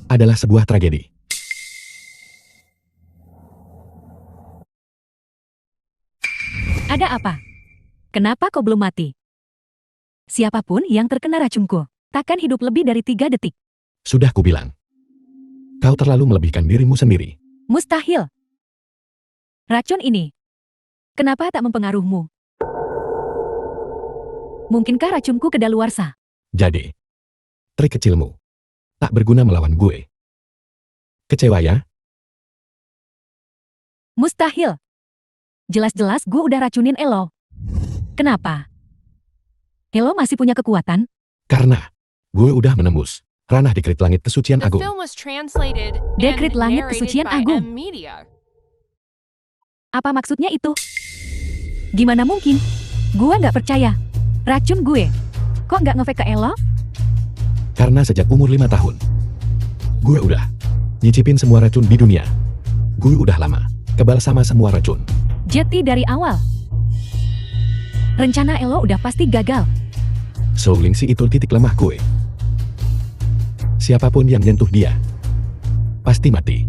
adalah sebuah tragedi. Ada apa? Kenapa kau belum mati? Siapapun yang terkena racunku, takkan hidup lebih dari 3 detik. Sudah kubilang. Kau terlalu melebihkan dirimu sendiri. Mustahil. Racun ini, kenapa tak mempengaruhimu? Mungkinkah racunku kedaluarsa? Jadi, trik kecilmu tak berguna melawan gue. Kecewa ya? Mustahil. Jelas-jelas gue udah racunin Elo. Kenapa? Elo masih punya kekuatan? Karena gue udah menembus ranah dekrit langit kesucian The agung. film was translated Dekrit and langit narrated kesucian by agung. M Media. Apa maksudnya itu? Gimana mungkin? Gue nggak percaya. Racun gue. Kok nggak ngefek ke Elo? Karena sejak umur 5 tahun, gue udah nyicipin semua racun di dunia. Gue udah lama kebal sama semua racun. Jeti dari awal. Rencana Elo udah pasti gagal. So Lingxi itu titik lemah gue. Siapapun yang nyentuh dia, pasti mati.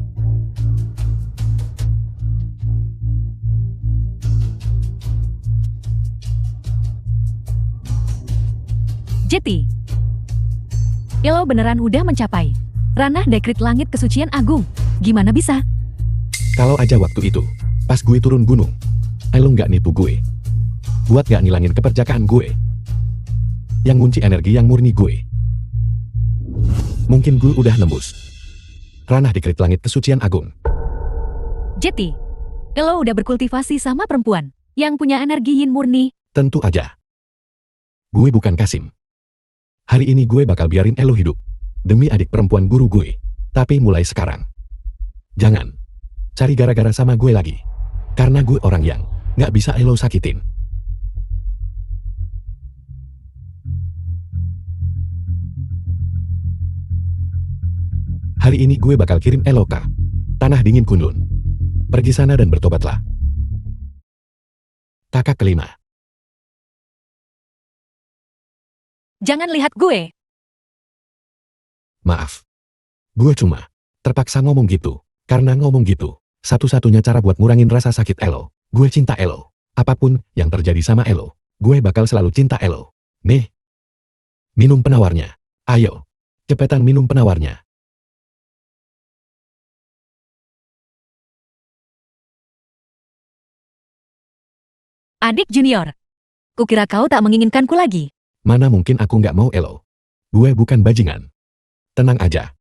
Jeti. Elo beneran udah mencapai ranah dekrit langit kesucian agung. Gimana bisa? Kalau aja waktu itu, pas gue turun gunung, Elo nggak nipu gue. Buat nggak ngilangin keperjakaan gue. Yang ngunci energi yang murni gue. Mungkin gue udah nembus ranah dekrit langit kesucian agung. Jeti. Elo udah berkultivasi sama perempuan yang punya energi yin murni. Tentu aja. Gue bukan Kasim. Hari ini gue bakal biarin Elo hidup. Demi adik perempuan guru gue. Tapi mulai sekarang, jangan cari gara-gara sama gue lagi. Karena gue orang yang nggak bisa Elo sakitin. Hari ini gue bakal kirim Elo ke Tanah Dingin Kunlun. Pergi sana dan bertobatlah. Kakak kelima. Jangan lihat gue. Maaf. Gue cuma Terpaksa ngomong gitu. Karena ngomong gitu, satu-satunya cara buat ngurangin rasa sakit Elo. Gue cinta Elo. Apapun yang terjadi sama Elo, gue bakal selalu cinta Elo. Nih. Minum penawarnya. Ayo. Cepetan minum penawarnya. Adik junior. Kukira kau tak menginginkanku lagi. Mana mungkin aku nggak mau Elo. Gue bukan bajingan. Tenang aja.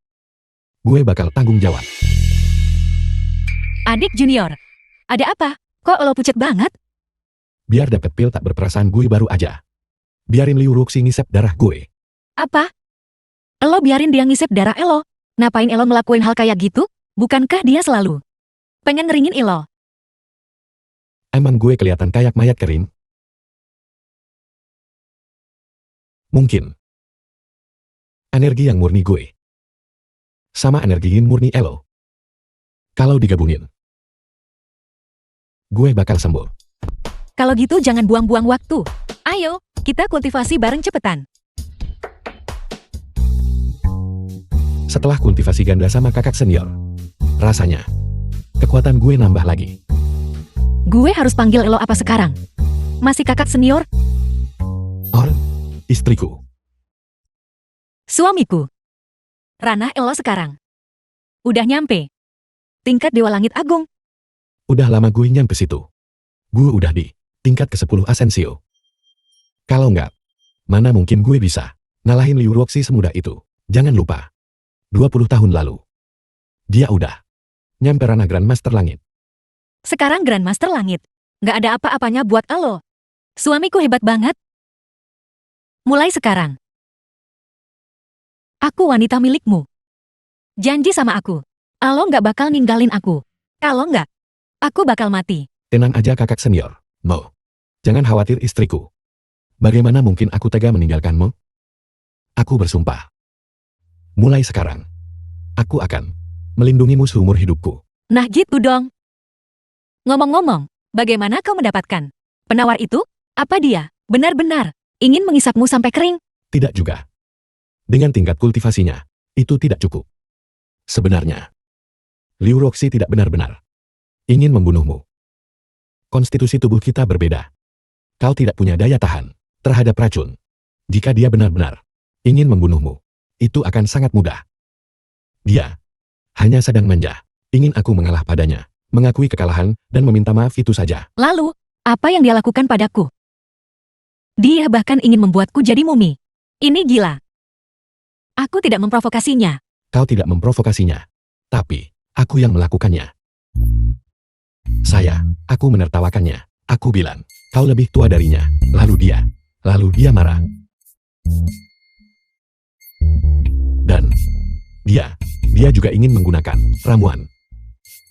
Gue bakal tanggung jawab. Adik junior. Ada apa? Kok lo pucat banget? Biar dapet pil tak berperasaan gue baru aja. Biarin Liu Ruxi ngisep darah gue. Apa? Lo biarin dia ngisep darah Elo? Ngapain Elo ngelakuin hal kayak gitu? Bukankah dia selalu pengen ngeringin Elo? Emang gue kelihatan kayak mayat kering? Mungkin. Energi yang murni gue. Sama energi yin murni Elo. Kalau digabungin, gue bakal sembuh. Kalau gitu jangan buang-buang waktu. Ayo, kita kultivasi bareng cepetan. Setelah kultivasi ganda sama kakak senior, rasanya kekuatan gue nambah lagi. Gue harus panggil Elo apa sekarang? Masih kakak senior? Or, istriku. Suamiku. Ranah Elo sekarang. Udah nyampe. Tingkat Dewa Langit Agung. Udah lama gue nyampe situ. Gue udah di tingkat ke-10 Asensio. Kalau nggak, mana mungkin gue bisa ngalahin Liu Ruxi semudah itu. Jangan lupa, 20 tahun lalu, dia udah nyampe ranah Grandmaster Langit. Sekarang Grandmaster Langit. Nggak ada apa-apanya buat Elo. Suamiku hebat banget. Mulai sekarang, aku wanita milikmu. Janji sama aku. Elo nggak bakal ninggalin aku. Kalau nggak, aku bakal mati. Tenang aja kakak senior. Mo, jangan khawatir istriku. Bagaimana mungkin aku tega meninggalkanmu? Aku bersumpah. Mulai sekarang, aku akan melindungimu seumur hidupku. Nah gitu dong. Ngomong-ngomong, bagaimana kau mendapatkan penawar itu? Apa dia benar-benar ingin mengisapmu sampai kering? Tidak juga. Dengan tingkat kultivasinya, itu tidak cukup. Sebenarnya, Liu Ruxi tidak benar-benar ingin membunuhmu. Konstitusi tubuh kita berbeda. Kau tidak punya daya tahan terhadap racun. Jika dia benar-benar ingin membunuhmu, itu akan sangat mudah. Dia hanya sedang manja, ingin aku mengalah padanya, mengakui kekalahan, dan meminta maaf itu saja. Lalu, apa yang dia lakukan padaku? Dia bahkan ingin membuatku jadi mumi. Ini gila. Aku tidak memprovokasinya. Kau tidak memprovokasinya, tapi aku yang melakukannya. Aku menertawakannya. Aku bilang, kau lebih tua darinya. Lalu dia marah. Dan dia juga ingin menggunakan ramuan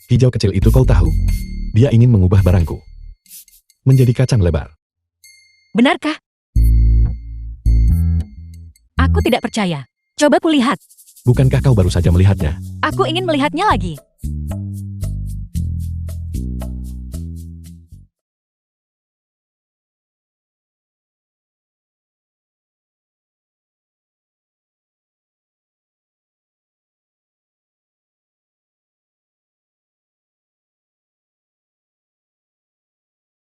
hijau kecil itu. Kau tahu, dia ingin mengubah barangku menjadi kacang lebar. Benarkah? Aku tidak percaya. Coba kulihat. Bukankah kau baru saja melihatnya? Aku ingin melihatnya lagi.